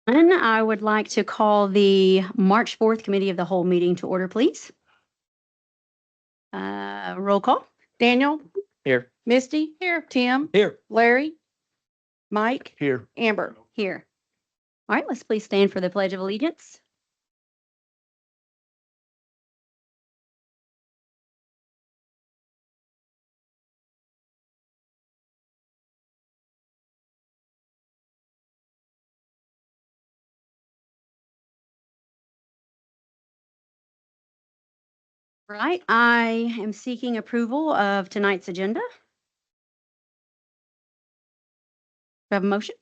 And I would like to call the March 4th Committee of the Whole meeting to order, please. Roll call. Daniel, Here. Misty, here, Tim, Here. Larry, Mike, Here. Amber. Here. All right, let's please stand for the Pledge of Allegiance. Right, I am seeking approval of tonight's agenda. Do I have a motion?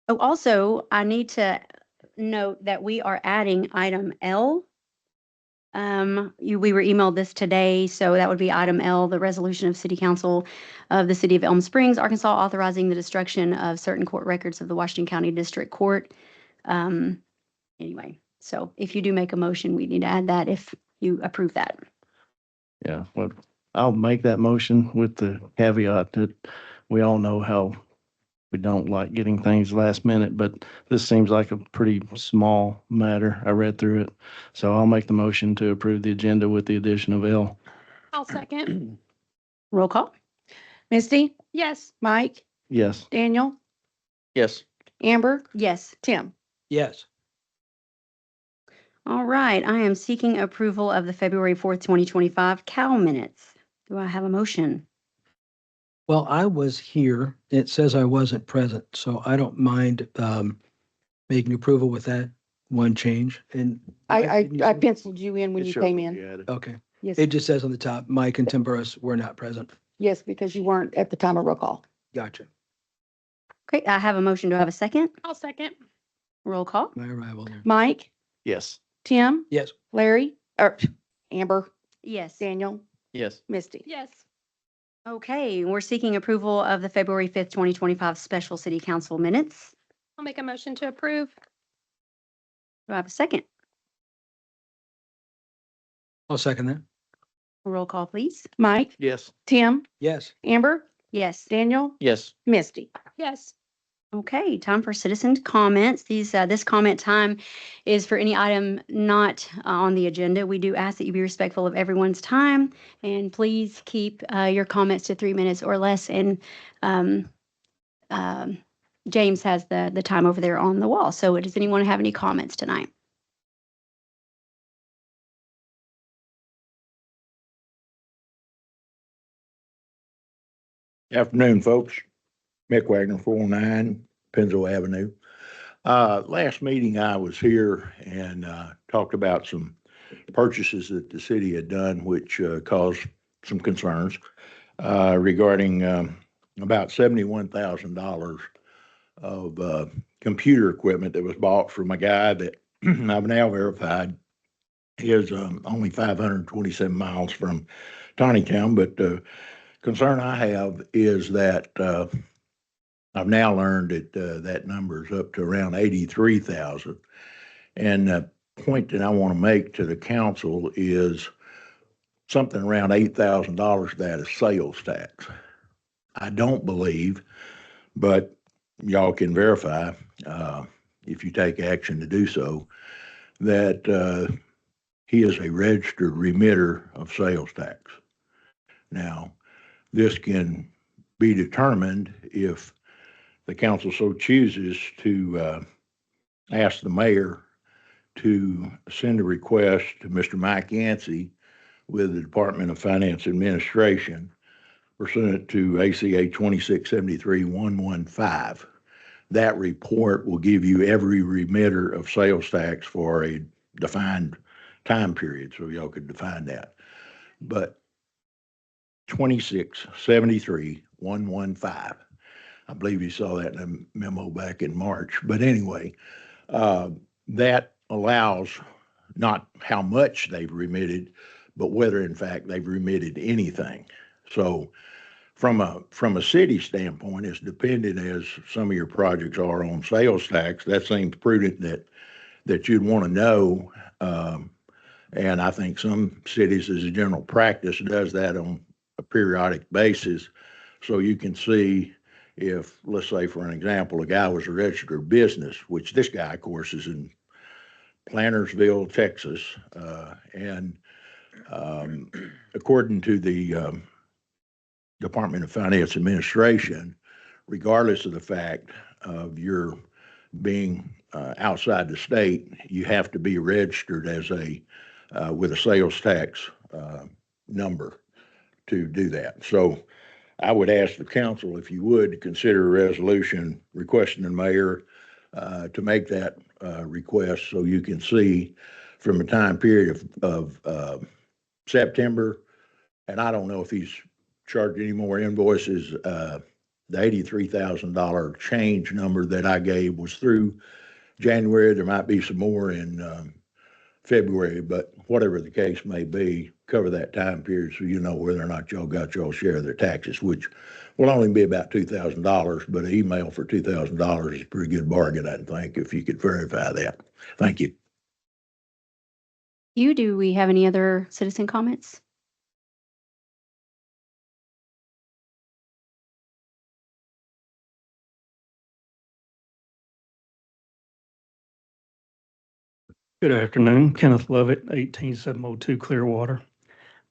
Oh, also, I need to note that we are adding item L. We were emailed this today, so that would be item L, the resolution of City Council of the City of Elm Springs, Arkansas, authorizing the destruction of certain court records of the Washington County District Court. Anyway, so if you do make a motion, we need to add that if you approve that. Yeah, well, I'll make that motion with the caveat that we all know how we don't like getting things last minute, but this seems like a pretty small matter. I read through it. So I'll make the motion to approve the agenda with the addition of L. I'll second. Roll call. Misty, Yes. Mike, Yes. Daniel, Yes. Amber, Yes. Tim. Yes. All right, I am seeking approval of the February 4th, 2025 COW minutes. Do I have a motion? Well, I was here. It says I wasn't present, so I don't mind making approval with that one change. And I Didn't you say- penciled you in when you came in. Okay, Yes, it just says on the top, Mike and Tim Burris were not present. yes, because you weren't at the time of roll call. Gotcha. Okay, I have a motion. Do I have a second? I'll second. Roll call. My arrival there. Mike, Yes. Tim, Yes. Larry, or Amber, Yes. Daniel, Yes. Misty. Yes. Okay, we're seeking approval of the February 5th, 2025 special city council minutes. I'll make a motion to approve. Do I have a second? I'll second that. Roll call, please. Mike, Yes. Tim, Yes. Amber, Yes. Daniel, Yes. Misty. Yes. Okay, time for citizen comments. This comment time is for any item not on the agenda. We do ask that you be respectful of everyone's time, and please keep your comments to 3 minutes or less. And James has the time over there on the wall. So does anyone have any comments tonight? Afternoon, folks. Mick Wagner, 409 Pennsylvania Avenue. Last meeting I was here and talked about some purchases that the city had done, which caused some concerns regarding about $71,000 of computer equipment that was bought from a guy that I've now verified is only 527 miles from Tontitown, but concern I have is that I've now learned that that number is up to around 83,000. And the point that I want to make to the council is something around $8,000 of that is sales tax. I don't believe, but y'all can verify if you take action to do so, that he is a registered remitter of sales tax. Now, this can be determined if the council so chooses to ask the mayor to send a request to Mr. Mike Yancey with the Department of Finance Administration pursuant to ACA 2673-115. That report will give you every remitter of sales tax for a defined time period, so y'all could define that. But 2673-115. I believe you saw that in a memo back in March. But anyway, that allows not how much they've remitted, but whether in fact they've remitted anything. So from a city standpoint, as dependent as some of your projects are on sales tax, that seems prudent that you'd want to know. And I think some cities, as a general practice, does that on a periodic basis, so you can see if, let's say, for an example, a guy was a registered business, which this guy, of course, is in Plantersville, Texas, and according to the Department of Finance Administration, regardless of the fact of your being outside the state, you have to be registered as with a sales tax number to do that. So I would ask the council, if you would, consider a resolution requesting the mayor to make that request, so you can see from a time period of September, and I don't know if he's charged any more invoices. The $83,000 change number that I gave was through January. There might be some more in February, but whatever the case may be, cover that time period so you know whether or not y'all got y'all share of their taxes, which will only be about $2,000, but an email for $2,000 is a pretty good bargain, I think, if you could verify that. Thank you. Do we have any other citizen comments? Good afternoon, Kenneth Lovett, 18702 Clearwater.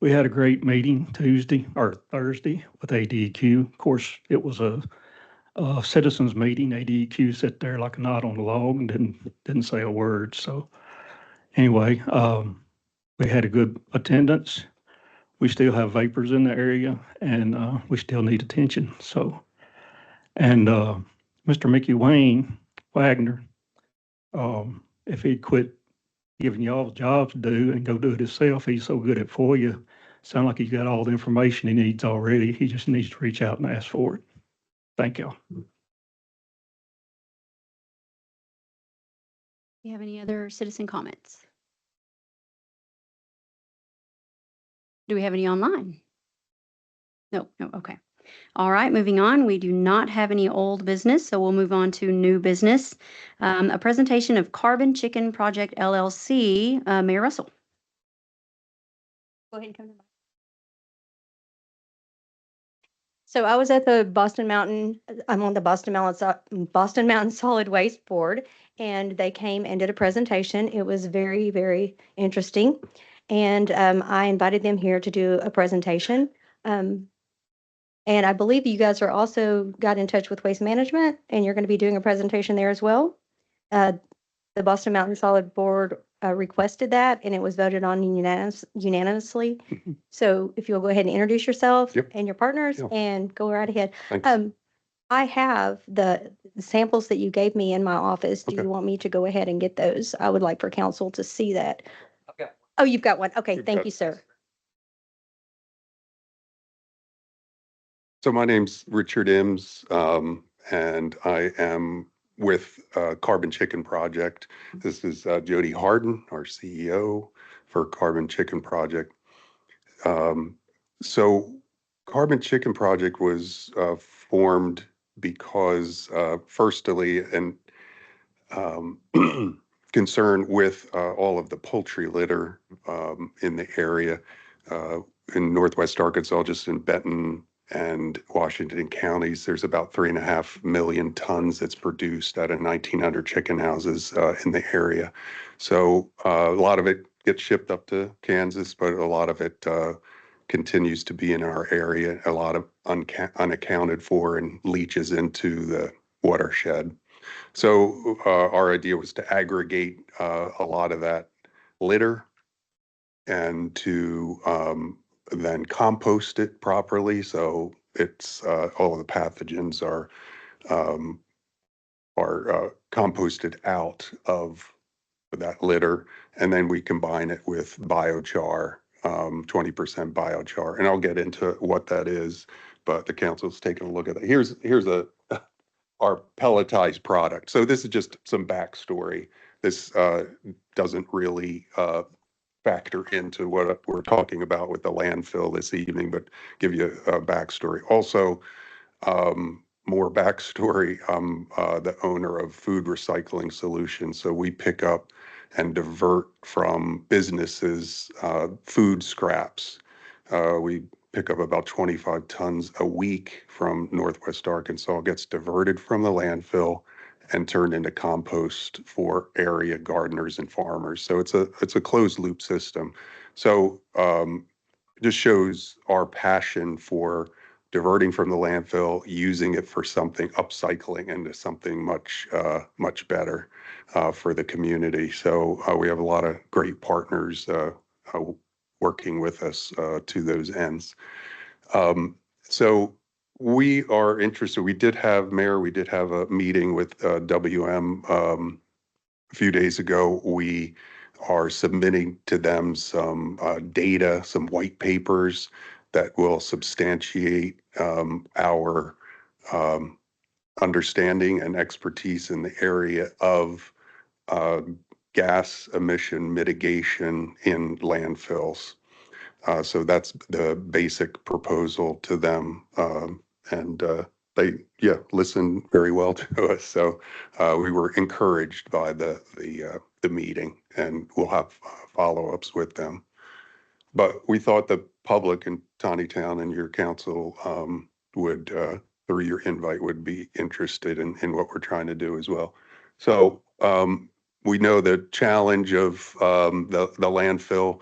We had a great meeting Thursday with ADEQ. Of course, it was a citizens meeting. ADEQ sat there like a knot on the log and didn't say a word. So anyway, we had a good attendance. We still have vapors in the area, and we still need attention. So, and Mr. Mickey Wagner, if he'd quit giving y'all jobs to do and go do it himself, he's so good at FOIA. Sound like he's got all the information he needs already. He just needs to reach out and ask for it. Thank y'all. Do you have any other citizen comments? Do we have any online? No, okay. All right, moving on. We do not have any old business, so we'll move on to new business. A presentation of Carbon Chicken Project LLC. Mayor Russell. Go ahead and come to the mic. So I was at the I'm on the Boston Mountain Solid Waste Board, and they came and did a presentation. It was very, very interesting. And I invited them here to do a presentation. And I believe you guys are also got in touch with Waste Management, and you're going to be doing a presentation there as well. The Boston Mountain Solid Board requested that, and it was voted on unanimously. So if you'll go ahead and introduce yourself and your partners and go right ahead. Thanks. I have the samples that you gave me in my office. Do you want me to go ahead and get those? I would like for council to see that. Okay. Oh, you've got one. Okay, thank you, sir. So my name's Richard Imms, and I am with Carbon Chicken Project. This is Jody Harden, our CEO for Carbon Chicken Project. So Carbon Chicken Project was formed because firstly, and concern with all of the poultry litter in the area in Northwest Arkansas, just in Benton and Washington counties. There's about 3.5 million tons that's produced out of 1,900 chicken houses in the area. So a lot of it gets shipped up to Kansas, but a lot of it continues to be in our area, a lot of unaccounted for, and leaches into the watershed. So our idea was to aggregate a lot of that litter and to then compost it properly, so it's all of the pathogens are composted out of that litter, and then we combine it with biochar, 20% biochar, and I'll get into what that is. But the council's taking a look at it. Here's our pelletized product. So this is just some backstory. This doesn't really factor into what we're talking about with the landfill this evening, but give you a backstory. Also, more backstory, I'm the owner of Food Recycling Solutions. So we pick up and divert from businesses food scraps. We pick up about 25 tons a week from Northwest Arkansas, gets diverted from the landfill and turned into compost for area gardeners and farmers. So it's a closed loop system. So just shows our passion for diverting from the landfill, using it for something, upcycling into something much better for the community. So we have a lot of great partners working with us to those ends. So we are interested. We did have, Mayor, we did have a meeting with WM a few days ago. We are submitting to them some data, some white papers that will substantiate our understanding and expertise in the area of gas emission mitigation in landfills. So that's the basic proposal to them. And they, listened very well to us. So we were encouraged by the meeting, and we'll have follow-ups with them. But we thought the public in Tontitown and your council would, through your invite, would be interested in what we're trying to do as well. So we know the challenge of the landfill.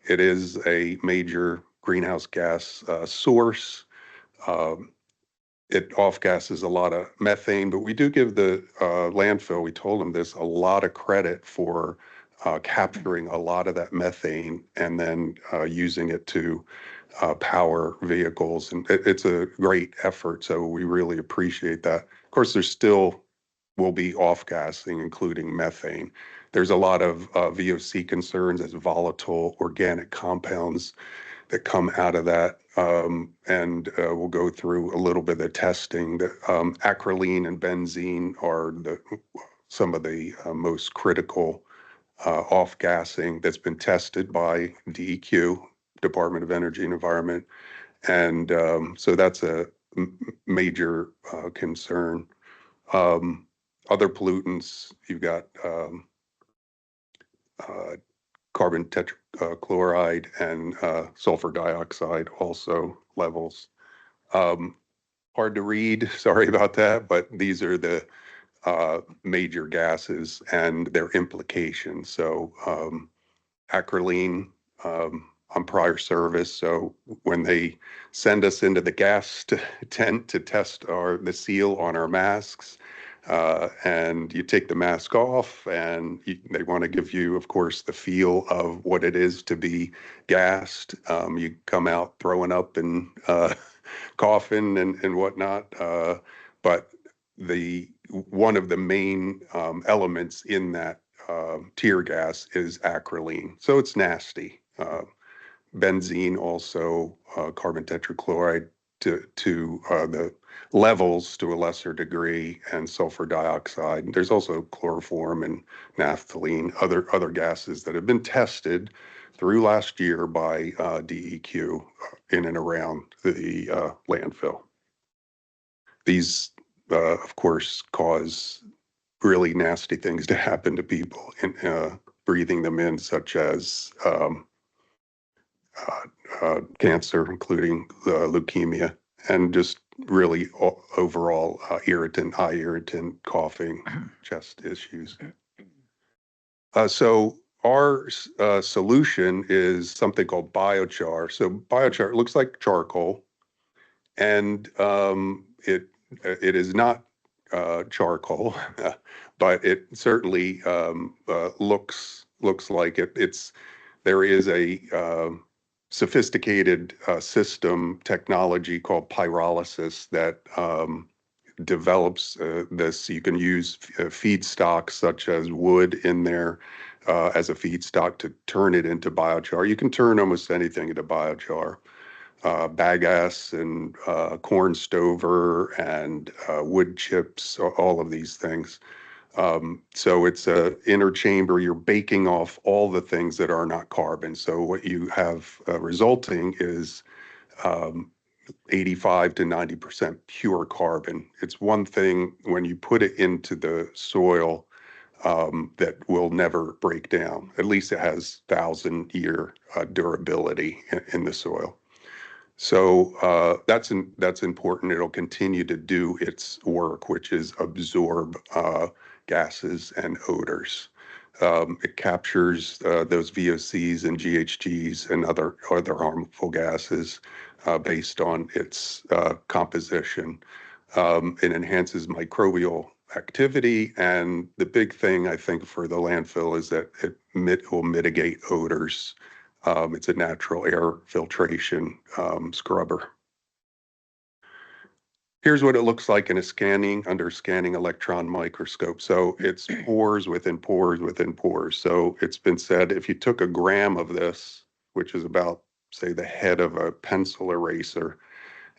It is a major greenhouse gas source. It off-gases a lot of methane, but we do give the landfill, we told them this, a lot of credit for capturing a lot of that methane and then using it to power vehicles. And it's a great effort, so we really appreciate that. Of course, there's still will be off-gassing, including methane. There's a lot of VOC concerns as volatile organic compounds that come out of that. And we'll go through a little bit of testing. The acrolein and benzene are some of the most critical off-gassing that's been tested by DEQ, Department of Energy and Environment. And so that's a major concern. Other pollutants, you've got carbon tetrachloride and sulfur dioxide also levels. Hard to read, sorry about that, but these are the major gases and their implications. So acrolein on prior service. So when they send us into the gas tent to test the seal on our masks, and you take the mask off, and they want to give you, of course, the feel of what it is to be gassed. You come out throwing up and coughing and whatnot. But one of the main elements in that tear gas is acrolein. So it's nasty. Benzene also, carbon tetrachloride to the levels to a lesser degree, and sulfur dioxide. There's also chloroform and naphthalene, other gases that have been tested through last year by DEQ in and around the landfill. These, of course, cause really nasty things to happen to people in breathing them in, such as cancer, including leukemia, and just really overall irritant, eye irritant, coughing, chest issues. So our solution is something called biochar. So biochar looks like charcoal, and it is not charcoal, but it certainly looks like it. There is a sophisticated system technology called pyrolysis that develops this. You can use feedstocks such as wood in there as a feedstock to turn it into biochar. You can turn almost anything into biochar. Bagasse and corn stover and wood chips, all of these things. So it's a inner chamber. You're baking off all the things that are not carbon. So what you have resulting is 85 to 90% pure carbon. It's one thing when you put it into the soil that will never break down. At least it has 1,000-year durability in the soil. So that's important. It'll continue to do its work, which is absorb gases and odors. It captures those VOCs and GHGs and other harmful gases based on its composition. It enhances microbial activity, and the big thing I think for the landfill is that it will mitigate odors. It's a natural air filtration scrubber. Here's what it looks like in under scanning electron microscope. So it's pores within pores within pores. So it's been said if you took a gram of this, which is about, say, the head of a pencil eraser,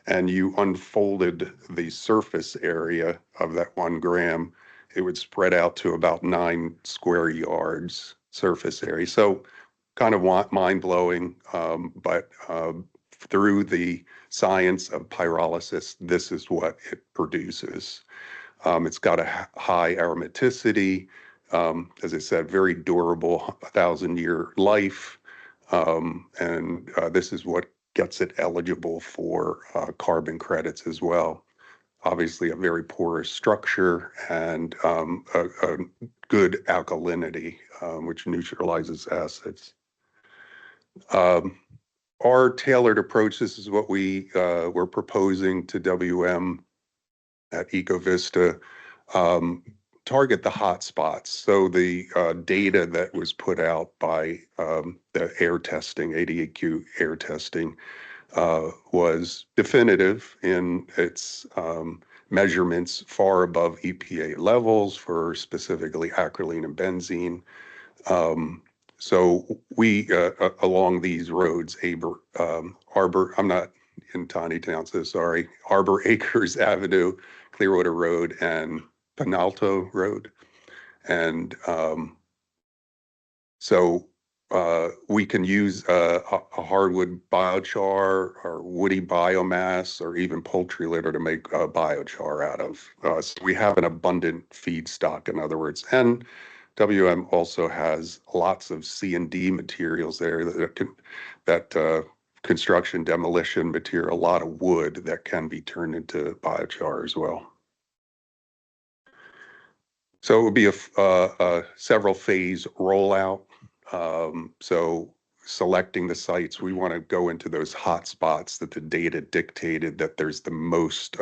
and you unfolded the surface area of that 1 gram, it would spread out to about 9 square yards surface area. So kind of mind-blowing, but through the science of pyrolysis, this is what it produces. It's got a high aromaticity, as I said, very durable, 1,000-year life, and this is what gets it eligible for carbon credits as well. Obviously, a very porous structure and a good alkalinity, which neutralizes acids. Our tailored approach, this is what we're proposing to WM at EcoVista, target the hot spots. So the data that was put out by the air testing, ADAQ air testing, was definitive in its measurements far above EPA levels for specifically acrolein and benzene. So we, along these roads, Arbor, I'm not in Tontitown, so sorry, Arbor Acres Avenue, Clearwater Road, and Penalto Road. And so we can use a hardwood biochar or woody biomass or even poultry litter to make biochar out of. So we have an abundant feedstock, in other words. And WM also has lots of C&D materials there that construction demolition material, a lot of wood that can be turned into biochar as well. So it would be a several phase rollout. So selecting the sites, we want to go into those hot spots that the data dictated that there's the most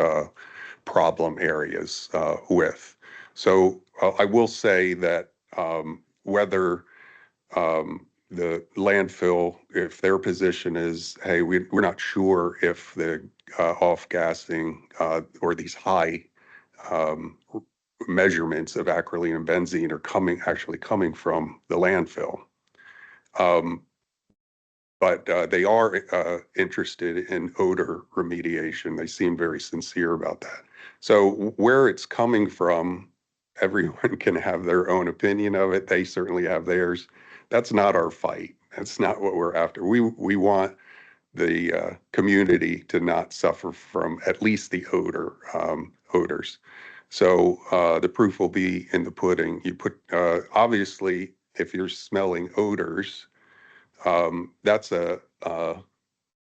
problem areas with. So I will say that whether the landfill, if their position is, hey, we're not sure if the off-gassing or these high measurements of acrolein and benzene are actually coming from the landfill. But they are interested in odor remediation. They seem very sincere about that. So where it's coming from, everyone can have their own opinion of it. They certainly have theirs. That's not our fight. That's not what we're after. We want the community to not suffer from at least the odors. So the proof will be in the pudding. You put, obviously, if you're smelling odors, that's a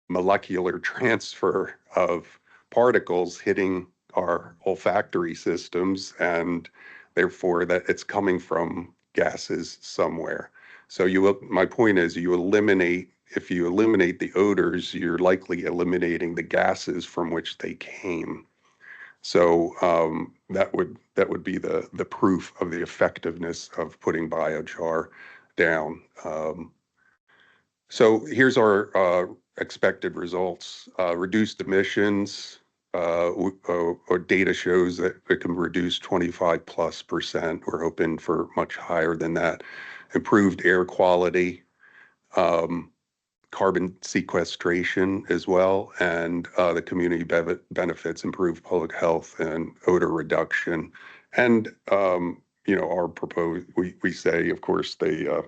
molecular transfer of particles hitting our olfactory systems, and therefore that it's coming from gases somewhere. So my point is, if you eliminate the odors, you're likely eliminating the gases from which they came. So that would be the proof of the effectiveness of putting biochar down. So here's our expected results. Reduced emissions, or data shows that it can reduce 25+%. We're hoping for much higher than that. Improved air quality, carbon sequestration as well, and the community benefits, improved public health and odor reduction. And, our proposed, we say, of course, the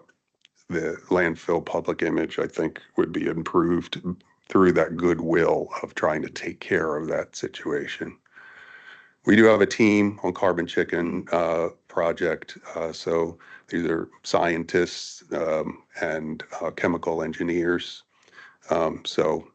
landfill public image, I think, would be improved through that goodwill of trying to take care of that situation. We do have a team on Carbon Chicken project. So these are scientists and chemical engineers. So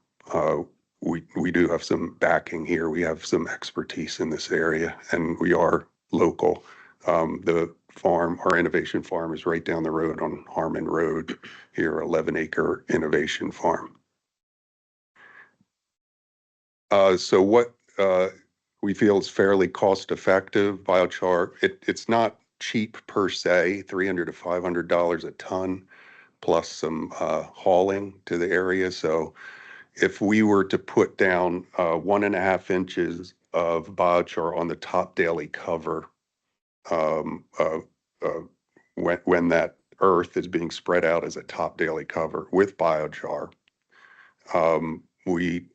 we do have some backing here. We have some expertise in this area, and we are local. The farm, our innovation farm, is right down the road on Harmon Road here, 11-acre innovation farm. So what we feel is fairly cost effective biochar. It's not cheap per se, $300 to $500 a ton, plus some hauling to the area. So if we were to put down 1.5 inches of biochar on the top daily cover, um, uh, uh, when that earth is being spread out as a top daily cover with biochar, we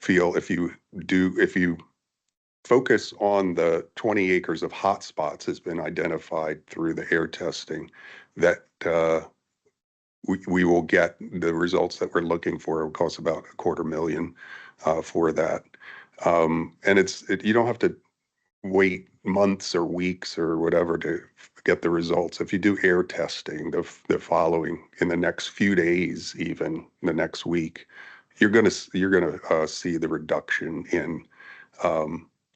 feel if you focus on the 20 acres of hot spots has been identified through the air testing, that we will get the results that we're looking for. It will cost about $250,000 for that. And you don't have to wait months or weeks or whatever to get the results. If you do air testing the following, in the next few days, even the next week, you're gonna see the reduction in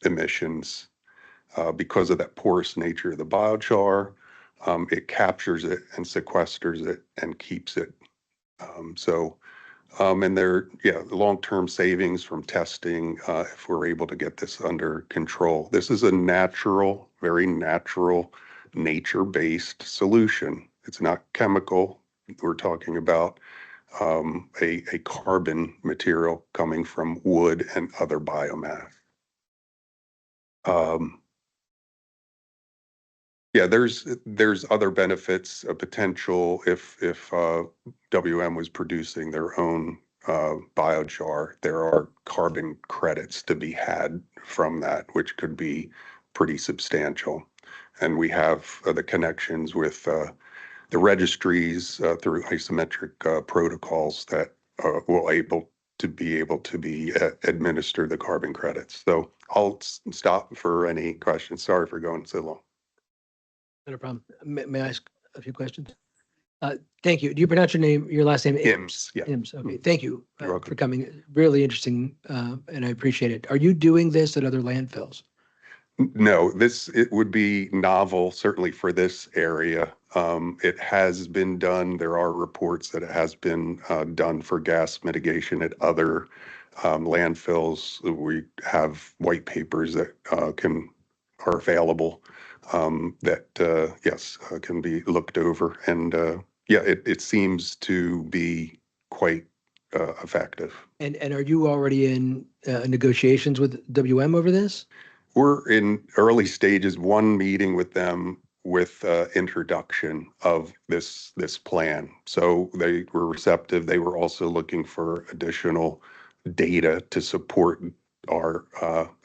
emissions because of that porous nature of the biochar. It captures it and sequesters it and keeps it. And long-term savings from testing if we're able to get this under control. This is a natural, very natural, nature-based solution. It's not chemical. We're talking about a carbon material coming from wood and other biomass. There's other benefits, a potential if WM was producing their own biochar. There are carbon credits to be had from that, which could be pretty substantial. And we have the connections with the registries through isometric protocols that will be able to administer the carbon credits. So I'll stop for any questions. Sorry for going so long. Not a problem. May I ask a few questions? Thank you. Do you pronounce your last name? IMS, yeah. IMS. Okay. Thank you You're welcome. for coming. Really interesting, and I appreciate it. Are you doing this at other landfills? No, it would be novel, certainly for this area. It has been done. There are reports that it has been done for gas mitigation at other landfills. We have white papers that are available that yes can be looked over, and it seems to be quite effective. And are you already in negotiations with WM over this? We're in early stages, one meeting with them with introduction of this plan. So they were receptive. They were also looking for additional data to support our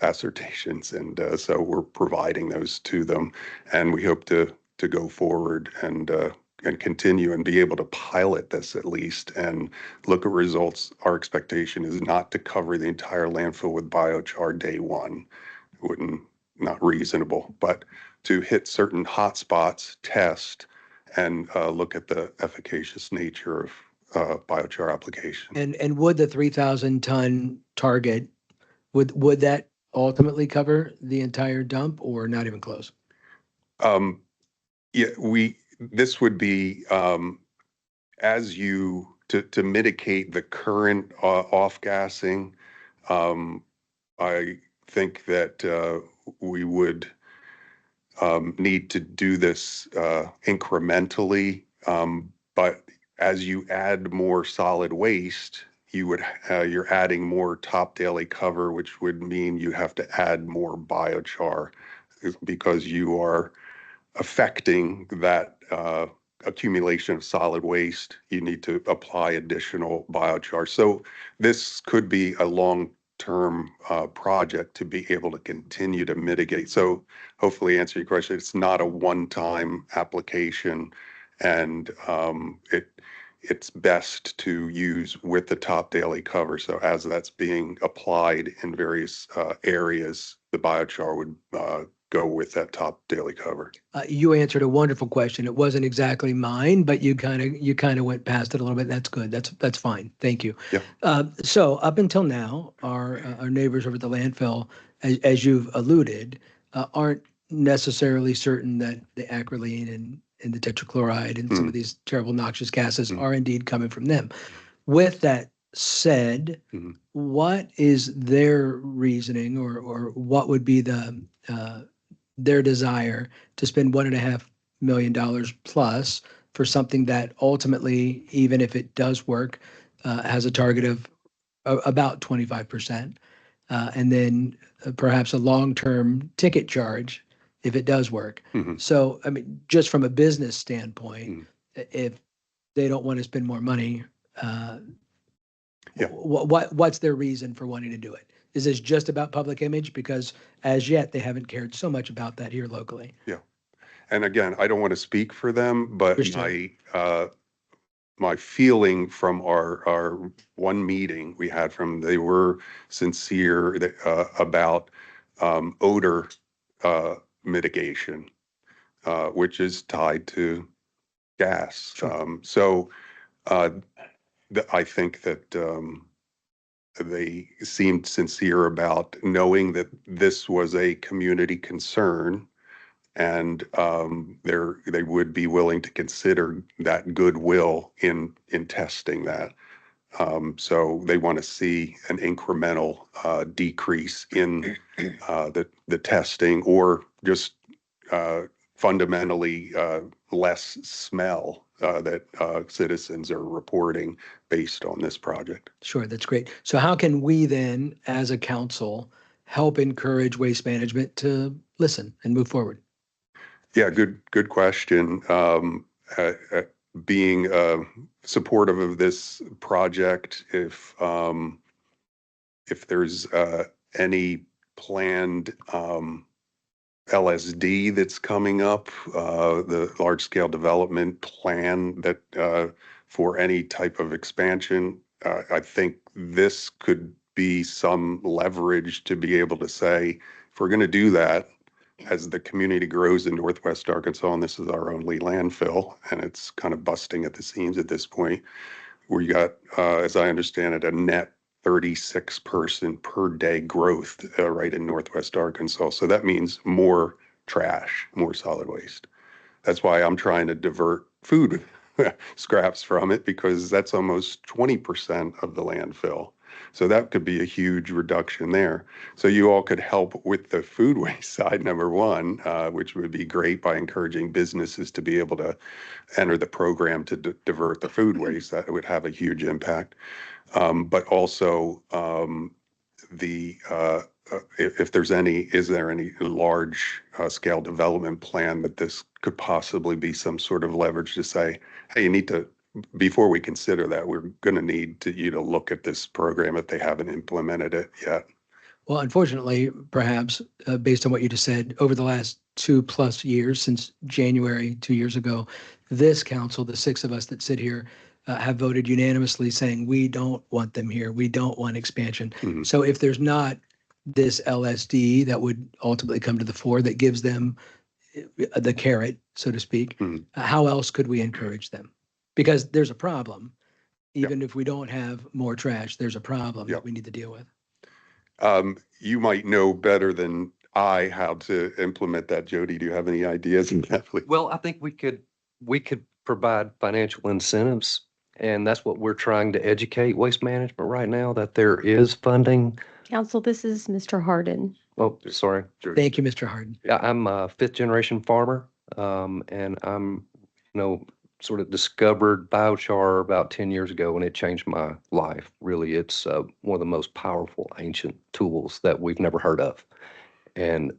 assertions. And so we're providing those to them. And we hope to go forward and continue and be able to pilot this at least and look at results. Our expectation is not to cover the entire landfill with biochar day one. Not reasonable, but to hit certain hotspots, test, and look at the efficacious nature of biochar application. And would the 3,000 ton target, would that ultimately cover the entire dump or not even close? This would be to mitigate the current off-gassing. I think that we would need to do this incrementally, but as you add more solid waste, you're adding more top daily cover, which would mean you have to add more biochar because you are affecting that accumulation of solid waste. You need to apply additional biochar. So this could be a long-term project to be able to continue to mitigate. So hopefully answer your question. It's not a one-time application, and it's best to use with the top daily cover. So as that's being applied in various areas, the biochar would go with that top daily cover. You answered a wonderful question. It wasn't exactly mine, but you kind of went past it a little bit. That's good. That's fine. Thank you. Yeah. So up until now, our neighbors over at the landfill, as you've alluded, aren't necessarily certain that the acrolein and the tetrachloride and some of these terrible noxious gases are indeed coming from them. With that said, what is their reasoning, or what would be their desire to spend $1.5 million plus for something that ultimately, even if it does work, has a target of about 25%, and then perhaps a long-term ticket charge if it does work. So, I mean, just from a business standpoint, if they don't want to spend more money, Yeah. what's their reason for wanting to do it? Is this just about public image? Because as yet, they haven't cared so much about that here locally. Yeah. And again, I don't want to speak for them, but Understood. my feeling from our one meeting we had from, they were sincere about odor mitigation, which is tied to gas. Sure. So I think that they seemed sincere about knowing that this was a community concern, and they would be willing to consider that goodwill in testing that. So they want to see an incremental decrease in the testing, or just fundamentally less smell that citizens are reporting based on this project. Sure, that's great. So how can we then, as a council, help encourage Waste Management to listen and move forward? Yeah, good question. Being supportive of this project, if there's any planned LSD that's coming up, the large scale development plan that for any type of expansion, I think this could be some leverage to be able to say, if we're going to do that, as the community grows in Northwest Arkansas, and this is our only landfill, and it's kind of busting at the seams at this point, we got, as I understand it, a net 36 person per day growth right in Northwest Arkansas. So that means more trash, more solid waste. That's why I'm trying to divert food scraps from it, because that's almost 20% of the landfill. So that could be a huge reduction there. So you all could help with the food waste side, number one, which would be great, by encouraging businesses to be able to enter the program to divert the food waste. That would have a huge impact. But also if there's is there any large scale development plan that this could possibly be some sort of leverage to say, hey, you need to, before we consider that, we're going to need you to look at this program if they haven't implemented it yet. Well, unfortunately, perhaps, based on what you just said, over the last 2+ years, since January 2 years ago, this council, the 6 of us that sit here, have voted unanimously saying we don't want them here. We don't want expansion. So if there's not this LSD that would ultimately come to the fore that gives them the carrot, so to speak, how else could we encourage them? Because there's a problem. Even if we don't have more trash, there's a problem that we need to deal with. You might know better than I how to implement that. Jody, do you have any ideas in that? Well, I think we could provide financial incentives, and that's what we're trying to educate Waste Management right now, that there is funding. Council, this is Mr. Harden. Oh, sorry. Thank you, Mr. Harden. Yeah, I'm a 5th generation farmer, and I'm, sort of discovered biochar about 10 years ago, and it changed my life. Really, it's one of the most powerful ancient tools that we've never heard of. And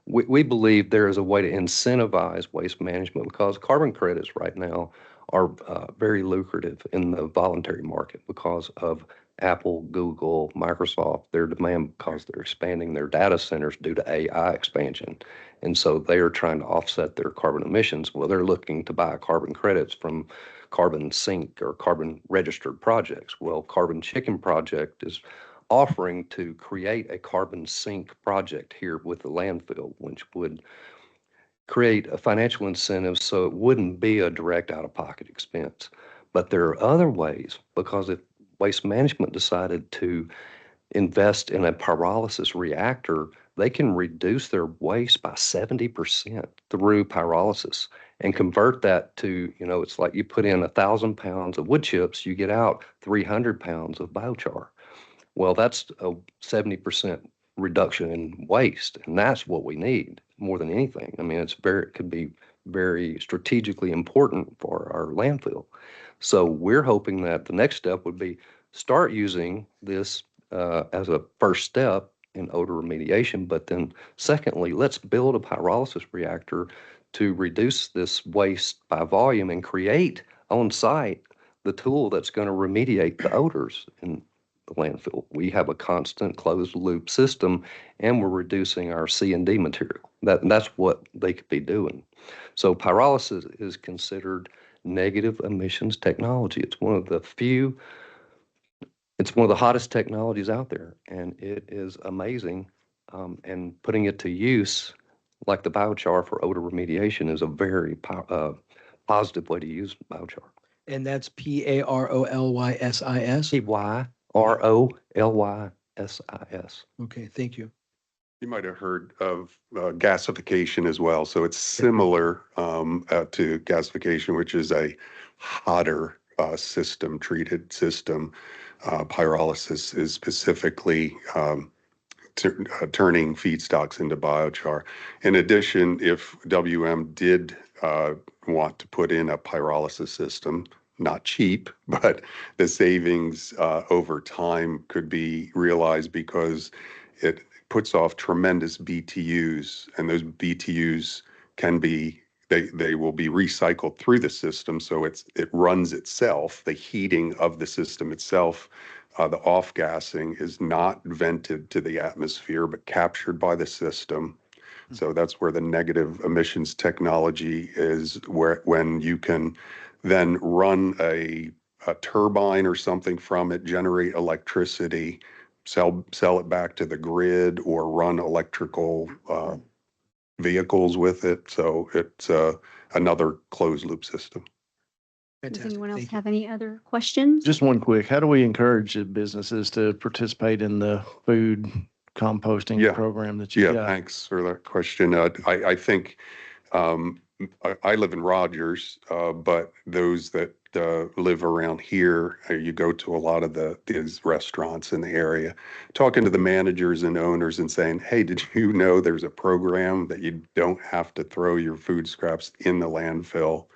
we believe there is a way to incentivize waste management, because carbon credits right now are very lucrative in the voluntary market because of Apple, Google, Microsoft, their demand, because they're expanding their data centers due to AI expansion. And so they are trying to offset their carbon emissions. Well, they're looking to buy carbon credits from carbon sink or carbon registered projects. Well, Carbon Chicken Project is offering to create a carbon sink project here with the landfill, which would create a financial incentive so it wouldn't be a direct out-of-pocket expense. But there are other ways, because if Waste Management decided to invest in a pyrolysis reactor, they can reduce their waste by 70% through pyrolysis and convert that to, it's like you put in 1,000 pounds of wood chips, you get out 300 pounds of biochar. Well, that's a 70% reduction in waste, and that's what we need more than anything. I mean, it could be very strategically important for our landfill. So we're hoping that the next step would be start using this as a first step in odor remediation, but then secondly, let's build a pyrolysis reactor to reduce this waste by volume and create on site the tool that's going to remediate the odors in the landfill. We have a constant closed loop system, and we're reducing our C&D material. That's what they could be doing. So pyrolysis is considered negative emissions technology. It's one of the hottest technologies out there, and it is amazing. And putting it to use, like the biochar for odor remediation, is a very positive way to use biochar. And that's PAROLYSIS? PYROLYSIS. Okay, thank you. You might have heard of gasification as well. So it's similar to gasification, which is a hotter treated system. Pyrolysis is specifically turning feedstocks into biochar. In addition, if WM did want to put in a pyrolysis system, not cheap, but the savings over time could be realized because it puts off tremendous BTUs, and those BTUs they will be recycled through the system, so it runs itself. The heating of the system itself, the off-gassing, is not vented to the atmosphere but captured by the system. So that's where the negative emissions technology is, when you can then run a turbine or something from it, generate electricity, sell it back to the grid, or run electrical vehicles with it. So it's another closed loop system. Does Fantastic. anyone else Thank you. have any other questions? Just one quick, how do we encourage the businesses to participate in the food composting Yeah. program that you Yeah, got? thanks for that question. I think I live in Rogers, but those that live around here, you go to a lot of these restaurants in the area, talking to the managers and owners and saying, hey, did you know there's a program that you don't have to throw your food scraps in the landfill?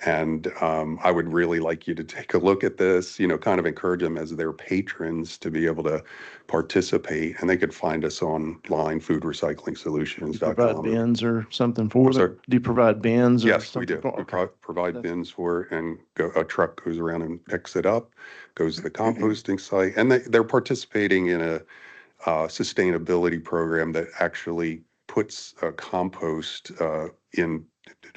And I would really like you to take a look at this, kind of encourage them as their patrons to be able to participate. And they could find us online, foodrecyclingsolutions.com. Provide bins or something for Sorry? them? Do you provide bins? Or Yes, we something do. for- We okay. provide bins for it, and a truck goes around and picks it up, goes to the composting site. And they're participating in a sustainability program that actually puts compost in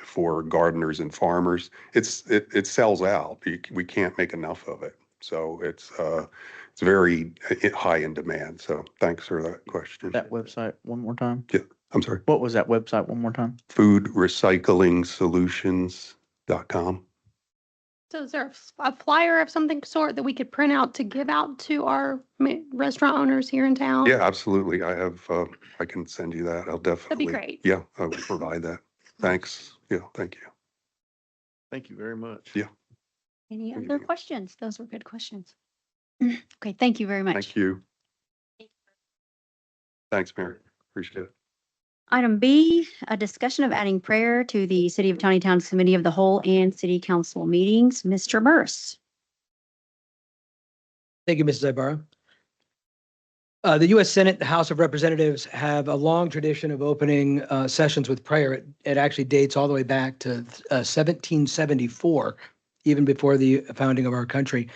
for gardeners and farmers. It sells out. We can't make enough of it. So it's very high in demand. So thanks for that question. That website one more time? Yeah, I'm sorry. What was that website one more time? Foodrecyclingsolutions.com. So is there a flyer of something sort that we could print out to give out to our restaurant owners here in town? Yeah, absolutely. I can send you that. I'll definitely. great. Yeah, I will provide that. Thanks. Yeah, thank you. Thank you very much. Yeah. Any Thank other you. questions? Those were good questions. Okay, thank you very much. Thank you. Thanks, Mary. Appreciate it. Item B, a discussion of adding prayer to the City of Tontitown Committee of the Whole and City Council meetings. Mr. Burse. Thank you, Mrs. Ibarra. The U.S. Senate, the House of Representatives have a long tradition of opening sessions with prayer. It actually dates all the way back to 1774, even before the founding of our country.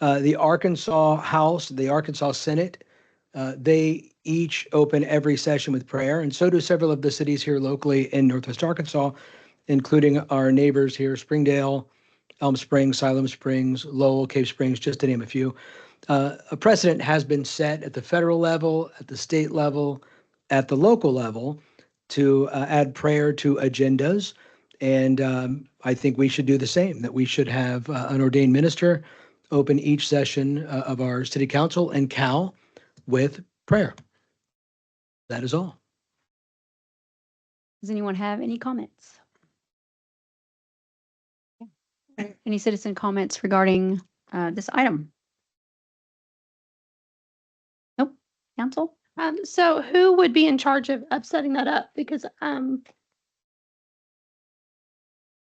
The Arkansas House, the Arkansas Senate, they each open every session with prayer, and so do several of the cities here locally in Northwest Arkansas, including our neighbors here, Springdale, Elm Springs, Siloam Springs, Lowell, Cave Springs, just to name a few. A precedent has been set at the federal level, at the state level, at the local level to add prayer to agendas. And I think we should do the same, that we should have an ordained minister open each session of our city council and COW with prayer. That is all. Does anyone have any comments? Any citizen comments regarding this item? Nope. Council? So who would be in charge of setting that up? Because, I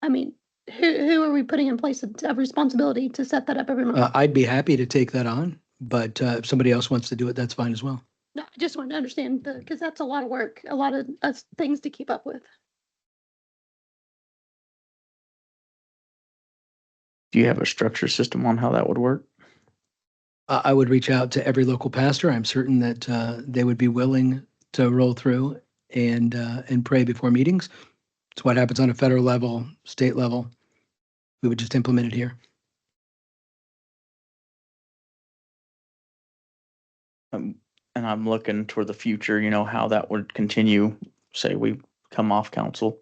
mean, who are we putting in place of responsibility to set that up every month? I'd be happy to take that on, but if somebody else wants to do it, that's fine as well. No, I just wanted to understand because that's a lot of work, a lot of things to keep up with. Do you have a structure system on how that would work? I would reach out to every local pastor. I'm certain that they would be willing to roll through and pray before meetings. It's what happens on a federal level, state level. We would just implement it here. And I'm looking toward the future, how that would continue. Say we come off council,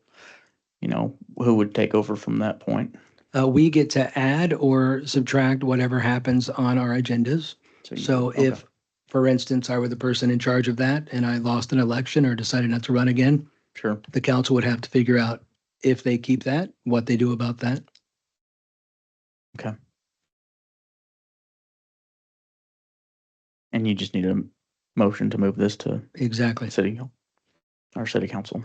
who would take over from that point? We get to add or subtract whatever happens on our agendas. So okay. if, for instance, I were the person in charge of that and I lost an election or decided not to run again, Sure. the council would have to figure out if they keep that, what they do about that. Okay. And you just need a motion to move this to Exactly. city council.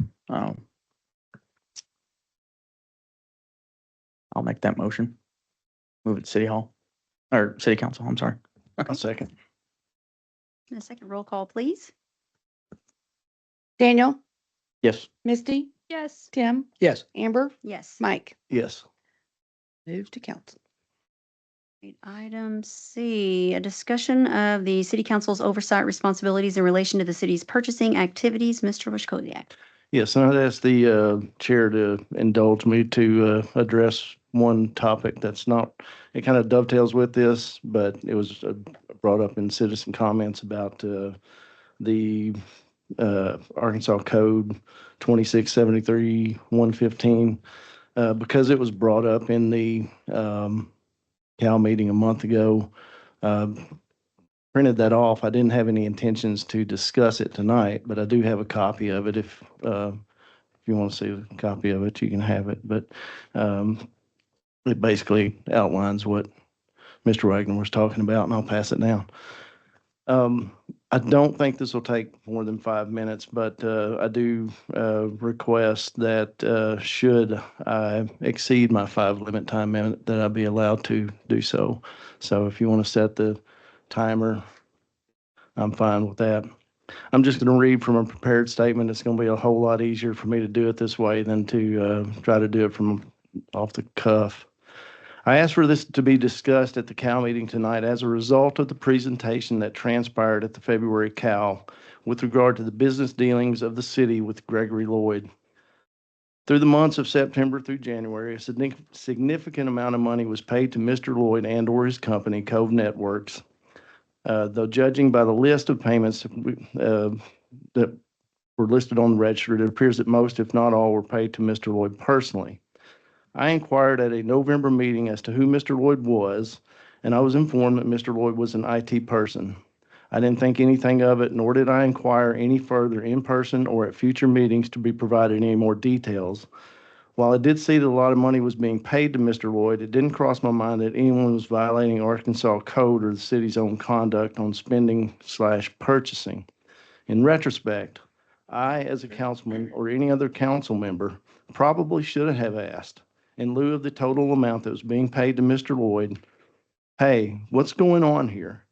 I'll make that motion. Move it to city hall or city council. I'm sorry. A second. A second roll call, please. Daniel, Yes. Misty, Yes. Tim, Yes. Amber, Yes. Mike. Yes. Move to council. Item C, a discussion of the city council's oversight responsibilities in relation to the city's purchasing activities. Mr. Wojciechowski. Yes, and I'd ask the chair to indulge me to address one topic that's not, it kind of dovetails with this, but it was brought up in citizen comments about the Arkansas Code 2673-115. Because it was brought up in the COW meeting a month ago, printed that off. I didn't have any intentions to discuss it tonight, but I do have a copy of it. If you want to see a copy of it, you can have it. But it basically outlines what Mr. Wagner was talking about, and I'll pass it down. I don't think this will take more than 5 minutes, but I do request that should I exceed my 5 limit time minute, that I be allowed to do so. So if you want to set the timer, I'm fine with that. I'm just going to read from a prepared statement. It's going to be a whole lot easier for me to do it this way than to try to do it from off the cuff. I asked for this to be discussed at the COW meeting tonight as a result of the presentation that transpired at the February COW with regard to the business dealings of the city with Gregory Lloyd. Through the months of September through January, a significant amount of money was paid to Mr. Lloyd and/or his company, Cove Networks. Though judging by the list of payments that were listed on the register, it appears that most, if not all, were paid to Mr. Lloyd personally. I inquired at a November meeting as to who Mr. Lloyd was, and I was informed that Mr. Lloyd was an IT person. I didn't think anything of it, nor did I inquire any further in person or at future meetings to be provided any more details. While I did see that a lot of money was being paid to Mr. Lloyd, it didn't cross my mind that anyone was violating Arkansas code or the city's own conduct on spending/purchasing. In retrospect, I, as a councilman or any other council member, probably should have asked, in lieu of the total amount that was being paid to Mr. Lloyd, hey, what's going on here?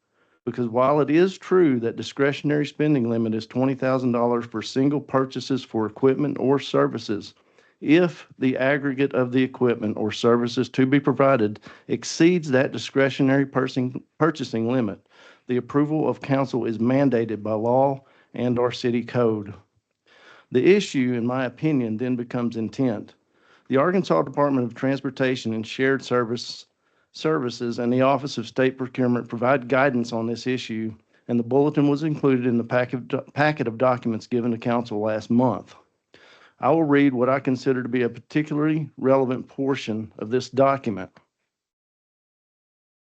Because while it is true that discretionary spending limit is $20,000 for single purchases for equipment or services, if the aggregate of the equipment or services to be provided exceeds that discretionary purchasing limit, the approval of council is mandated by law and our city code. The issue, in my opinion, then becomes intent. The Arkansas Department of Transportation and Shared Services Services and the Office of State Procurement provide guidance on this issue, and the bulletin was included in the packet of documents given to council last month. I will read what I consider to be a particularly relevant portion of this document.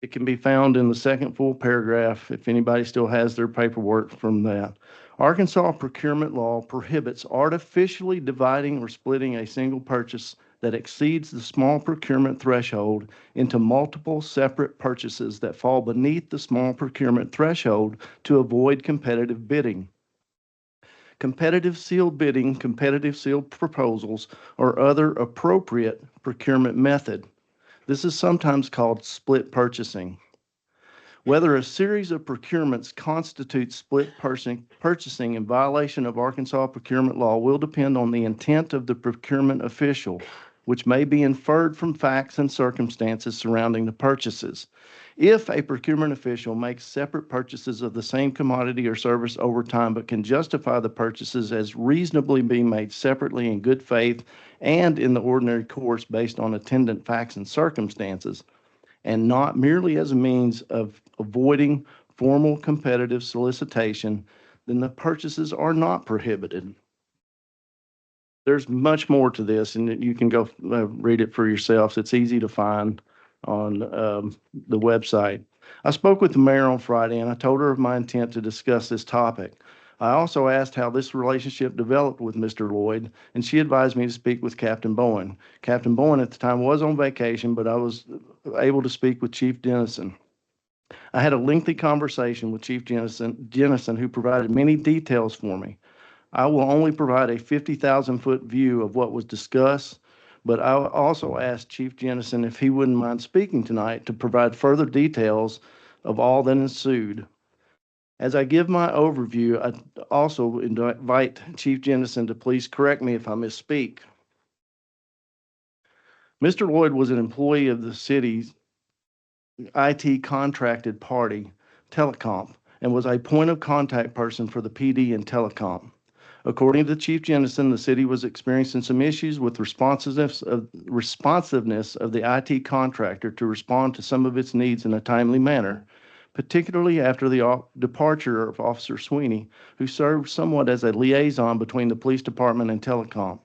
It can be found in the second full paragraph if anybody still has their paperwork from that. Arkansas procurement law prohibits artificially dividing or splitting a single purchase that exceeds the small procurement threshold into multiple separate purchases that fall beneath the small procurement threshold to avoid competitive bidding. Competitive sealed bidding, competitive sealed proposals, or other appropriate procurement method. This is sometimes called split purchasing. Whether a series of procurements constitutes split purchasing in violation of Arkansas procurement law will depend on the intent of the procurement official, which may be inferred from facts and circumstances surrounding the purchases. If a procurement official makes separate purchases of the same commodity or service over time, but can justify the purchases as reasonably being made separately in good faith and in the ordinary course based on attendant facts and circumstances, and not merely as a means of avoiding formal competitive solicitation, then the purchases are not prohibited. There's much more to this, and you can go read it for yourselves. It's easy to find on the website. I spoke with the mayor on Friday, and I told her of my intent to discuss this topic. I also asked how this relationship developed with Mr. Lloyd, and she advised me to speak with Captain Bowen. Captain Bowen at the time was on vacation, but I was able to speak with Chief Dennison. I had a lengthy conversation with Chief Dennison, who provided many details for me. I will only provide a 50,000-foot view of what was discussed, but I also asked Chief Dennison if he wouldn't mind speaking tonight to provide further details of all that ensued. As I give my overview, I also invite Chief Dennison to please correct me if I misspeak. Mr. Lloyd was an employee of the city's IT contracted party, Telecom, and was a point of contact person for the PD and Telecom. According to Chief Dennison, the city was experiencing some issues with responsiveness of the IT contractor to respond to some of its needs in a timely manner, particularly after the departure of Officer Sweeney, who served somewhat as a liaison between the police department and Telecom.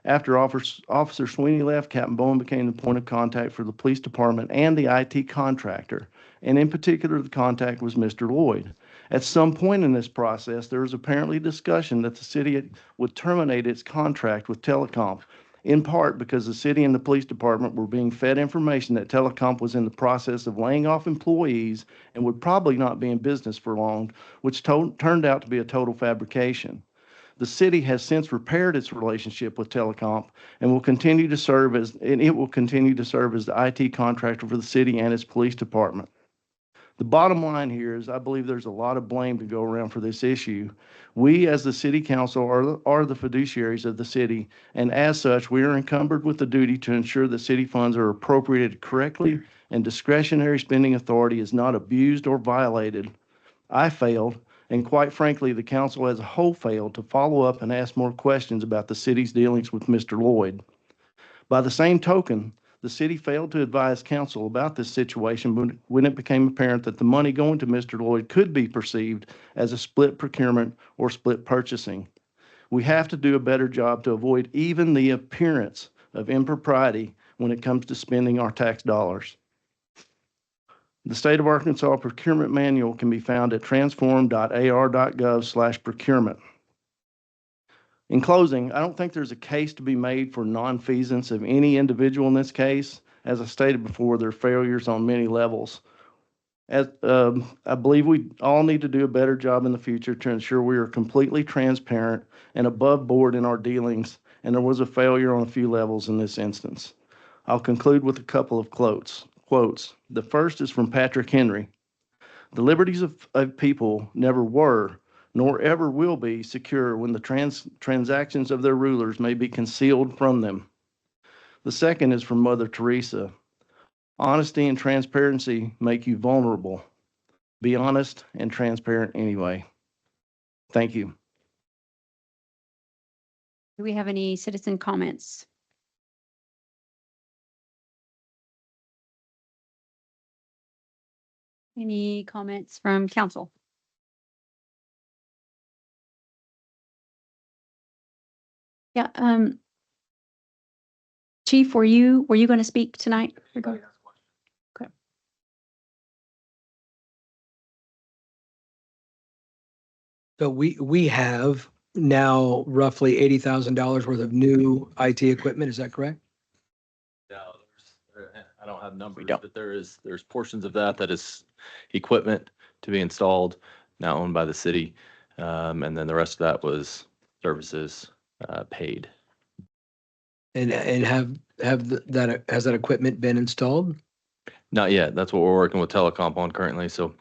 After Officer Sweeney left, Captain Bowen became the point of contact for the police department and the IT contractor, and in particular, the contact was Mr. Lloyd. At some point in this process, there was apparently discussion that the city would terminate its contract with Telecom, in part because the city and the police department were being fed information that Telecom was in the process of laying off employees and would probably not be in business for long, which turned out to be a total fabrication. The city has since repaired its relationship with Telecom and will continue to serve as the IT contractor for the city and its police department. The bottom line here is I believe there's a lot of blame to go around for this issue. We as the city council are the fiduciaries of the city, and as such, we are encumbered with the duty to ensure that city funds are appropriated correctly and discretionary spending authority is not abused or violated. I failed, and quite frankly, the council as a whole failed to follow up and ask more questions about the city's dealings with Mr. Lloyd. By the same token, the city failed to advise council about this situation when it became apparent that the money going to Mr. Lloyd could be perceived as a split procurement or split purchasing. We have to do a better job to avoid even the appearance of impropriety when it comes to spending our tax dollars. The State of Arkansas Procurement Manual can be found at transform.ar.gov/procurement. In closing, I don't think there's a case to be made for nonfeasance of any individual in this case. As I stated before, there are failures on many levels. I believe we all need to do a better job in the future to ensure we are completely transparent and above board in our dealings, and there was a failure on a few levels in this instance. I'll conclude with a couple of quotes. The first is from Patrick Henry. The liberties of people never were, nor ever will be secure when the transactions of their rulers may be concealed from them. The second is from Mother Teresa. Honesty and transparency make you vulnerable. Be honest and transparent anyway. Thank you. Do we have any citizen comments? Any comments from council? Yeah, Chief, were you going to speak tonight? Okay. So we have now roughly $80,000 worth of new IT equipment. Is that correct? No, I don't have numbers, don't. but there's portions of that is equipment to be installed, now owned by the city. And then the rest of that was services, paid. And has that equipment been installed? Not yet. That's what we're working with Telecom on currently. So,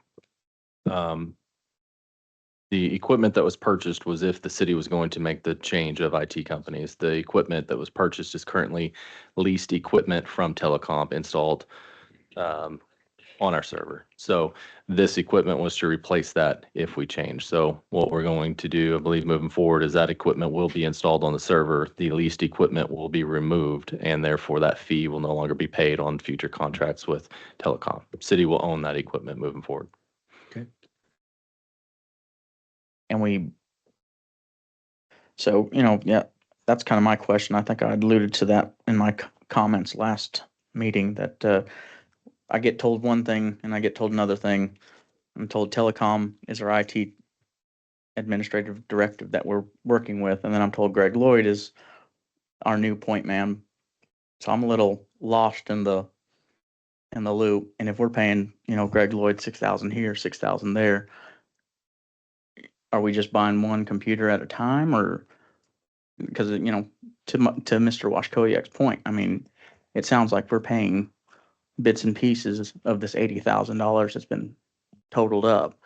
the equipment that was purchased was if the city was going to make the change of IT companies. The equipment that was purchased is currently leased equipment from Telecom installed on our server. So this equipment was to replace that if we change. So what we're going to do, I believe, moving forward is that equipment will be installed on the server. The leased equipment will be removed, and therefore that fee will no longer be paid on future contracts with Telecom. City will own that equipment moving forward. And so, yeah, that's kind of my question. I think I alluded to that in my comments last meeting that I get told one thing and I get told another thing. I'm told Telecom is our IT administrative directive that we're working with, and then I'm told Greg Lloyd is our new point man. So I'm a little lost in the loop. And if we're paying, Greg Lloyd 6,000 here, 6,000 there, are we just buying one computer at a time, or because to Mr. Washkowiak's point, I mean, it sounds like we're paying bits and pieces of this $80,000 that's been totaled up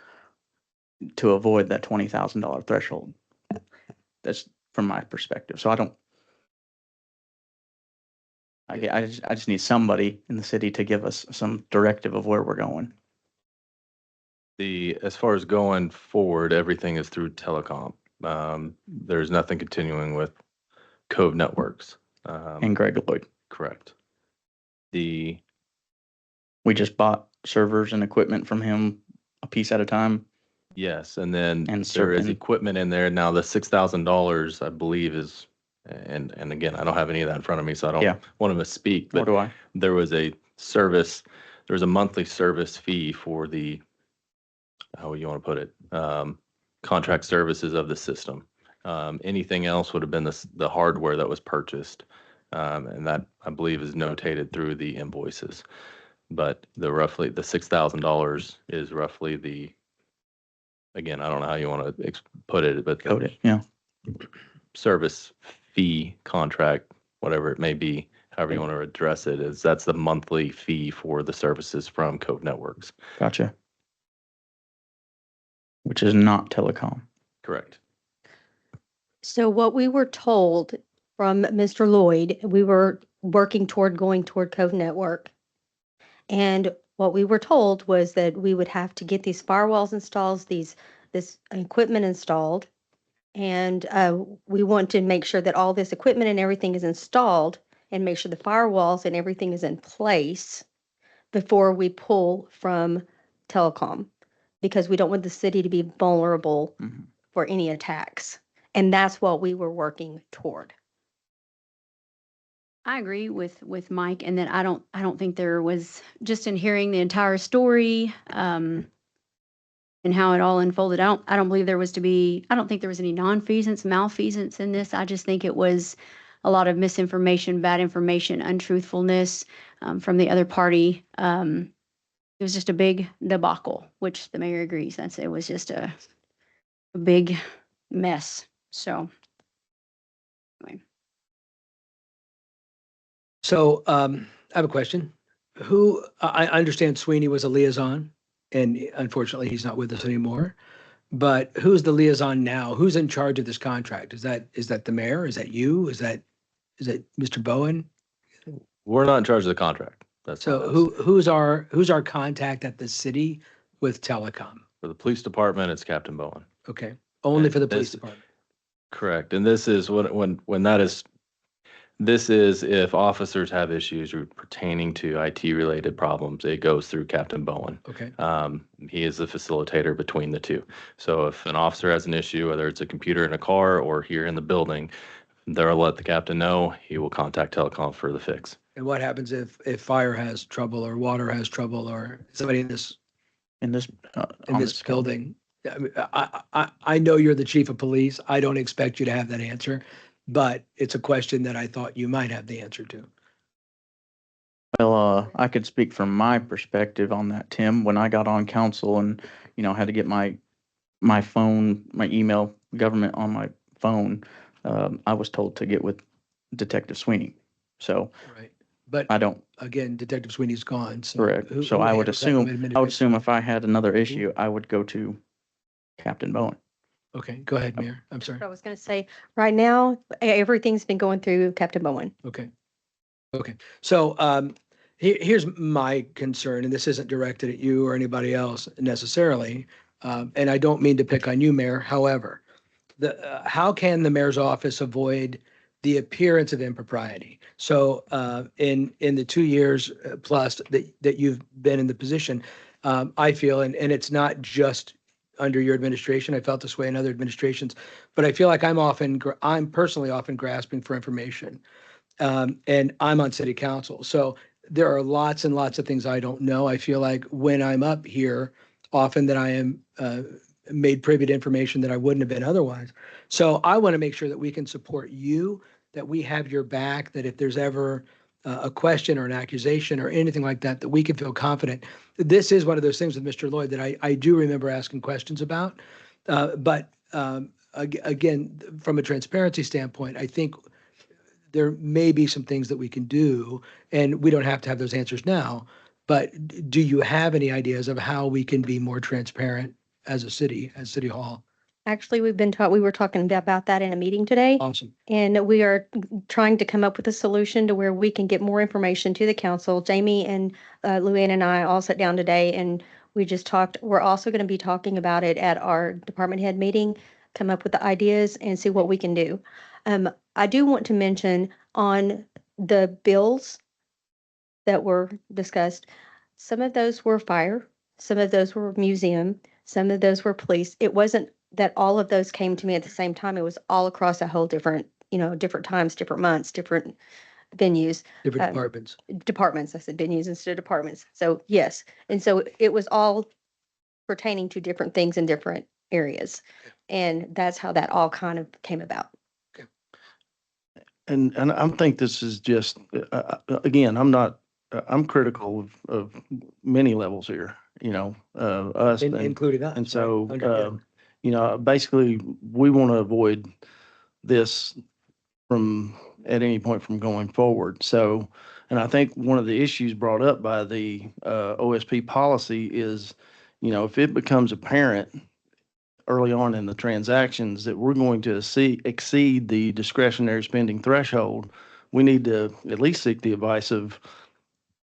to avoid that $20,000 threshold. That's from my perspective. So I just need somebody in the city to give us some directive of where we're going. As far as going forward, everything is through Telecom. There's nothing continuing with Cove Networks. And Greg Lloyd. Correct. We just bought servers and equipment from him a piece at a time. Yes, and then And there is certain- equipment in there. Now, the $6,000, I believe, is, and again, I don't have any of that in front of me, so I Yeah. don't want to misspeak, Nor but do I. there was a monthly service fee for the, how you want to put it, contract services of the system. Anything else would have been the hardware that was purchased. And that, I believe, is notated through the invoices. But the $6,000 is roughly again, I don't know how you want to put it, but Code it, yeah. service fee contract, whatever it may be, however you want to address it, that's the monthly fee for the services from Cove Networks. Gotcha. Which is not Telecom. Correct. So what we were told from Mr. Lloyd, we were working toward going toward Cove Network. And what we were told was that we would have to get these firewalls installed, this equipment installed. And we want to make sure that all this equipment and everything is installed and make sure the firewalls and everything is in place before we pull from Telecom, because we don't want the city to be vulnerable for any attacks. And that's what we were working toward. I agree with Mike, and that I don't think there was, just in hearing the entire story, and how it all unfolded. I don't believe there was I don't think there was any malfeasance in this. I just think it was a lot of misinformation, bad information, untruthfulness from the other party. It was just a big debacle, which the mayor agrees. It was just a big mess. So anyway. So I have a question. I understand Sweeney was a liaison, and unfortunately he's not with us anymore. But who's the liaison now? Who's in charge of this contract? Is that the mayor? Is that you? Is that Mr. Bowen? We're not in charge of the contract. That's So not us. who's our contact at the city with Telecom? For the police department, it's Captain Bowen. Okay, only for the And police this- department. Correct. And this is when that is, This is if officers have issues pertaining to IT-related problems, it goes through Captain Bowen. Okay. He is the facilitator between the two. So if an officer has an issue, whether it's a computer in a car or here in the building, they'll let the captain know. He will contact telecom for the fix. And what happens if fire has trouble or water has trouble or somebody in this In this, in on this building? I mean, I know you're the chief of police. I don't expect you to have that answer, but it's a question that I thought you might have the answer to. Well, I could speak from my perspective on that, Tim. When I got on council and, had to get my phone, my email government on my phone, I was told to get with Detective Sweeney. So Right. But I don't, again, Detective Sweeney's gone. So correct. who- So who I would handles that from assume, administration? if I had another issue, I would go to Captain Bowen. Okay, go ahead, Mayor. I'm sorry. I was going to say, right now, everything's been going through Captain Bowen. Okay. Okay. So here's my concern, and this isn't directed at you or anybody else necessarily. And I don't mean to pick on you, Mayor. However, how can the mayor's office avoid the appearance of impropriety? So in the 2 years plus that you've been in the position, I feel, and it's not just under your administration, I felt this way in other administrations, but I feel like I'm personally often grasping for information. And I'm on city council. So there are lots and lots of things I don't know. I feel like when I'm up here, often that I am made privy to information that I wouldn't have been otherwise. So I want to make sure that we can support you, that we have your back, that if there's ever a question or an accusation or anything like that, that we can feel confident. This is one of those things with Mr. Lloyd that I do remember asking questions about. Again, from a transparency standpoint, I think there may be some things that we can do, and we don't have to have those answers now. But do you have any ideas of how we can be more transparent as a city, as City Hall? Actually, we were talking about that in a meeting today. Awesome. And we are trying to come up with a solution to where we can get more information to the council. Jamie and Luann and I all sat down today and we just talked. We're also going to be talking about it at our department head meeting, come up with the ideas and see what we can do. I do want to mention on the bills that were discussed, some of those were fire, some of those were museum, some of those were police. It wasn't that all of those came to me at the same time. It was all across a whole different, different times, different months, different venues, Different Um, departments. departments. I said venues instead of departments. So yes. And so it was all pertaining to different things in different areas. And that's how that all kind of came about. And I think this is just, again, I'm critical of many levels here, us. Including us. And right? so, Understand. basically, we want to avoid this from, at any point from going forward. So, and I think one of the issues brought up by the OSP policy is, if it becomes apparent early on in the transactions that we're going to exceed the discretionary spending threshold, we need to at least seek the advice of,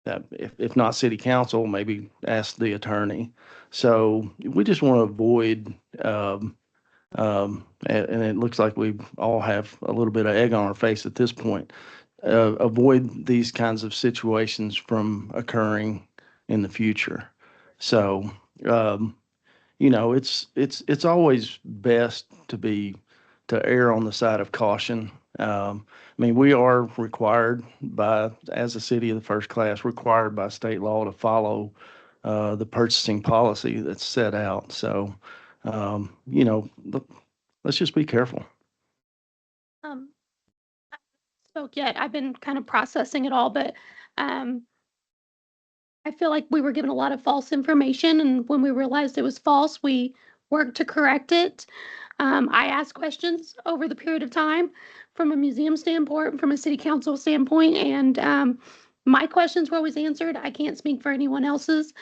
if not city council, maybe ask the attorney. So we just want to avoid, and it looks like we all have a little bit of egg on our face at this point, avoid these kinds of situations from occurring in the future. So, it's always best to err on the side of caution. I mean, we are required as a city of the first class, required by state law to follow the purchasing policy that's set out. So, let's just be careful. I spoke yet. I've been kind of processing it all, but I feel like we were given a lot of false information, and when we realized it was false, we worked to correct it. I asked questions over the period of time from a museum standpoint, from a city council standpoint, and my questions were always answered. I can't speak for anyone else's.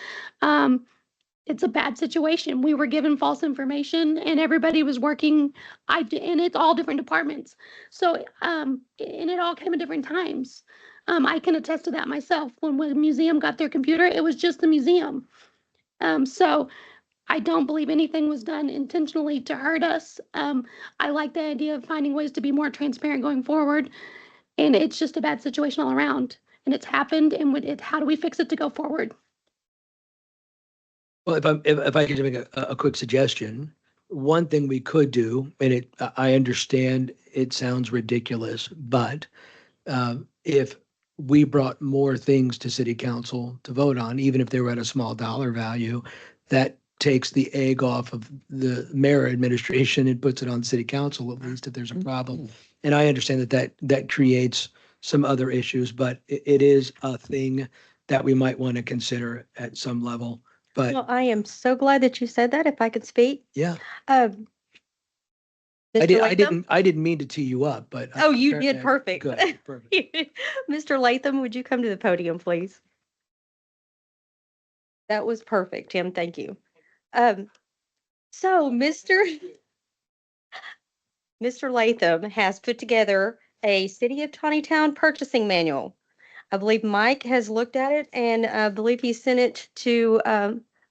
It's a bad situation. We were given false information and everybody was working, and it's all different departments. So, and it all came at different times. I can attest to that myself. When the museum got their computer, it was just the museum. So I don't believe anything was done intentionally to hurt us. I like the idea of finding ways to be more transparent going forward. And it's just a bad situation all around. And it's happened, and how do we fix it to go forward? Well, if I could make a quick suggestion, one thing we could do, and I understand it sounds ridiculous, but if we brought more things to city council to vote on, even if they were at a small dollar value, that takes the egg off of the mayor administration and puts it on city council, at least if there's a problem. And I understand that creates some other issues, but it is a thing that we might want to consider at some level. But Well, I am so glad that you said that, if I could speak. yeah, Um, I Mr. Latham? I didn't mean to tee you up, but. Oh, you did perfect. Good, perfect. Mr. Latham, would you come to the podium, please? That was perfect, Tim. Thank you. So Mr. Latham has put together a City of Tontitown purchasing manual. I believe Mike has looked at it, and I believe he sent it to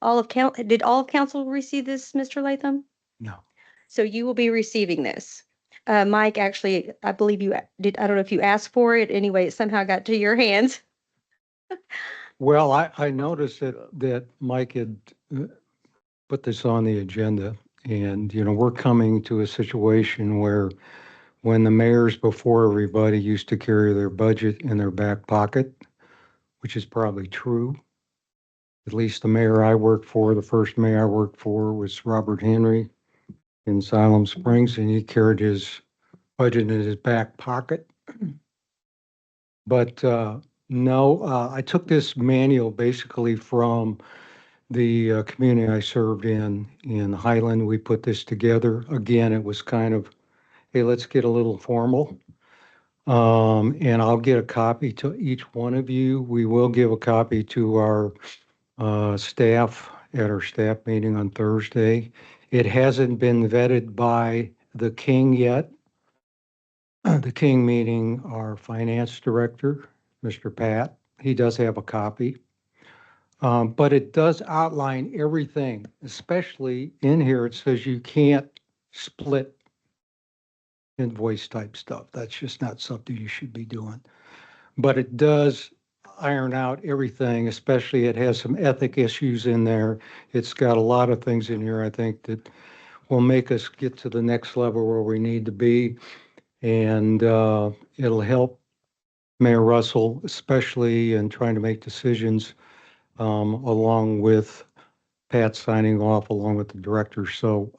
all of council. Did all of council receive this, Mr. Latham? No. So you will be receiving this. Mike, actually, I believe you did. I don't know if you asked for it. Anyway, it somehow got to your hands. Well, I noticed that Mike had put this on the agenda, and, we're coming to a situation where when the mayors before everybody used to carry their budget in their back pocket, which is probably true. At least the mayor I worked for, the first mayor I worked for was Robert Henry in Siloam Springs, and he carried his budget in his back pocket. But no, I took this manual basically from the community I served in Highland. We put this together. Again, it was kind of, hey, let's get a little formal. And I'll get a copy to each one of you. We will give a copy to our staff at our staff meeting on Thursday. It hasn't been vetted by the King yet. The King meeting, our finance director, Mr. Pat, he does have a copy. But it does outline everything, especially in here. It says you can't split invoice type stuff. That's just not something you should be doing. But it does iron out everything, especially it has some ethic issues in there. It's got a lot of things in here, I think, that will make us get to the next level where we need to be. And it'll help Mayor Russell, especially in trying to make decisions along with Pat signing off along with the director. So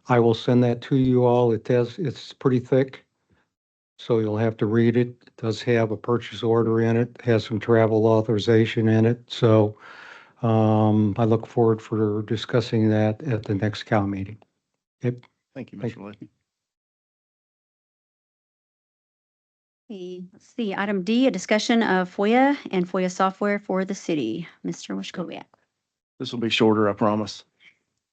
I will send that to you all. It's pretty thick, so you'll have to read it. It does have a purchase order in it, has some travel authorization in it. So I look forward for discussing that at the next COW meeting. Yep. Thank you, Thank Mr. Lee. Let's see, item D, a discussion of FOIA and FOIA software for the city. Mr. Wishkowiak. This will be shorter, I promise.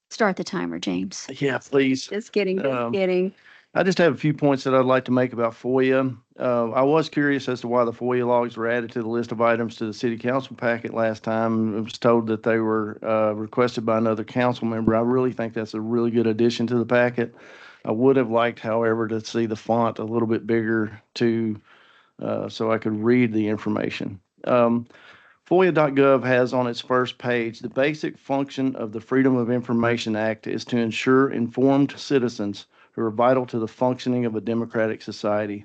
Start the timer, James. Yeah, please. Just kidding, just kidding. I just have a few points that I'd like to make about FOIA. I was curious as to why the FOIA logs were added to the list of items to the city council packet last time. I was told that they were requested by another council member. I really think that's a really good addition to the packet. I would have liked, however, to see the font a little bit bigger so I could read the information. FOIA.gov has on its first page, the basic function of the Freedom of Information Act is to ensure informed citizens who are vital to the functioning of a democratic society.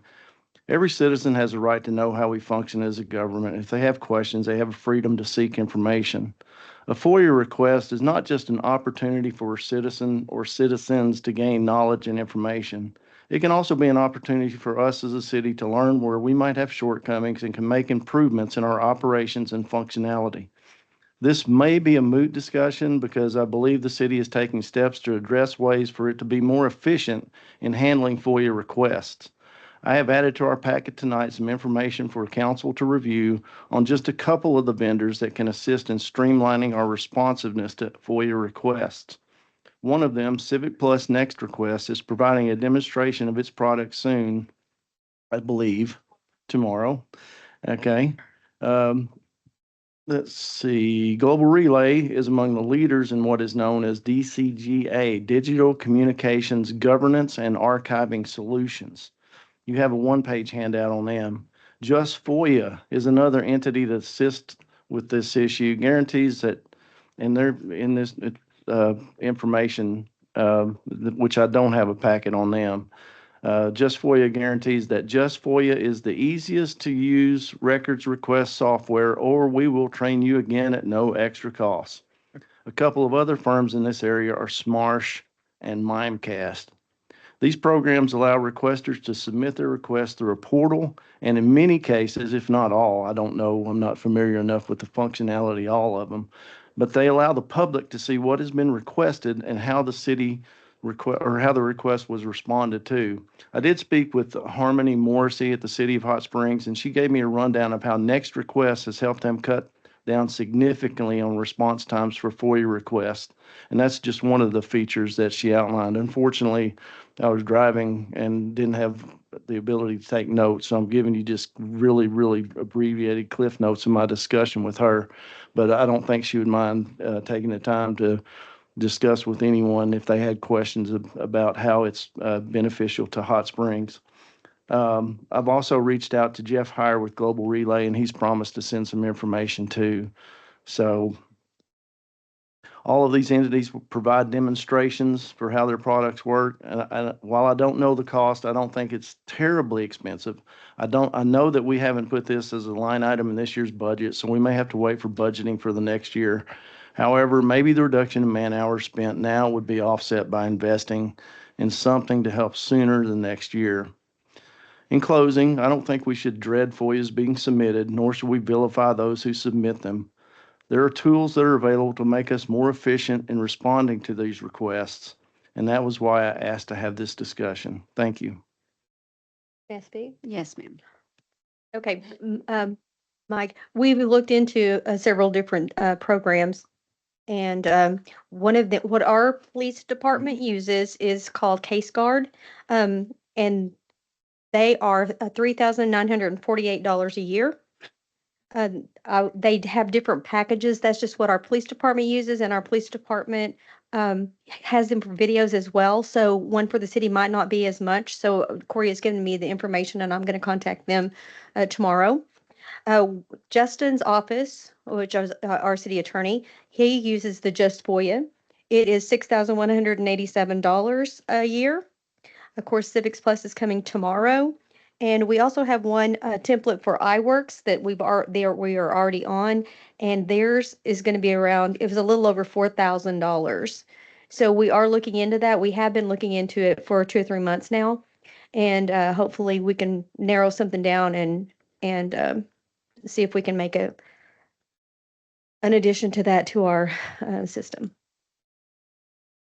Every citizen has a right to know how we function as a government. If they have questions, they have a freedom to seek information. A FOIA request is not just an opportunity for a citizen or citizens to gain knowledge and information. It can also be an opportunity for us as a city to learn where we might have shortcomings and can make improvements in our operations and functionality. This may be a moot discussion because I believe the city is taking steps to address ways for it to be more efficient in handling FOIA requests. I have added to our packet tonight some information for council to review on just a couple of the vendors that can assist in streamlining our responsiveness to FOIA requests. One of them, Civic Plus Next Request, is providing a demonstration of its product soon, I believe, tomorrow. Okay. Let's see. Global Relay is among the leaders in what is known as DCGA, Digital Communications Governance and Archiving Solutions. You have a one-page handout on them. Just FOIA is another entity that assists with this issue, guarantees that, and they're in this information, which I don't have a packet on them. Just FOIA guarantees that Just FOIA is the easiest to use records request software, or we will train you again at no extra cost. A couple of other firms in this area are Smarsh and Mimecast. These programs allow requesters to submit their requests through a portal, and in many cases, if not all, I don't know, I'm not familiar enough with the functionality, all of them, but they allow the public to see what has been requested and how the city how the request was responded to. I did speak with Harmony Morrissey at the City of Hot Springs, and she gave me a rundown of how Next Request has helped them cut down significantly on response times for FOIA requests. And that's just one of the features that she outlined. Unfortunately, I was driving and didn't have the ability to take notes, so I'm giving you just really, really abbreviated cliff notes in my discussion with her. But I don't think she would mind taking the time to discuss with anyone if they had questions about how it's beneficial to Hot Springs. I've also reached out to Jeff Heyer with Global Relay, and he's promised to send some information too. So all of these entities will provide demonstrations for how their products work. And while I don't know the cost, I don't think it's terribly expensive. I know that we haven't put this as a line item in this year's budget, so we may have to wait for budgeting for the next year. However, maybe the reduction in man hours spent now would be offset by investing in something to help sooner than next year. In closing, I don't think we should dread FOIAs being submitted, nor should we vilify those who submit them. There are tools that are available to make us more efficient in responding to these requests, and that was why I asked to have this discussion. Thank you. May I speak? Yes, ma'am. Okay, Mike, we've looked into several different programs. And one of the, what our police department uses is called Case Guard. And they are $3,948 a year. They have different packages. That's just what our police department uses, and our police department has them for videos as well. So one for the city might not be as much. So Corey has given me the information, and I'm going to contact them tomorrow. Justin's office, which is our city attorney, he uses the Just FOIA. It is $6,187 a year. Of course, Civics Plus is coming tomorrow. And we also have one template for iWorks that we are already on, and theirs is going to be around, it was a little over $4,000. So we are looking into that. We have been looking into it for 2 or 3 months now, and hopefully we can narrow something down and see if we can make an addition to that to our system.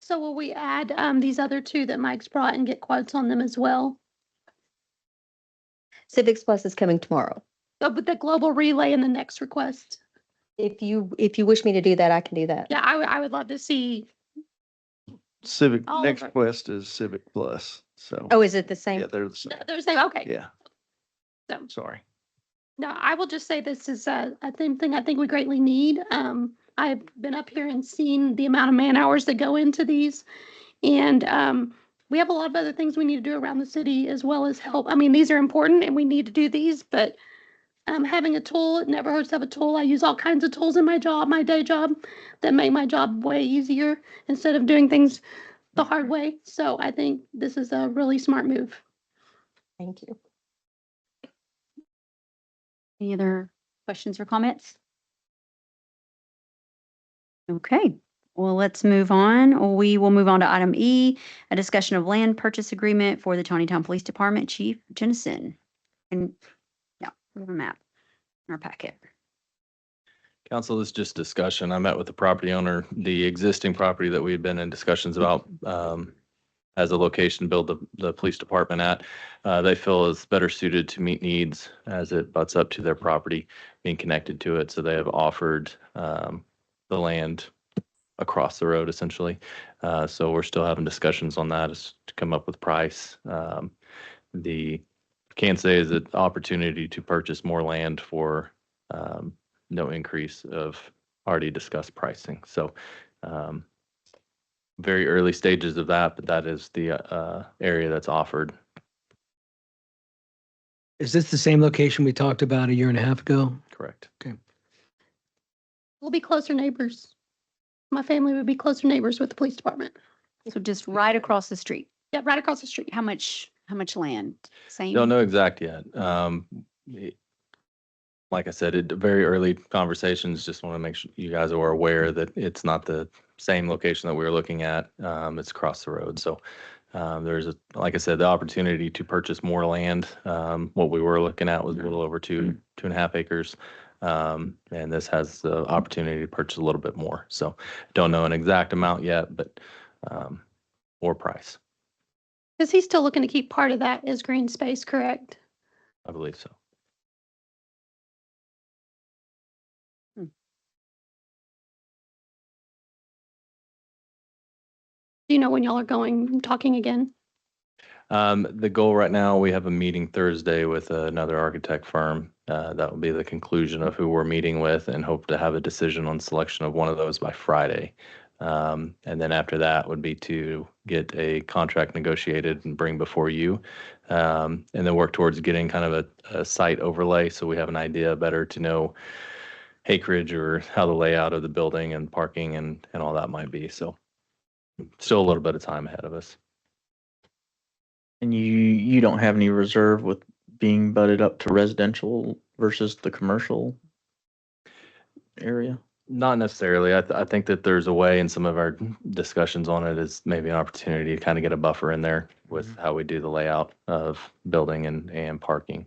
So will we add these other two that Mike's brought and get quotes on them as well? Civics Plus is coming tomorrow. Oh, but the global relay and the next request. If you wish me to do that, I can do that. Yeah, I would love to see. Civic, All Next of it. Quest is Civic Plus, so. Oh, is it the same? Yeah, they're the same. They're the same. Okay. Yeah, So, sorry. no, I will just say this is a thing I think we greatly need. I've been up here and seen the amount of man hours that go into these, and we have a lot of other things we need to do around the city as well as help. I mean, these are important and we need to do these, but having a tool, it never hurts to have a tool. I use all kinds of tools in my job, my day job, that make my job way easier instead of doing things the hard way. So I think this is a really smart move. Thank you. Any other questions or comments? Okay, well, let's move on. We will move on to item E, a discussion of land purchase agreement for the Tontitown Police Department. Chief Jennison. And yeah, we have a map in our packet. Council, this is just discussion. I met with the property owner, the existing property that we had been in discussions about as a location to build the police department at. They feel is better suited to meet needs as it butts up to their property, being connected to it. So they have offered the land across the road essentially. So we're still having discussions on that as to come up with price. Can't say is an opportunity to purchase more land for no increase of already discussed pricing. So very early stages of that, but that is the area that's offered. Is this the same location we talked about a year and a half ago? Correct. We'll be closer neighbors. My family would be closer neighbors with the police department. So just right across the street. Yeah, right across the street. How much land? Same? Don't know exact yet. Like I said, very early conversations, just want to make sure you guys are aware that it's not the same location that we were looking at. It's across the road. So there's, like I said, the opportunity to purchase more land. What we were looking at was a little over 2.5 acres. And this has the opportunity to purchase a little bit more. So don't know an exact amount yet, but or price, Is he still looking to keep part of that as green space, correct? I believe so. Do you know when y'all are talking again? The goal right now, we have a meeting Thursday with another architect firm. That will be the conclusion of who we're meeting with, and hope to have a decision on selection of one of those by Friday. And then after that would be to get a contract negotiated and bring before you. And then work towards getting kind of a site overlay, so we have an idea better to know acreage or how the layout of the building and parking and all that might be. So still a little bit of time ahead of us. And you don't have any reserve with being butted up to residential versus the commercial area? Not necessarily. I think that there's a way in some of our discussions on it is maybe an opportunity to kind of get a buffer in there with how we do the layout of building and parking.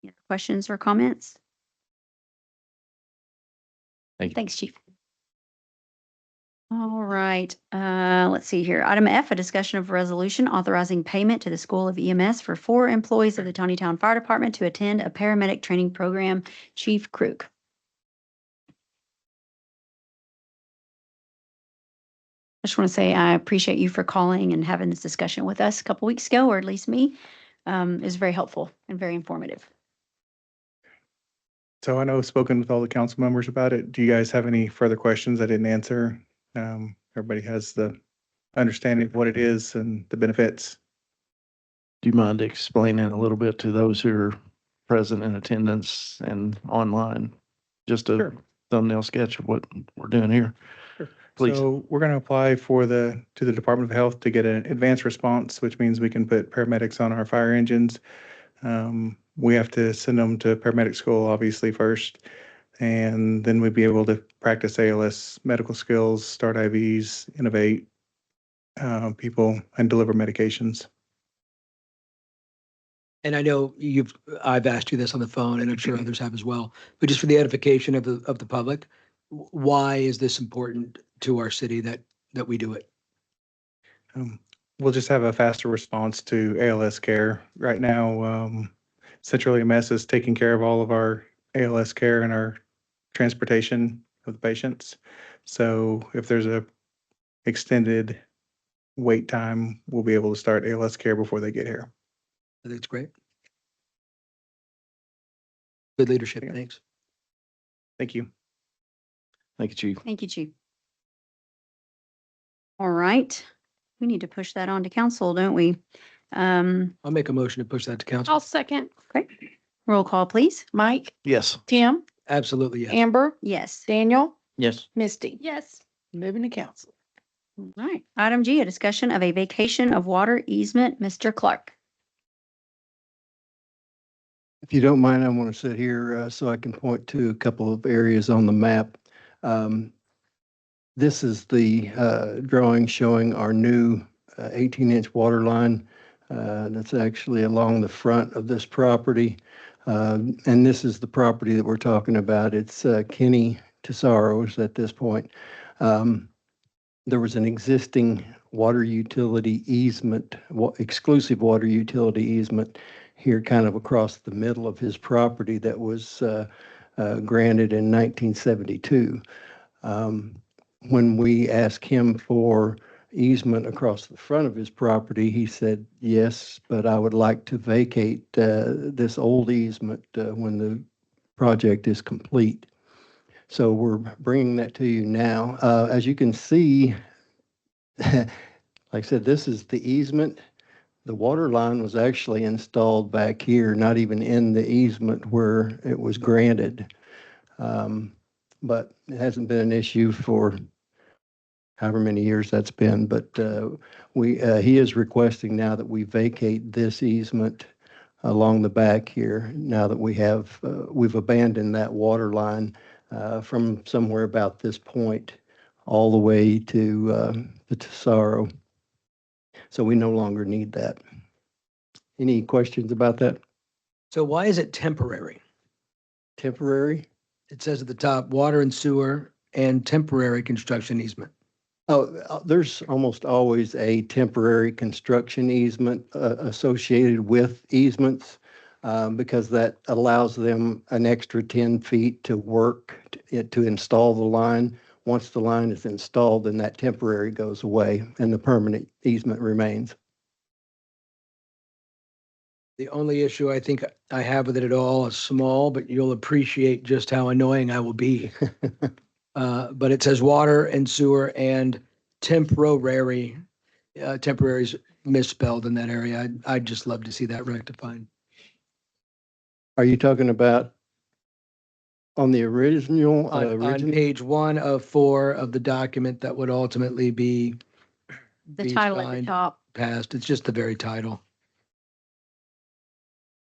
Any other questions or comments? Thank you. Thanks, Chief. All right, let's see here. Item F, a discussion of resolution authorizing payment to the School of EMS for 4 employees of the Tontitown Fire Department to attend a paramedic training program. Chief Krug. I just want to say I appreciate you for calling and having this discussion with us a couple weeks ago, or at least me. It was very helpful and very informative. So I know I've spoken with all the council members about it. Do you guys have any further questions I didn't answer? Everybody has the understanding of what it is and the benefits. Do you mind explaining a little bit to those who are present in attendance and online? Just a Sure. thumbnail sketch of what we're doing here. Sure. Please. So we're going to apply to the Department of Health to get an advanced response, which means we can put paramedics on our fire engines. We have to send them to paramedic school, obviously, first, and then we'd be able to practice ALS medical skills, start IVs, innovate people, and deliver medications. And I know I've asked you this on the phone, and I'm sure others have as well, but just for the edification of the public, why is this important to our city that we do it? We'll just have a faster response to ALS care. Right now, Central EMS is taking care of all of our ALS care and our transportation of the patients. So if there's a extended wait time, we'll be able to start ALS care before they get here. I think it's great. Good leadership. Yeah. Thanks. Thank you. Thank you, Chief. Thank you, Chief. All right, we need to push that on to council, don't we? I'll make a motion to push that to council. I'll second. Okay, roll call, please. Mike, Yes. Tim, Absolutely, yes. Amber, Yes. Daniel, Yes. Misty. Yes. Moving to council. All right. Item G, a discussion of a vacation of water easement. Mr. Clark. If you don't mind, I want to sit here so I can point to a couple of areas on the map. This is the drawing showing our new 18-inch water line that's actually along the front of this property. And this is the property that we're talking about. It's Kenny Tesaro's at this point. There was an existing water utility easement, exclusive water utility easement here kind of across the middle of his property that was granted in 1972. When we asked him for easement across the front of his property, he said, yes, but I would like to vacate this old easement when the project is complete. So we're bringing that to you now. As you can see, like I said, this is the easement. The water line was actually installed back here, not even in the easement where it was granted. But it hasn't been an issue for however many years that's been. But he is requesting now that we vacate this easement along the back here, now that we've abandoned that water line from somewhere about this point all the way to the Tesoro. So we no longer need that. Any questions about that? So why is it temporary? Temporary? It says at the top, water and sewer and temporary construction easement. Oh, there's almost always a temporary construction easement associated with easements because that allows them an extra 10 feet to work to install the line. Once the line is installed, then that temporary goes away and the permanent easement remains. The only issue I think I have with it at all is small, but you'll appreciate just how annoying I will be. But it says water and sewer and temporary, temporary's misspelled in that area. I'd just love to see that rectified. Are you talking about on the original? On page 1 of 4 of the document that would ultimately be The title at the signed, top. passed. It's just the very title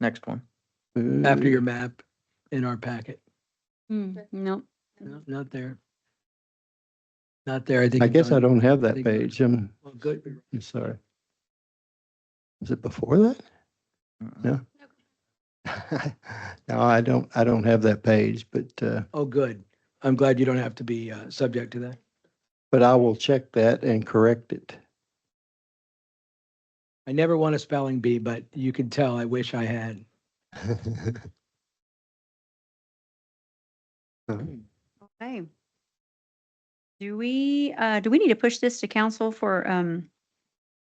Next one. after your map in our packet. Nope. No, not there. Not there. I think. I it's guess on- I don't have I that think- page. Well, good. I'm sorry. Is it before that? No. No, I don't have that page, Oh, good. I'm glad you don't have to be subject to that. but I will check that and correct it. I never want a spelling bee, but you can tell I wish I had. Okay. Do we need to push this to council for,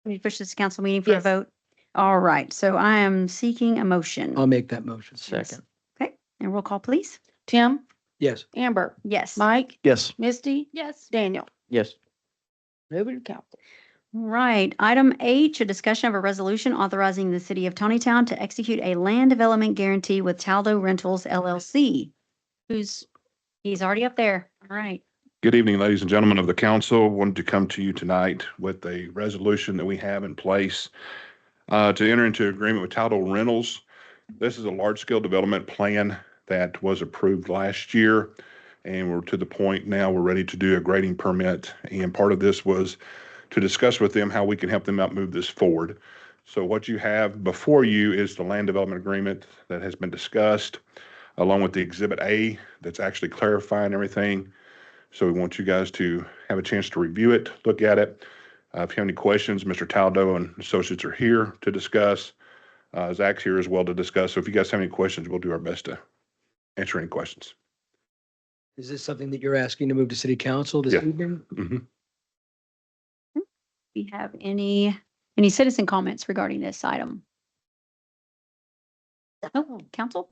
we need to push this to council meeting for a Yes. vote? All right, so I am seeking a motion. I'll make that motion. Second. Okay, and roll call, please. Tim, Yes. Amber, Yes. Mike, Yes. Misty, Yes. Daniel. Yes. Move it to council. Right. Item H, a discussion of a resolution authorizing the city of Tontitown to execute a land development guarantee with Taldo Rentals LLC. He's already up there. All right. Good evening, ladies and gentlemen of the council. Wanted to come to you tonight with a resolution that we have in place to enter into agreement with Taldo Rentals. This is a large-scale development plan that was approved last year, and we're to the point now we're ready to do a grading permit. And part of this was to discuss with them how we can help them out move this forward. So what you have before you is the land development agreement that has been discussed, along with the Exhibit A that's actually clarifying everything. So we want you guys to have a chance to review it, look at it. If you have any questions, Mr. Taldo and associates are here to discuss. Zach's here as well to discuss. So if you guys have any questions, we'll do our best to answer any questions. Is this something that you're asking to move to city council this Yeah. evening? Mhm. We have any citizen comments regarding this item? Oh, council?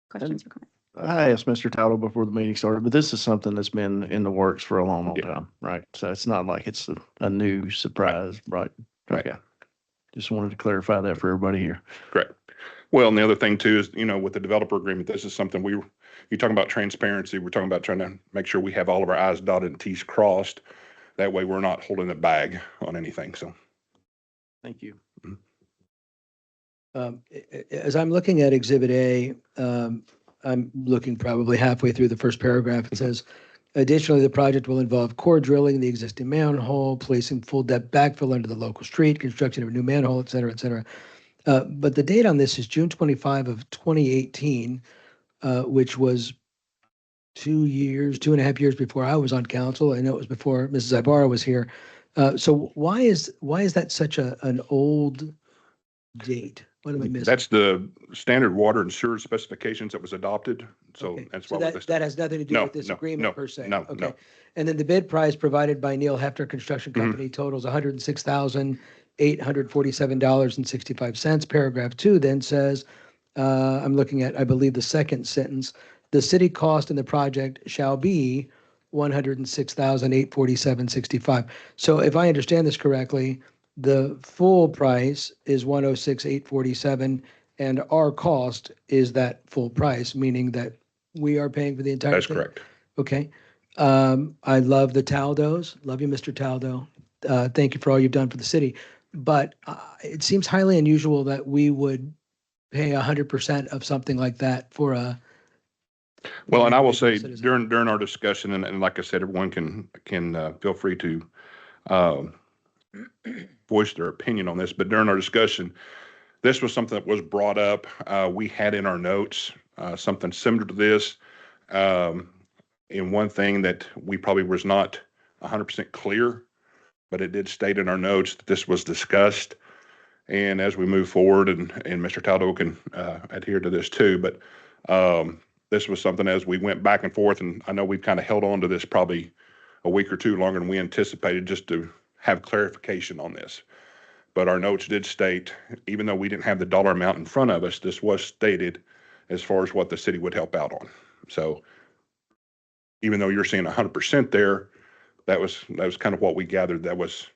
Questions or comments? I asked Mr. Taldo before the meeting started, but this is something that's been in the works for a long, long Yeah. time, right? So it's not like it's a new surprise, right? Right. Okay. Just wanted to clarify that for everybody here. Correct. Well, and the other thing too is, with the developer agreement, this is something you're talking about transparency. We're talking about trying to make sure we have all of our I's dotted and T's crossed. That way we're not holding the bag on anything. So. Thank you. As I'm looking at Exhibit A, I'm looking probably halfway through the first paragraph. It says, additionally, the project will involve core drilling the existing manhole, placing full depth backfill under the local street, construction of a new manhole, et cetera, et cetera. But the date on this is June 25 of 2018, which was 2.5 years before I was on council. I know it was before Mrs. Ibarra was here. So why is that such an old date? What am I missing? That's the standard water and sewer specifications that was adopted. So Okay. that's So why we're that has nothing to do No, with this no, agreement no, per se? no, Okay. no. And then the bid price provided by Neil Hefter Construction Mhm. Company totals $106,847.65. Paragraph 2 then says, I'm looking at, I believe, the second sentence, the city cost in the project shall be 106,847.65. So if I understand this correctly, the full price is 106,847, and our cost is that full price, meaning that we are paying for the entire That's thing? correct. Okay. I love the Taldos. Love you, Mr. Taldo. Thank you for all you've done for the city. But it seems highly unusual that we would pay 100% of something like that for a. Well, and I will individual say citizen. during our discussion, and like I said, everyone can feel free to um, voice their opinion on this. But during our discussion, this was something that was brought up. We had in our notes something similar to this. In one thing that we probably was not 100% clear, but it did state in our notes that this was discussed. And as we move forward, and Mr. Taldo can adhere to this too, but this was something as we went back and forth, and I know we've kind of held on to this probably a week or two longer than we anticipated just to have clarification on this. But our notes did state, even though we didn't have the dollar amount in front of us, this was stated as far as what the city would help out on. So even though you're seeing 100% there, that was kind of what we gathered. That was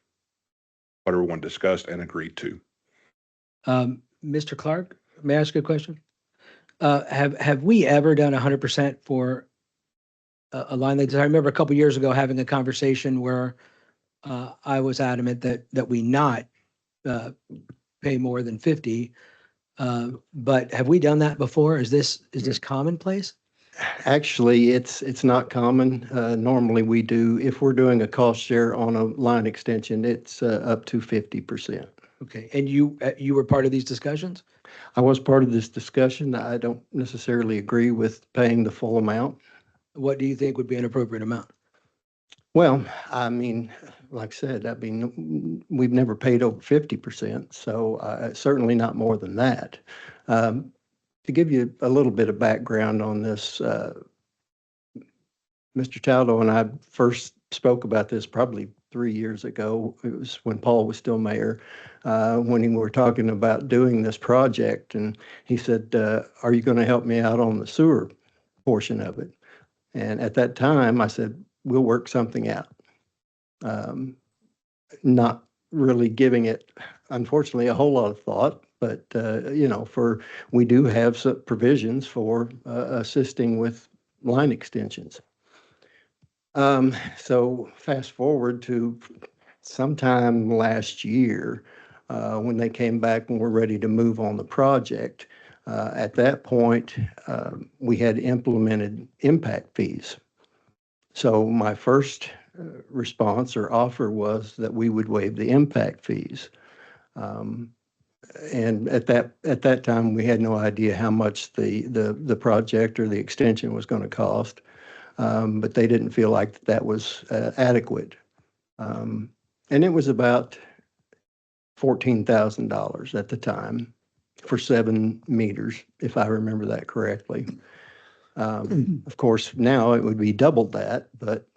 what everyone discussed and agreed to. Mr. Clark, may I ask you a question? Have we ever done 100% for a line like this? I remember a couple years ago having a conversation where I was adamant that we not pay more than 50. But have we done that before? Is this commonplace? Actually, it's not common. Normally we do, if we're doing a cost share on a line extension, it's up to 50%. Okay, and you were part of these discussions? I was part of this discussion. I don't necessarily agree with paying the full amount. What do you think would be an appropriate amount? Well, I mean, like I said, I mean, we've never paid over 50%, so certainly not more than that. To give you a little bit of background on this, Mr. Taldo and I first spoke about this probably 3 years ago. It was when Paul was still mayor, when we were talking about doing this project. And he said, are you going to help me out on the sewer portion of it? And at that time, I said, we'll work something out. Not really giving it, unfortunately, a whole lot of thought. But, we do have some provisions for assisting with line extensions. So fast forward to sometime last year, when they came back and were ready to move on the project. At that point, we had implemented impact fees. So my first response or offer was that we would waive the impact fees. And at that time, we had no idea how much the project or the extension was going to cost, but they didn't feel like that was adequate. And it was about $14,000 at the time for 7 meters, if I remember that correctly. Of course, now it would be double that, but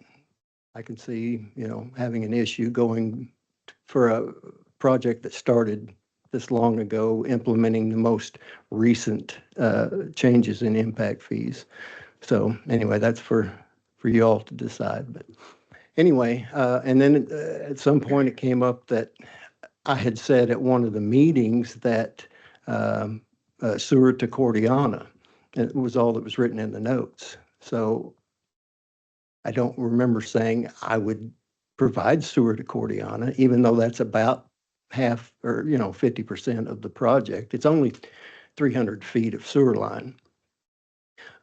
I can see, having an issue going for a project that started this long ago, implementing the most recent changes in impact fees. So anyway, that's for you all to decide. But anyway, and then at some point it came up that I had said at one of the meetings that sewer to Cordiana, it was all that was written in the notes. So I don't remember saying I would provide sewer to Cordiana, even though that's about half or 50% of the project. It's only 300 feet of sewer line.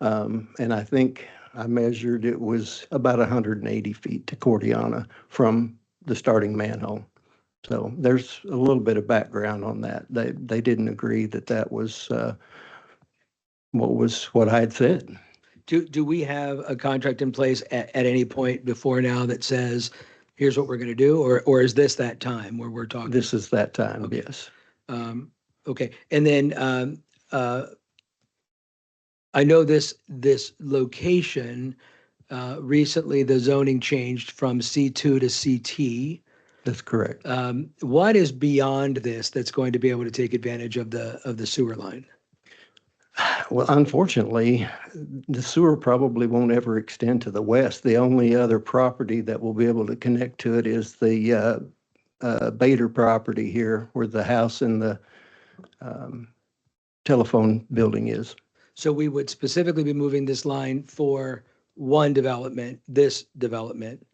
And I think I measured it was about 180 feet to Cordiana from the starting manhole. So there's a little bit of background on that. They didn't agree that was what I had said. Do we have a contract in place at any point before now that says, here's what we're going to do, or is this that time where we're talking? This is that time, Okay. Yes. Okay, and then I know this location, recently the zoning changed from C2 to CT. That's correct. What is beyond this that's going to be able to take advantage of the sewer line? Well, unfortunately, the sewer probably won't ever extend to the west. The only other property that will be able to connect to it is the Bader property here, where the house and the telephone building is. So we would specifically be moving this line for one development, this development.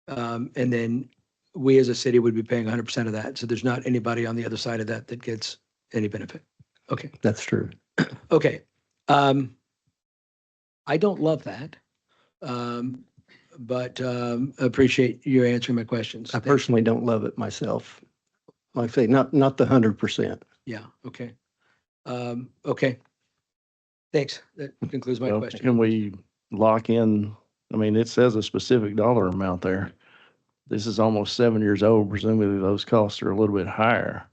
And then we as a city would be paying 100% of that. So there's not anybody on the other side of that that gets any benefit. Okay. That's true. Okay. I don't love that. But appreciate you answering my questions. I personally don't love it myself. Like I say, not the 100%. Yeah, okay. Okay. Thanks. That concludes my Well, question. can we lock in, I mean, it says a specific dollar amount there. This is almost 7 years old. Presumably those costs are a little bit higher.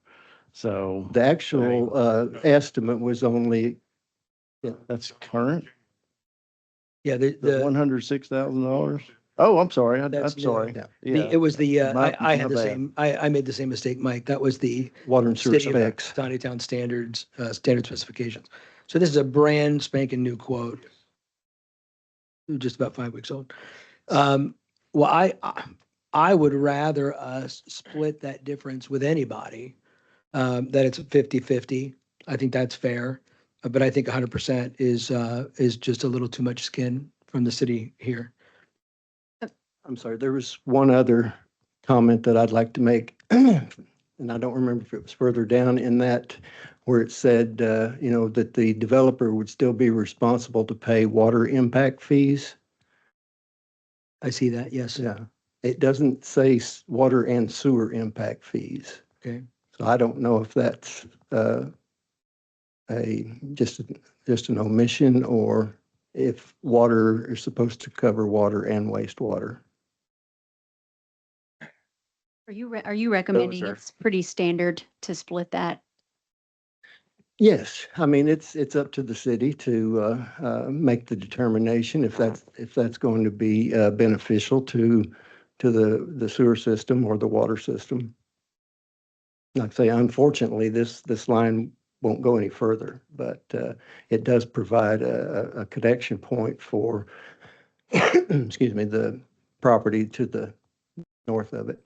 So The actual estimate was only, that's current, Yeah, the the, $106,000. Oh, I'm sorry. I'm That's new. sorry. Yeah. it was the, I had my the bad. same, I made the same mistake, Mike. That was the water and sewer city of specs. Tontitown standards, standard specifications. So this is a brand spanking new quote. Just about 5 weeks old. Well, I would rather us split that difference with anybody, that it's 50-50. I think that's fair. But I think 100% is just a little too much skin from the city here. I'm sorry, there was one other comment that I'd like to make. And I don't remember if it was further down in that where it said, that the developer would still be responsible to pay water impact fees. I see that, yes. Yeah, it doesn't say water and sewer impact fees. Okay. So I don't know if that's just an omission or if water is supposed to cover water and wastewater. Are you recommending are- it's pretty standard to split that? Yes, I mean, it's up to the city to make the determination if that's going to be beneficial to the sewer system or the water system. Like I say, unfortunately, this line won't go any further, but it does provide a connection point for, excuse me, the property to the north of it.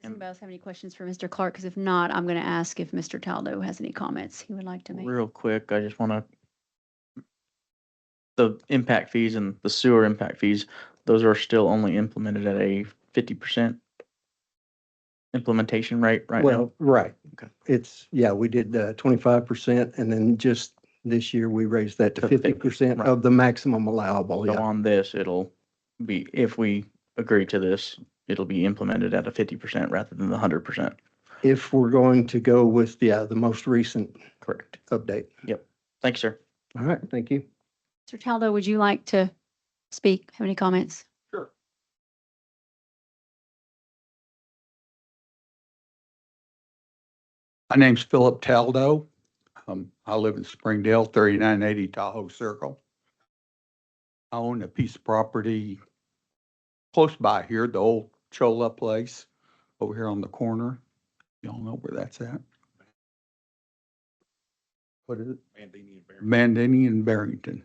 Does anybody else have any questions for Mr. Clark? Because if not, I'm going to ask if Mr. Taldo has any comments he would like to make. Real quick, I just want to, the impact fees and the sewer impact fees, those are still only implemented at a 50% implementation rate right now. Well, right. Okay. We did 25%, and then just this year we raised that to To 50, 50% right. of the maximum allowable. So Yeah. on this, it'll be, if we agree to this, it'll be implemented at a 50% rather than the 100%. If we're going to go with, the most recent Correct. update. Yep. Thanks, sir. All right, thank you. Mr. Taldo, would you like to speak? Have any comments? Sure. My name's Philip Taldo. I live in Springdale, 3980 Tahoe Circle. I own a piece of property close by here, the old Chola place over here on the corner. Y'all know where that's at? What is it? Bandini and Barrington.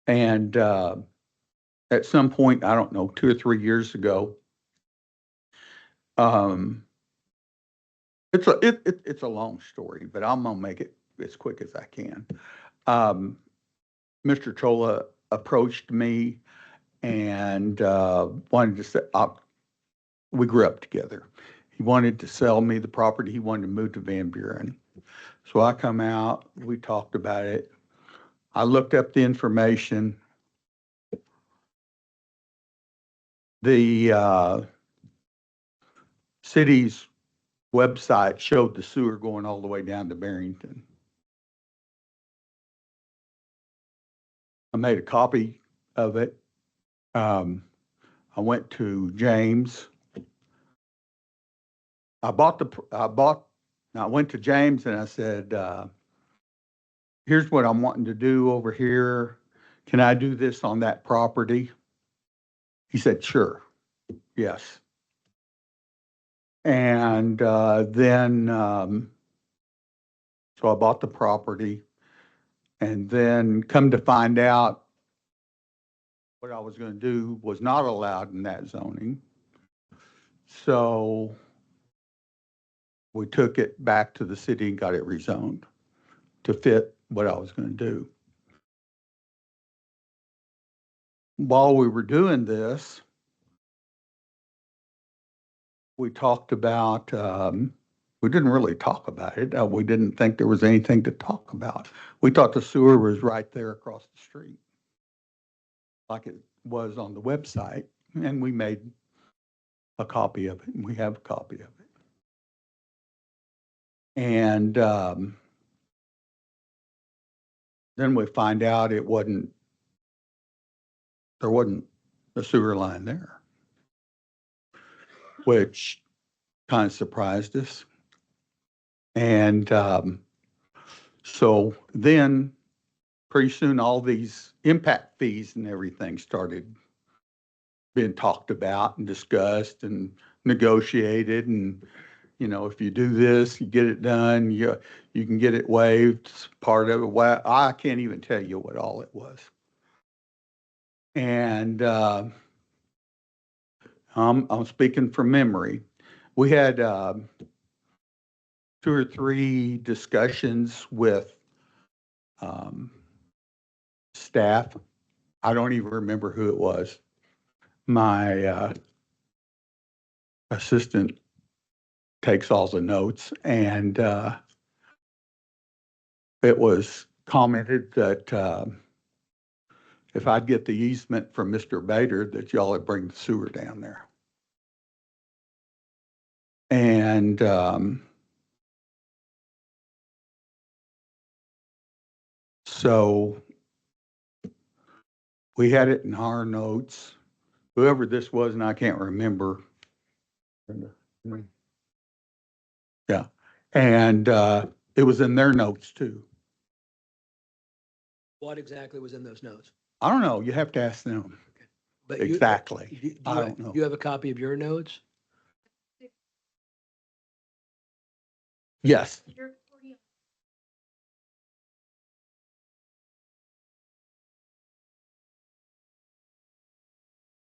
And at some point, I don't know, 2 or 3 years ago, it's a long story, but I'm gonna make it as quick as I can. Mr. Chola approached me and wanted to say, we grew up together. He wanted to sell me the property. He wanted to move to Van Buren. So I come out, we talked about it. I looked up the information. The city's website showed the sewer going all the way down to Barrington. I made a copy of it. I went to James. I went to James and I said, here's what I'm wanting to do over here. Can I do this on that property? He said, sure, yes. And then, so So I bought the property, and then come to find out what I was gonna do was not allowed in that zoning. So we took it back to the city and got it rezoned to fit what I was gonna do. While we were doing this, we talked about, we didn't really talk about it. We didn't think there was anything to talk about. We thought the sewer was right there across the street, like it was on the website, and we made a copy of it, and we have a copy of it. And then we find out there wasn't a sewer line there, which kind of surprised us. And so then pretty soon all these impact fees and everything started being talked about and discussed and negotiated. And, you know, if you do this, you get it done, you can get it waived, it's part of it. Well, I can't even tell you what all it was. And I'm speaking from memory. We had 2 or 3 discussions with staff. I don't even remember who it was. My assistant takes all the notes, and it was commented that if I'd get the easement from Mr. Bader, that y'all would bring the sewer down there. And so we had it in our notes. Whoever this was, and I can't remember. Yeah. And it was in their notes too. What exactly was in those notes? I don't know. You have to ask them. But Exactly. I don't know. You have a copy of your notes? Yes.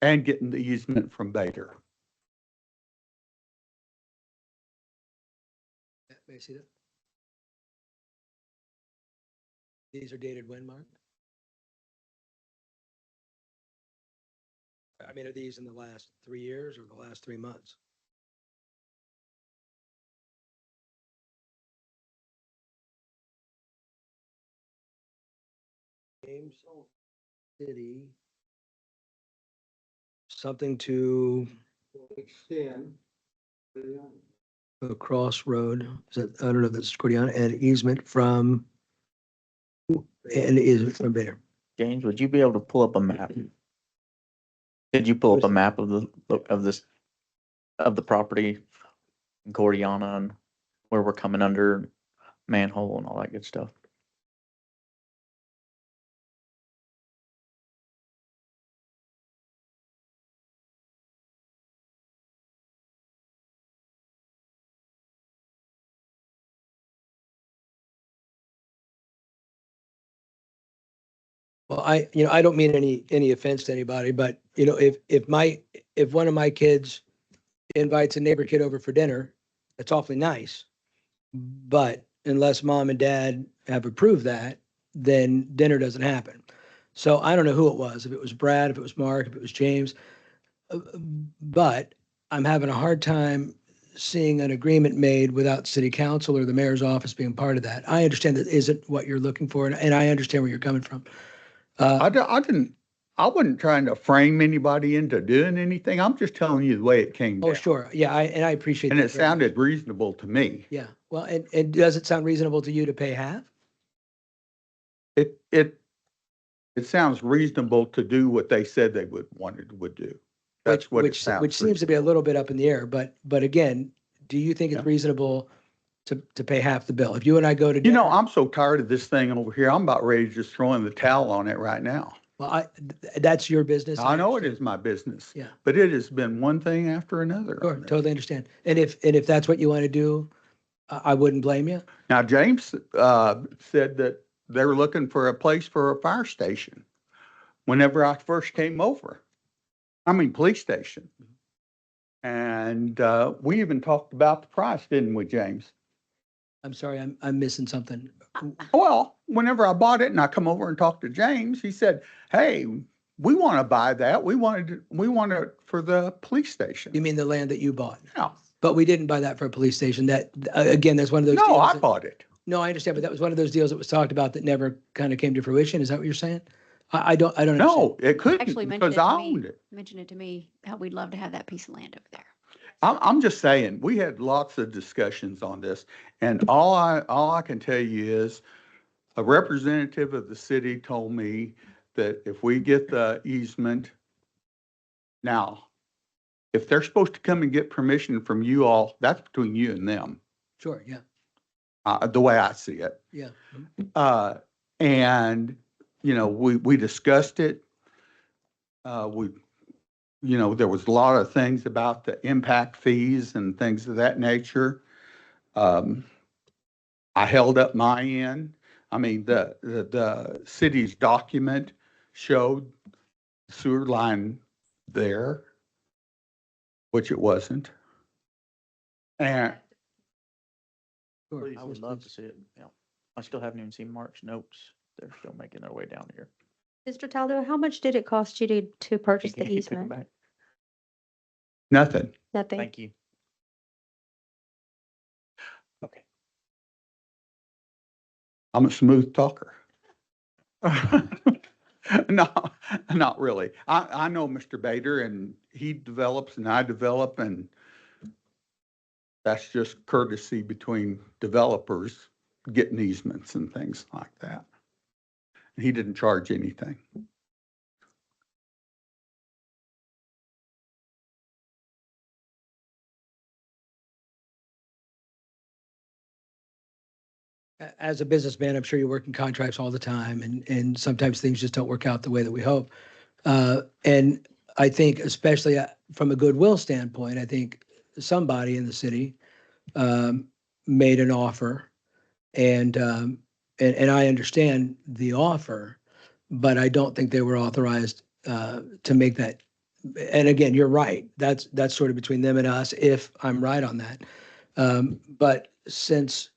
And getting the easement from Bader. May I see that? These are dated when, Mark? I mean, are these in the last 3 years or the last 3 months? James City. Something to extend a crossroad. Is that, I don't know if that's Cordiana, and easement from, and easement from there. James, would you be able to pull up a map? Did you pull up a map of the property in Gordiana and where we're coming under manhole and all that good stuff? Well, I don't mean any offense to anybody, but if one of my kids invites a neighbor kid over for dinner, that's awfully nice. But unless mom and dad have approved that, then dinner doesn't happen. So I don't know who it was, if it was Brad, if it was Mark, if it was James. But I'm having a hard time seeing an agreement made without city council or the mayor's office being part of that. I understand that isn't what you're looking for, and I understand where you're coming from. I wasn't trying to frame anybody into doing anything. I'm just telling you the way it came Oh, down. sure. Yeah, I appreciate that. And it very much. sounded reasonable to me. Yeah, well, and does it sound reasonable to you to pay half? It sounds reasonable to do what they said they would do. That's what it sounds. Which seems to be a little bit up in the air, but again, do you think it's reasonable to pay half the bill? If you and I go to dinner. I'm so tired of this thing over here. I'm about ready to just throw in the towel on it right now. Well, that's your business. I know it is my business. Yeah. But it has been one thing after another. Sure, totally understand. And if that's what you want to do, I wouldn't blame you. Now, James said that they were looking for a place for a fire station whenever I first came over. I mean, police station. And we even talked about the price, didn't we, James? I'm sorry, I'm missing something. Well, whenever I bought it and I come over and talked to James, he said, hey, we want to buy that. We want it for the police station. You mean the land that you bought? Yeah. But we didn't buy that for a police station. That, again, that's one of those. No, deals I that- bought it. No, I understand, but that was one of those deals that was talked about that never kind of came to fruition. Is that what you're saying? I don't understand. No, it couldn't Actually mentioned because it to I me. owned it. Mentioned it to me, how we'd love to have that piece of land over there. I'm just saying, we had lots of discussions on this, and all I can tell you is a representative of the city told me that if we get the easement, now, if they're supposed to come and get permission from you all, that's between you and them, Sure, yeah, the way I see it. yeah. And, you know, we discussed it. There was a lot of things about the impact fees and things of that nature. I held up my end. I mean, the city's document showed sewer line there, which it wasn't. And Sure. I would love to see it. Yeah. I still haven't even seen Mark's notes. They're still making their way down here. Mr. Taldo, how much did it cost you to purchase the He took 'em easement? back. nothing. Nothing. Thank you. Okay. I'm a smooth talker. No, not really. I know Mr. Bader, and he develops and I develop, and that's just courtesy between developers getting easements and things like that. He didn't charge anything. As a businessman, I'm sure you work in contracts all the time, and sometimes things just don't work out the way that we hope. And I think, especially from a goodwill standpoint, I think somebody in the city made an offer, and I understand the offer, but I don't think they were authorized to make that. And again, you're right. That's sort of between them and us, if I'm right on that. But since,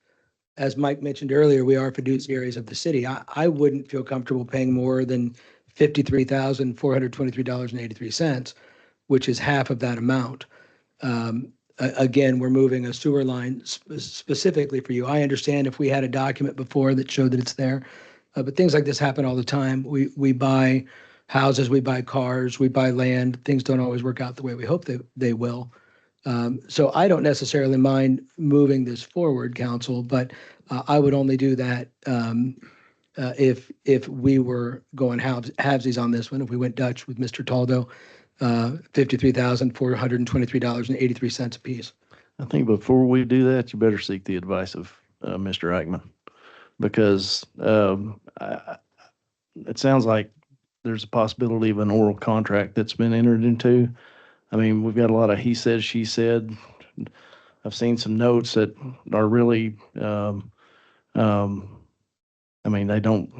as Mike mentioned earlier, we are fiduciaries of the city. I wouldn't feel comfortable paying more than $53,423.83, which is half of that amount. Again, we're moving a sewer line specifically for you. I understand if we had a document before that showed that it's there, but things like this happen all the time. We buy houses, we buy cars, we buy land. Things don't always work out the way we hope they will. So I don't necessarily mind moving this forward, council, but I would only do that if we were going halvesies on this one. If we went Dutch with Mr. Taldo, $53,423.83 apiece. I think before we do that, you better seek the advice of Mr. Eichmann, because it sounds like there's a possibility of an oral contract that's been entered into. I mean, we've got a lot of he said, she said. I've seen some notes that are really, I mean, they don't,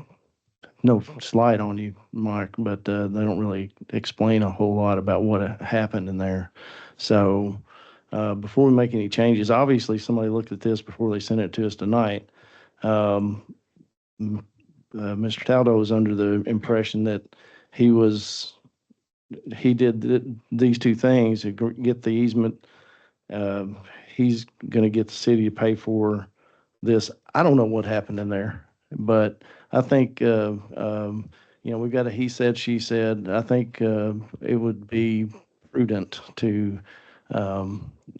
no slight on you, Mike, but they don't really explain a whole lot about what happened in there. So before we make any changes, obviously somebody looked at this before they sent it to us tonight. Mr. Taldo was under the impression that he did these two things to get the easement. He's going to get the city to pay for this. I don't know what happened in there, but I think, we've got a he said, she said. I think it would be prudent to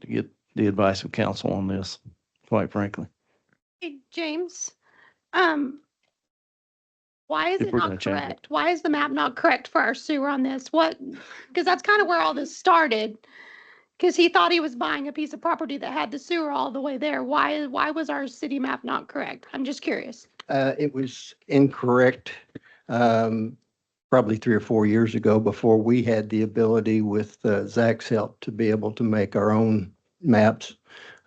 get the advice of counsel on this, quite frankly. Hey, James, why is If it we're not gonna change it. correct? Why is the map not correct for our sewer on this? Because that's kind of where all this started. Because he thought he was buying a piece of property that had the sewer all the way there. Why was our city map not correct? I'm just curious. It was incorrect, probably 3 or 4 years ago, before we had the ability with Zach's help to be able to make our own maps.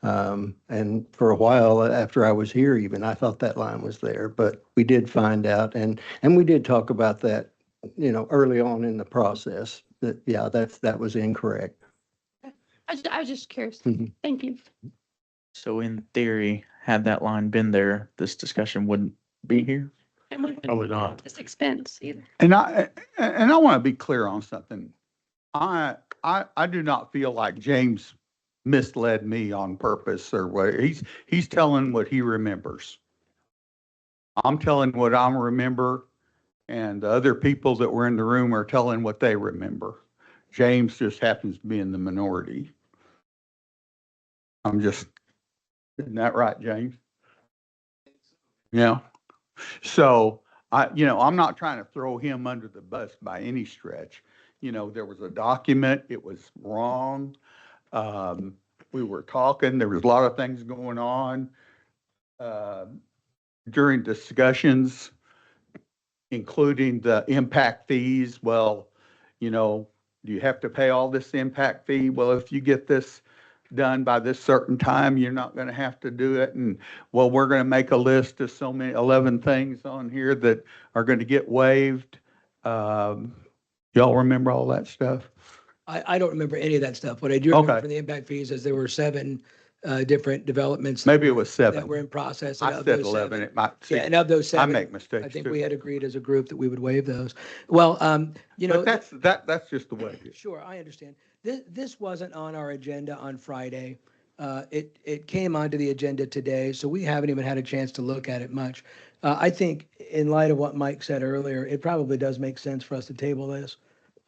And for a while after I was here even, I thought that line was there, but we did find out and we did talk about that, early on in the process that, yeah, that was incorrect. I was just curious. Mhm. Thank you. So in theory, had that line been there, this discussion wouldn't be here? Probably not. This expense either. And I want to be clear on something. I do not feel like James misled me on purpose or what. He's telling what he remembers. I'm telling what I remember, and the other people that were in the room are telling what they remember. James just happens to be in the minority. Isn't that right, James? Yeah. So I'm not trying to throw him under the bus by any stretch. There was a document, it was wrong. We were talking, there was a lot of things going on during discussions, including the impact fees. Well, do you have to pay all this impact fee? Well, if you get this done by this certain time, you're not going to have to do it. And well, we're going to make a list of so many 11 things on here that are going to get waived. Y'all remember all that stuff? I don't remember any of that stuff. What I do remember from the impact fees is there were 7 different developments. Maybe it was 7 that were in process. I said 11. It might. Yeah, and of those 7, I make mistakes. I think too. we had agreed as a group that we would waive those. Well, But that's just the way it is. Sure, I understand. This wasn't on our agenda on Friday. It came onto the agenda today, so we haven't even had a chance to look at it much. I think in light of what Mike said earlier, it probably does make sense for us to table this.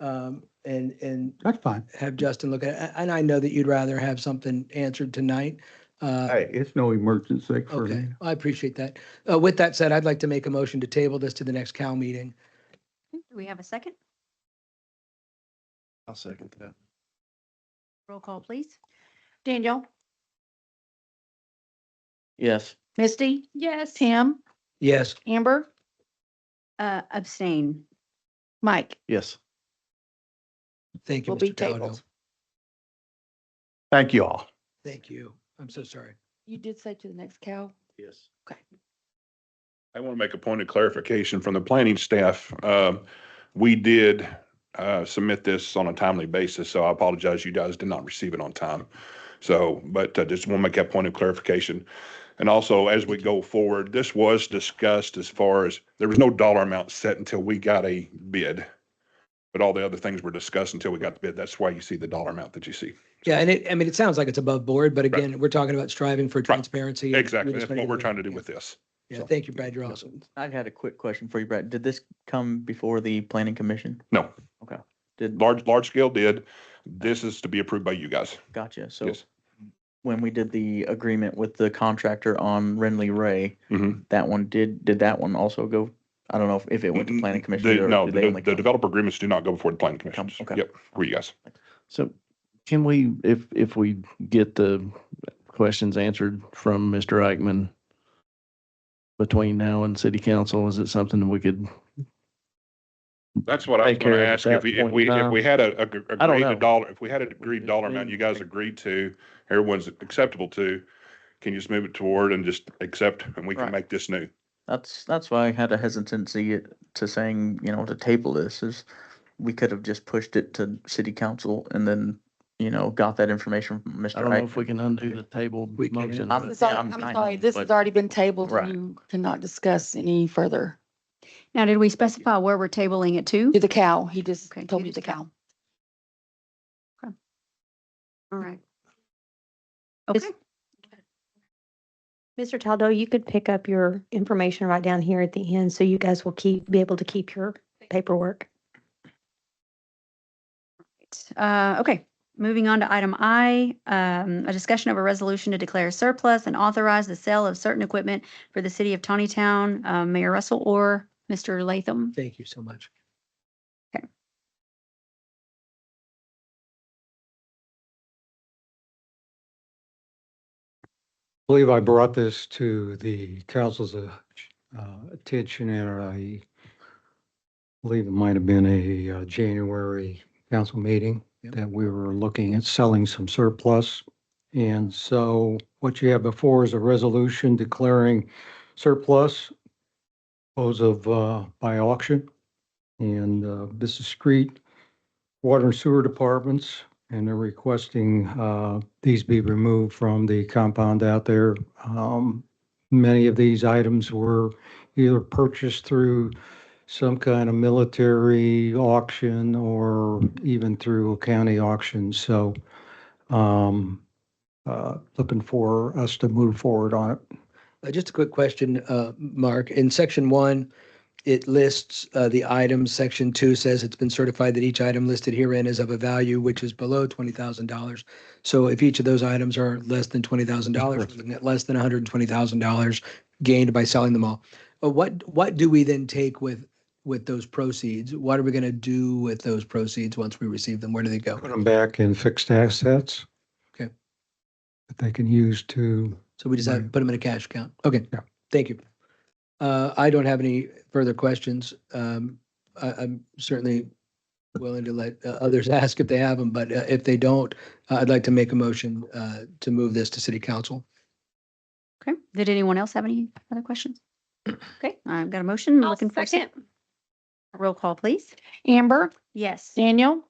And That's fine. have Justin look at it. And I know that you'd rather have something answered tonight. Hey, it's no emergency for Okay, me. I appreciate that. With that said, I'd like to make a motion to table this to the next COW meeting. Do we have a second? I'll second that. Roll call, please. Daniel, Yes. Misty, Yes. Tim, Yes. Amber, Abstain. Mike Yes. Thank you, will be Mr. Taldo. tabled. Thank you all. Thank you. I'm so sorry. You did say to the next cow. Yes. Okay. I want to make a point of clarification from the planning staff. We did submit this on a timely basis, so I apologize. You guys did not receive it on time. So, but just want to make that point of clarification. And also, as we go forward, this was discussed as far as there was no dollar amount set until we got a bid. But all the other things were discussed until we got the bid. That's why you see the dollar amount that you see. Yeah, and it sounds like it's above board, but again, we're talking about striving for transparency. and Exactly. we just That's wanna what get we're the- trying to do with this. Yeah, So. thank you, Brad. You're awesome. I had a quick question for you, Brad. Did this come before the planning commission? No. Okay. Did, Large scale did. This is to be approved by you guys. gotcha. So Yes. when we did the agreement with the contractor on Renly Ray, Mhm. that one, did that one also go? I don't know if it went to planning commission. or No, did they only the come? developer agreements do not go before the planning commission. Okay. Yep, for you guys. So can we, if we get the questions answered from Mr. Eichmann between now and city council, is it something that we could? That's what I was Take gonna care of ask. at If we, that if point we, in if time? we had I don't agreed know. a dollar, if we had an agreed dollar amount you guys agreed to, everyone's acceptable to, can you just move it toward and just accept and we can Right. make this new? That's why I had a hesitancy to saying, to table this is we could have just pushed it to city council and then, got that information from Mr. I don't know if Eichmann. we can undo the table We can. motion. I'm- Sorry, yeah, I'm I sorry, know, this but- has already been tabled. Right. You cannot discuss any further. Now, did we specify where we're tabling it to? To the cow, he just Okay, told to you the the cow. All right. Okay. Mr. Taldo, you could pick up your information right down here at the end, so you guys will be able to keep your paperwork. Okay, moving on to item I, a discussion of a resolution to declare surplus and authorize the sale of certain equipment for the city of Tontitown. Mayor Russell or Mr. Latham? Thank you so much. I believe I brought this to the council's attention at I believe it might have been a January council meeting Yep. that we were looking at selling some surplus And so what you have before is a resolution declaring surplus, dispose of by auction. And this is street, water and sewer departments, and they're requesting these be removed from the compound out there. Many of these items were either purchased through some kind of military auction or even through a county auction. So looking for us to move forward on it. Just a quick question, Mark. In section 1, it lists the items. Section 2 says it's been certified that each item listed herein is of a value which is below $20,000. So if each of those items are less than $20,000, we're looking at less than $120,000 gained by selling them all. What do we then take with those proceeds? What are we going to do with those proceeds once we receive them? Where do they go? Put them back in fixed assets. Okay. That they can use to. So we just have to put them in a cash account. Okay. Yeah. Thank you. I don't have any further questions. I'm certainly willing to let others ask if they have them, but if they don't, I'd like to make a motion to move this to city council. Okay. Did anyone else have any other questions? Okay, I've got a motion. I'll Looking for a second. roll call, please. Amber, Yes. Daniel,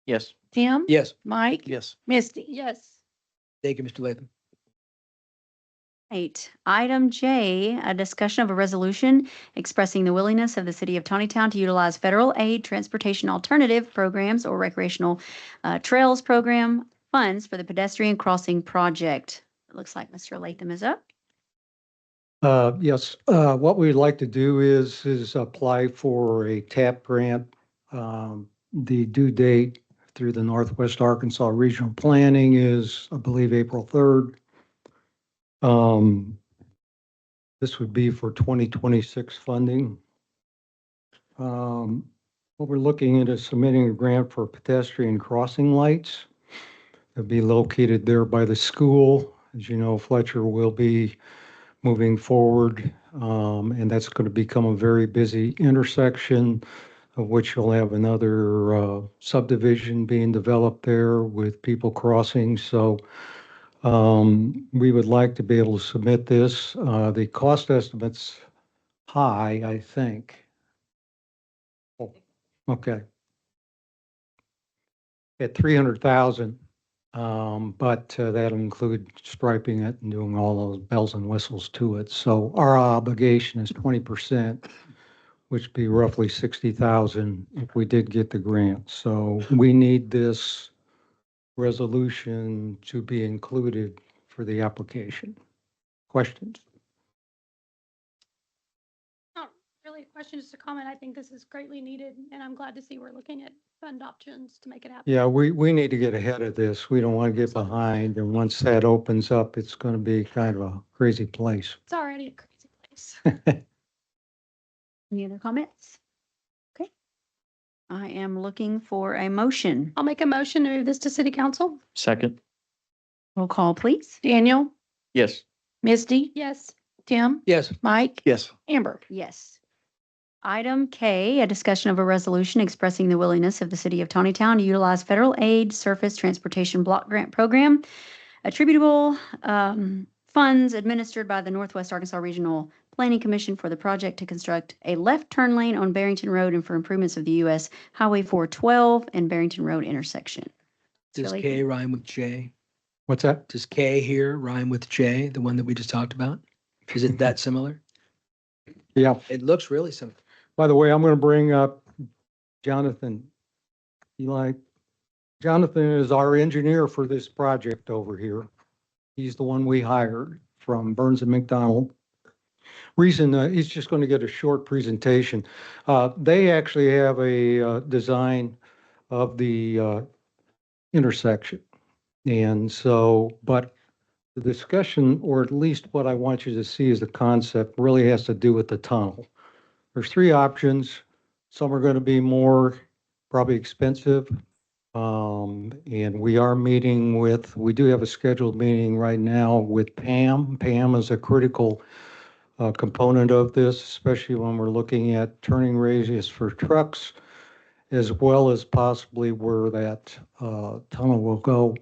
Yes. Tim, Yes. Mike, Yes. Misty. Yes. Thank you, Mr. Latham. Right. Item J, a discussion of a resolution expressing the willingness of the city of Tontitown to utilize federal aid transportation alternative programs or recreational trails program funds for the pedestrian crossing project. It looks like Mr. Latham is up. Yes, what we'd like to do is apply for a TAP grant. The due date through the Northwest Arkansas Regional Planning is, I believe, April 3rd. This would be for 2026 funding. What we're looking at is submitting a grant for pedestrian crossing lights. They'll be located there by the school. As you know, Fletcher will be moving forward, and that's going to become a very busy intersection, of which you'll have another subdivision being developed there with people crossing. So we would like to be able to submit this. The cost estimate's high, I think. Oh, okay. At 300,000, but that'll include striping it and doing all those bells and whistles to it. So our obligation is 20%, which would be roughly 60,000 if we did get the grant. So we need this resolution to be included for the application. Questions? Not really a question, just a comment. I think this is greatly needed, and I'm glad to see we're looking at fund options to make it happen. Yeah, we need to get ahead of this. We don't want to get behind. And once that opens up, it's going to be kind of a crazy place. It's already a crazy place. Any other comments? Okay. I am looking for a motion. I'll make a motion to move this to city council. Second. Roll call, please. Daniel, Yes. Misty, Yes. Tim, Yes. Mike, Yes. Amber. Yes. Item K, a discussion of a resolution expressing the willingness of the city of Tontitown to utilize federal aid surface transportation block grant program attributable funds administered by the Northwest Arkansas Regional Planning Commission for the project to construct a left turn lane on Barrington Road and for improvements of the U.S. Highway 412 and Barrington Road intersection. Does Mr. K Latham? rhyme with J? What's that? Does K here rhyme with J, the one that we just talked about? Is it that similar? Yeah. It looks really similar. By the way, I'm going to bring up Jonathan. Jonathan is our engineer for this project over here. He's the one we hired from Burns and McDonald. Reason, he's just going to get a short presentation. They actually have a design of the intersection. And so, but the discussion, or at least what I want you to see as the concept, really has to do with the tunnel. There's three options. Some are going to be more probably expensive. And we are meeting with, we do have a scheduled meeting right now with Pam. Pam is a critical component of this, especially when we're looking at turning radius for trucks, as well as possibly where that tunnel will go.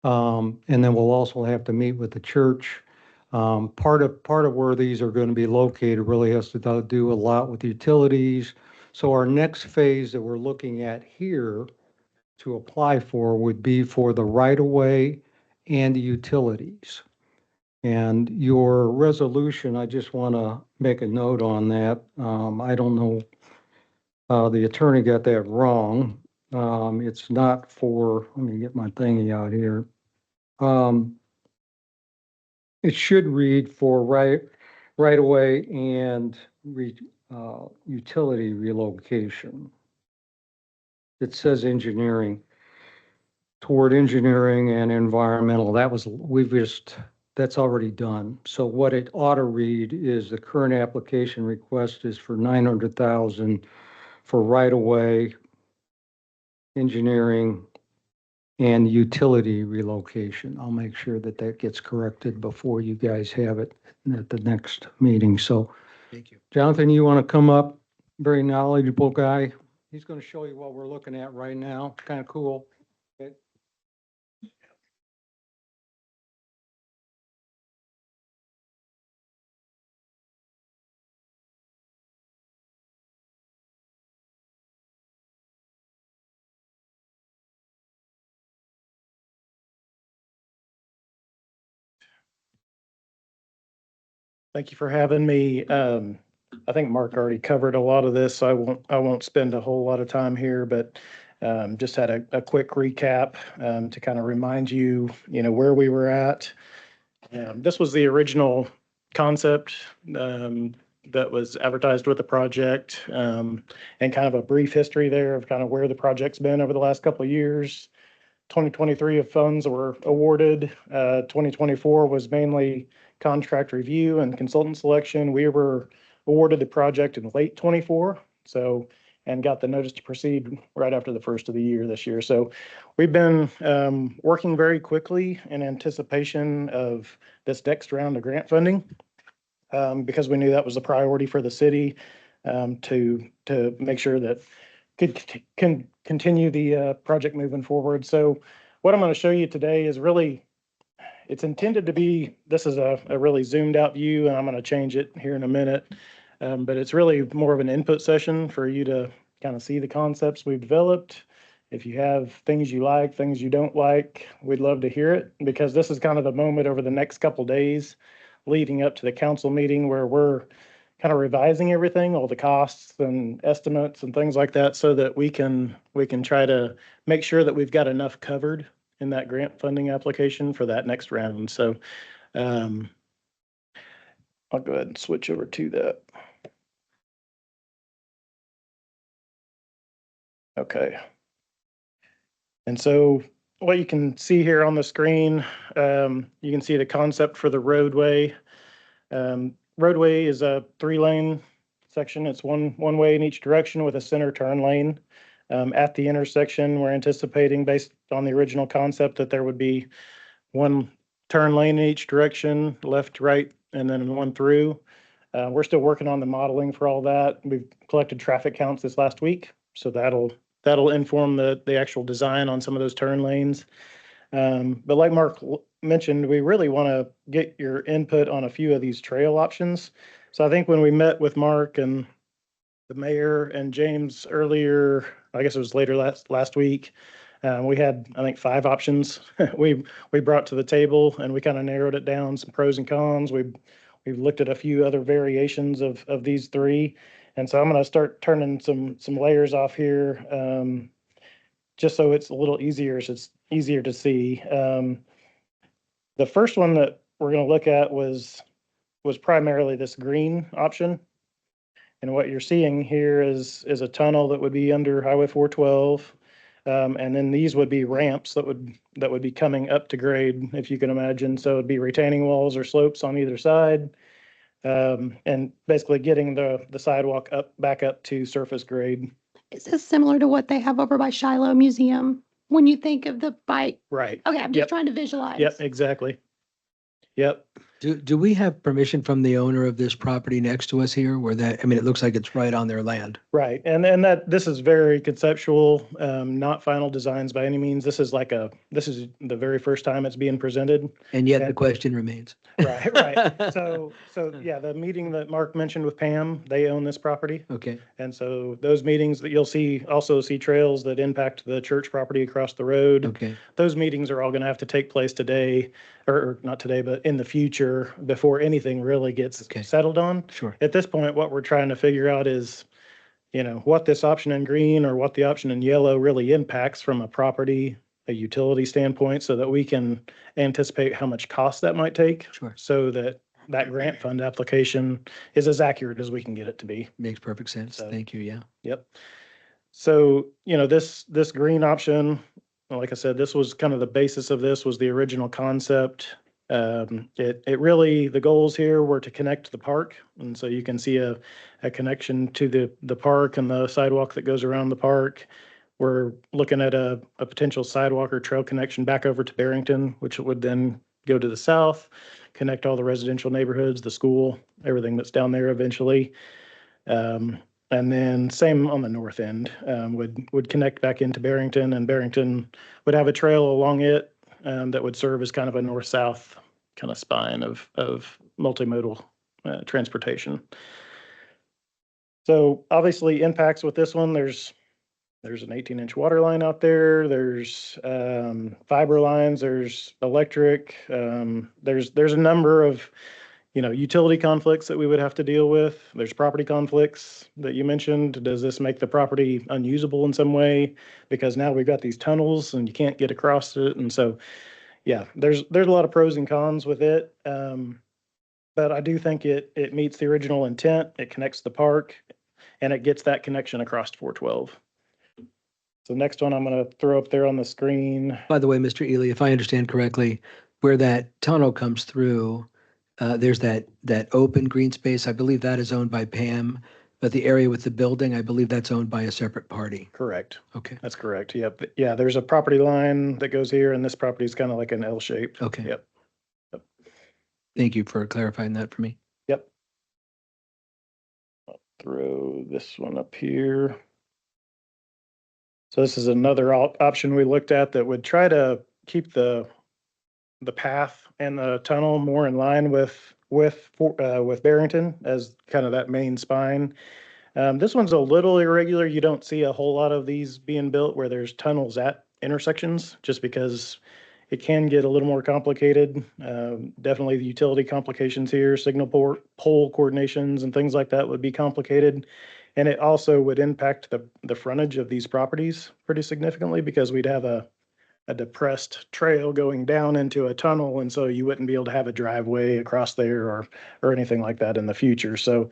And then we'll also have to meet with the church. Part of where these are going to be located really has to do a lot with utilities. So our next phase that we're looking at here to apply for would be for the right-of-way and the utilities. And your resolution, I just want to make a note on that. I don't know, the attorney got that wrong. It's not for, let me get my thingy out here. It should read for right-of-way and utility relocation. It says engineering, toward engineering and environmental. That's already done. So what it ought to read is the current application request is for 900,000 for right-of-way, engineering, and utility relocation. I'll make sure that that gets corrected before you guys have it at the next meeting. So, Thank you. Jonathan, you want to come up? Very knowledgeable guy. He's going to show you what we're looking at right now. Kind of cool. Okay. Thank you for having me. I think Mark already covered a lot of this, so I won't spend a whole lot of time here, but just had a quick recap to kind of remind you, where we were at. This was the original concept that was advertised with the project, and kind of a brief history there of kind of where the project's been over the last couple of years. 2023 of funds were awarded. 2024 was mainly contract review and consultant selection. We were awarded the project in late 24, and got the notice to proceed right after the first of the year this year. So we've been working very quickly in anticipation of this next round of grant funding, because we knew that was a priority for the city, to make sure that can continue the project moving forward. So what I'm going to show you today is really, it's intended to be, this is a really zoomed out view, and I'm going to change it here in a minute. But it's really more of an input session for you to kind of see the concepts we've developed. If you have things you like, things you don't like, we'd love to hear it, because this is kind of the moment over the next couple days leading up to the council meeting where we're kind of revising everything, all the costs and estimates and things like that, so that we can try to make sure that we've got enough covered in that grant funding application for that next round. So I'll go ahead and switch over to that. Okay. And so what you can see here on the screen, you can see the concept for the roadway. Roadway is a 3-lane section. It's one way in each direction with a center turn lane. At the intersection, we're anticipating, based on the original concept, that there would be one turn lane in each direction, left, right, and then one through. We're still working on the modeling for all that. We've collected traffic counts this last week, so that'll inform the actual design on some of those turn lanes. But like Mark mentioned, we really want to get your input on a few of these trail options. So I think when we met with Mark and the mayor and James earlier, I guess it was later last week, we had, I think, 5 options we brought to the table, and we kind of narrowed it down, some pros and cons. We've looked at a few other variations of these 3. And so I'm going to start turning some layers off here, just so it's a little easier. So it's easier to see. The first one that we're going to look at was primarily this green option. And what you're seeing here is a tunnel that would be under Highway 412. And then these would be ramps that would be coming up to grade, if you can imagine. So it'd be retaining walls or slopes on either side. And basically getting the sidewalk back up to surface grade. Is this similar to what they have over by Shiloh Museum? When you think of the bike? Right. Okay, I'm just trying to visualize. Yep, exactly. Yep. Do we have permission from the owner of this property next to us here where that, I mean, it looks like it's right on their land. Right. And that this is very conceptual, not final designs by any means. This is this is the very first time it's being presented. And yet the And- question remains. Right, right. So yeah, the meeting that Mark mentioned with Pam, they own this property. Okay, And so those meetings that you'll also see trails that impact the church property across the road. okay. Those meetings are all going to have to take place today, or not today, but in the future before anything really gets Okay. settled on. Sure. At this point, what we're trying to figure out is, what this option in green or what the option in yellow really impacts from a property, a utility standpoint, so that we can anticipate how much cost that might take. Sure. So that grant fund application is as accurate as we can get it to be. Makes perfect sense. So- Thank you. Yeah. Yep. So, this green option, like I said, this was kind of the basis of this was the original concept. It really, the goals here were to connect the park. And so you can see a connection to the park and the sidewalk that goes around the park. We're looking at a potential sidewalk or trail connection back over to Barrington, which would then go to the south, connect all the residential neighborhoods, the school, everything that's down there eventually. And then same on the north end, would connect back into Barrington, and Barrington would have a trail along it that would serve as kind of a north-south kind of spine of multimodal transportation. So obviously impacts with this one, there's an 18-inch water line out there. There's fiber lines. There's electric. There's a number of utility conflicts that we would have to deal with. There's property conflicts that you mentioned. Does this make the property unusable in some way? Because now we've got these tunnels and you can't get across it. And so, yeah, there's a lot of pros and cons with it. But I do think it meets the original intent. It connects the park and it gets that connection across 412. So next one I'm going to throw up there on the screen. By the way, Mr. Ely, if I understand correctly, where that tunnel comes through, there's that open green space. I believe that is owned by Pam, but the area with the building, I believe that's owned by a separate party. Correct. Okay. That's correct. Yep. Yeah, there's a property line that goes here, and this property is kind of like an L shape. Okay. Yep. Thank you for clarifying that for me. Yep. I'll throw this one up here. So this is another option we looked at that would try to keep the path and the tunnel more in line with Barrington as kind of that main spine. This one's a little irregular. You don't see a whole lot of these being built where there's tunnels at intersections, just because it can get a little more complicated. Definitely the utility complications here, signal pole coordinations and things like that would be complicated. And it also would impact the frontage of these properties pretty significantly, because we'd have a depressed trail going down into a tunnel. And so you wouldn't be able to have a driveway across there or anything like that in the future. So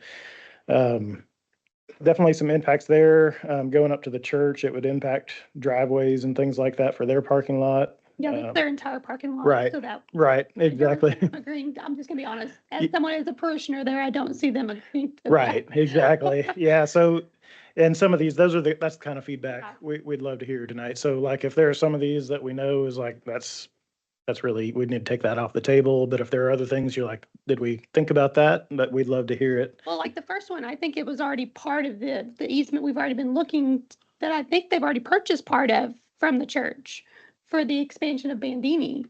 definitely some impacts there. Going up to the church, it would impact driveways and things like that for their parking lot. Yeah, that's their entire parking lot. Right. So that. Right, exactly. Agreeing, I'm just gonna be honest, as someone as a parishioner there, I don't see them agreeing. to that. Right, exactly. Yeah, so, and some of these, that's the kind of feedback we'd love to hear tonight. So like, if there are some of these that we know is like, that's really, we need to take that off the table. But if there are other things you're like, did we think about that? But we'd love to hear it. Well, like the first one, I think it was already part of the easement we've already been looking, that I think they've already purchased part of from the church for the expansion of Bandini.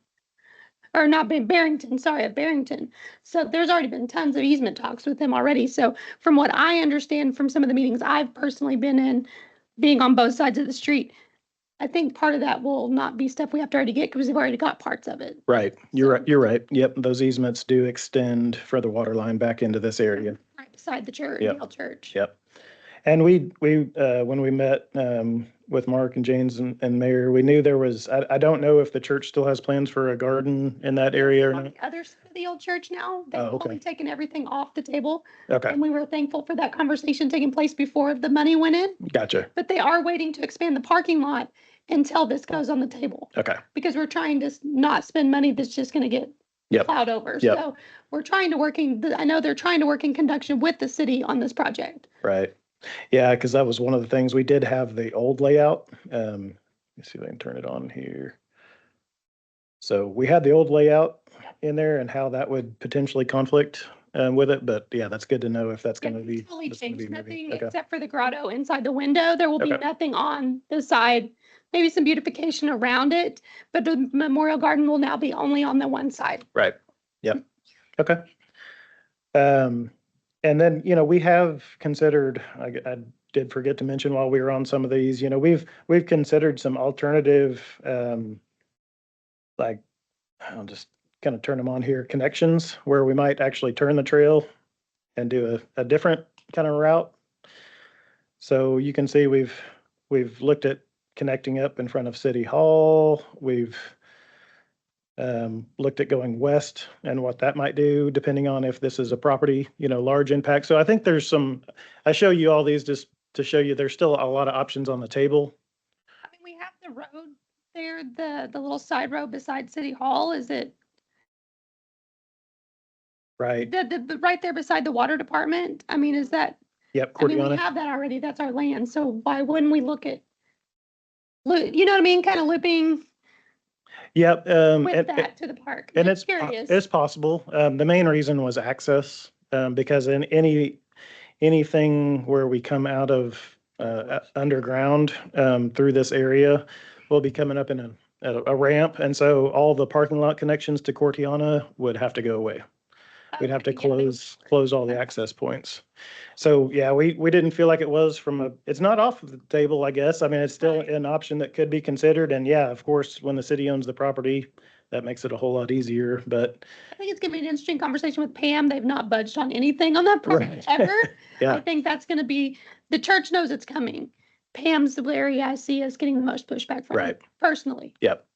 Or not Barrington, sorry, of Barrington. So there's already been tons of easement talks with them already. So from what I understand from some of the meetings I've personally been in, being on both sides of the street, I think part of that will not be stuff we have to already get because we've already got parts of it. Right, you're right, you're right. Yep, those easements do extend for the water line back into this area. Right beside the church, Yep. the old church. Yep. And we when we met with Mark and James and Mayor, we knew there was, I don't know if the church still has plans for a garden in that area or On not. the other side of the old church now, they've Oh, okay. fully taken everything off the table. Okay, And we were thankful for that conversation taking place before the money went in. gotcha. But they are waiting to expand the parking lot until this goes on the table. Okay, Because we're trying to not spend money that's just gonna get yep, plowed over. Yep. So we're trying to I know they're trying to work in conjunction with the city on this project. right. Yeah, because that was one of the things, we did have the old layout. Let me see if I can turn it on here. So we had the old layout in there and how that would potentially conflict with it. But yeah, that's good to know if that's going to be. Totally that's gonna changed be maybe- nothing okay. except for the grotto inside the window. There will be Okay. nothing on the side, maybe some beautification around it, but the memorial garden will now be only on the one side. Right. Yep. Okay. And then, we have considered, I did forget to mention while we were on some of these, we've considered some alternative, like, I'll just kind of turn them on here, connections where we might actually turn the trail and do a different kind of route. So you can see we've looked at connecting up in front of City Hall. We've looked at going west and what that might do, depending on if this is a property, large impact. So I think I show you all these just to show you there's still a lot of options on the table. I mean, we have the road there, the little side road beside City Hall. Is it Right. the right there beside the water department? I mean, is that? Yep. I mean, we Cordiana. have that already. That's our land. So why wouldn't we look at, you know what I mean? Kind of looping Yep. with that to the park. And Just it's curious. it's possible. The main reason was access, because in anything where we come out of underground through this area, we'll be coming up in a ramp, and so all the parking lot connections to Cortiana would have to go away. We'd have to Okay, yeah. close all the access points. So yeah, we didn't feel like it was it's not off the table, I guess. I mean, it's still Right. an option that could be considered. And yeah, of course, when the city owns the property, that makes it a whole lot easier. But I think it's gonna be an interesting conversation with Pam. They've not budged on anything on that project ever. yeah, I think that's gonna be, the church knows it's coming. Pam's the area I see as getting the most pushback from, Right. personally. yep.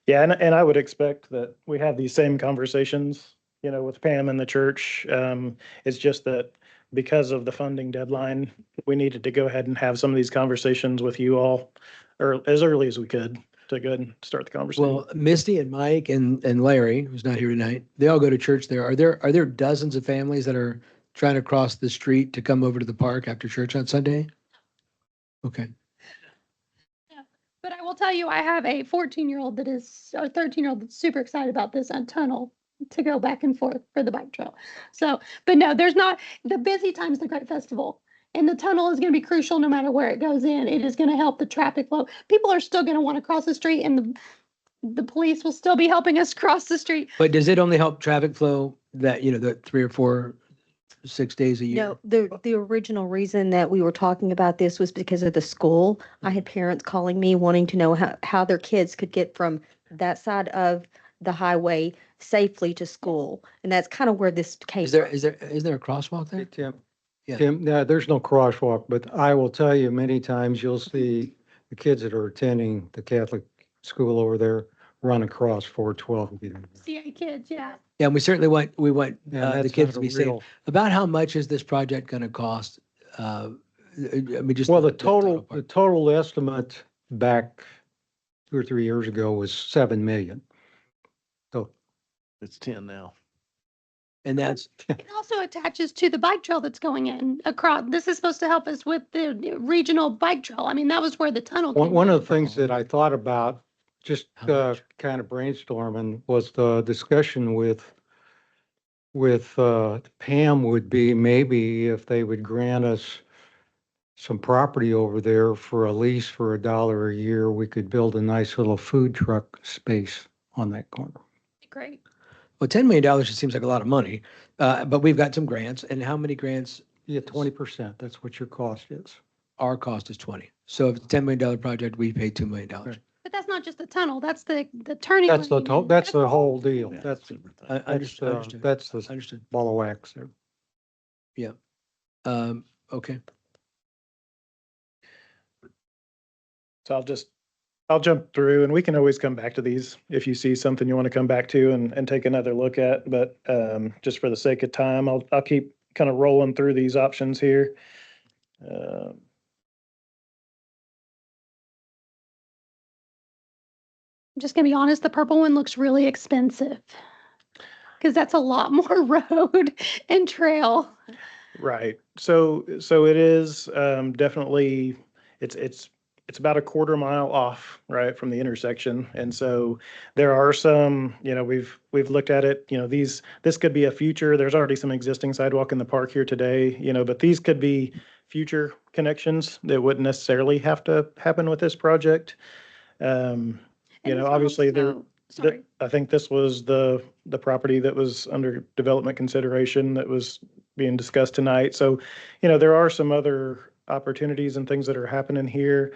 Yeah, and I would expect that we have these same conversations, with Pam and the church. It's just that because of the funding deadline, we needed to go ahead and have some of these conversations with you all, or as early as we could, to go ahead and start the conversation. Well, Misty and Mike and Larry, who's not here tonight, they all go to church there. Are there dozens of families that are trying to cross the street to come over to the park after church on Sunday? Okay. But I will tell you, I have a 14-year-old that is, or 13-year-old that's super excited about this tunnel to go back and forth for the bike trail. So, but no, there's not, the busy time's the Great Festival. And the tunnel is going to be crucial no matter where it goes in. It is going to help the traffic flow. People are still going to want to cross the street, and the police will still be helping us cross the street. But does it only help traffic flow that, the 3 or 4, 6 days a year? No, the original reason that we were talking about this was because of the school. I had parents calling me wanting to know how their kids could get from that side of the highway safely to school. And that's kind of where this came Is there, from. is there a crosswalk there? Tim, Yeah. Tim, no, there's no crosswalk, but I will tell you, many times you'll see the kids that are attending the Catholic school over there run across 412 and get in. CA kids, yeah. Yeah, and we want Yeah, the that's kids not to a be safe. real- About how much is this project going to cost? I mean, just. Well, the part. total estimate back 2 or 3 years ago was 7 million. So It's 10 now. And that's, It also attaches to the bike trail that's going in across. This is supposed to help us with the regional bike trail. I mean, that was where the tunnel came one in. of the things that I thought about, just How much? kind of brainstorming, was the discussion with Pam would be maybe if they would grant us some property over there for a lease for $1 a year, we could build a nice little food truck space on that corner. Great. well, $10 million just seems like a lot of money, but we've got some grants. And how many grants? Yeah, 20%, that's what your cost is. Our cost is 20. So if it's a $10 million project, we pay $2 million. Right. But that's not just the tunnel. That's the turning. That's the, lane. that's the whole deal. Yeah, That's, everything. Understood. that's the Understood. ball of wax there. Okay. So I'll jump through, and we can always come back to these if you see something you want to come back to and take another look at. But just for the sake of time, I'll keep kind of rolling through these options here. I'm just gonna be honest, the purple one looks really expensive. Cause that's a lot more road and trail. Right. So it is definitely, it's it's about a quarter mile off, right, from the intersection. And so there are some, we've looked at it, this could be a future, there's already some existing sidewalk in the park here today, but these could be future connections that wouldn't necessarily have to happen with this project. Obviously Sorry. I think this was the property that was under development consideration that was being discussed tonight. So, there are some other opportunities and things that are happening here.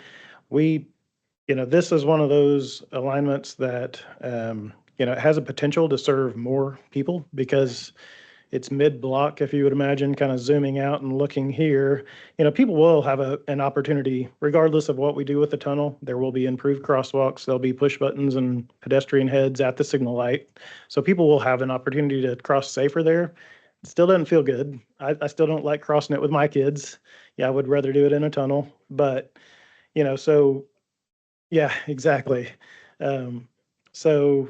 This is one of those alignments that, it has a potential to serve more people because it's mid-block, if you would imagine, kind of zooming out and looking here. People will have an opportunity, regardless of what we do with the tunnel. There will be improved crosswalks. There'll be push buttons and pedestrian heads at the signal light. So people will have an opportunity to cross safer there. It still doesn't feel good. I still don't like crossing it with my kids. Yeah, I would rather do it in a tunnel. But, so, yeah, exactly. So,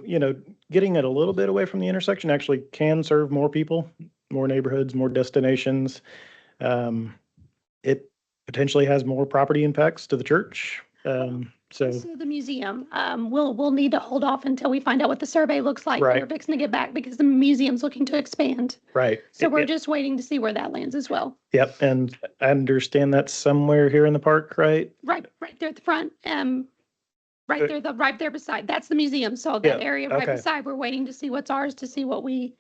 getting it a little bit away from the intersection actually can serve more people, more neighborhoods, more destinations. It potentially has more property impacts to the church. So the museum, we'll need to hold off until we find out what the survey looks like. Right. We're fixing to get back because the museum's looking to expand. right. So we're just waiting to see where that lands as well. Yep, and I understand that's somewhere here in the park, right? Right there at the front. Right there beside. That's the museum. So that Yeah, area right okay. beside, we're waiting to see what's ours to see what we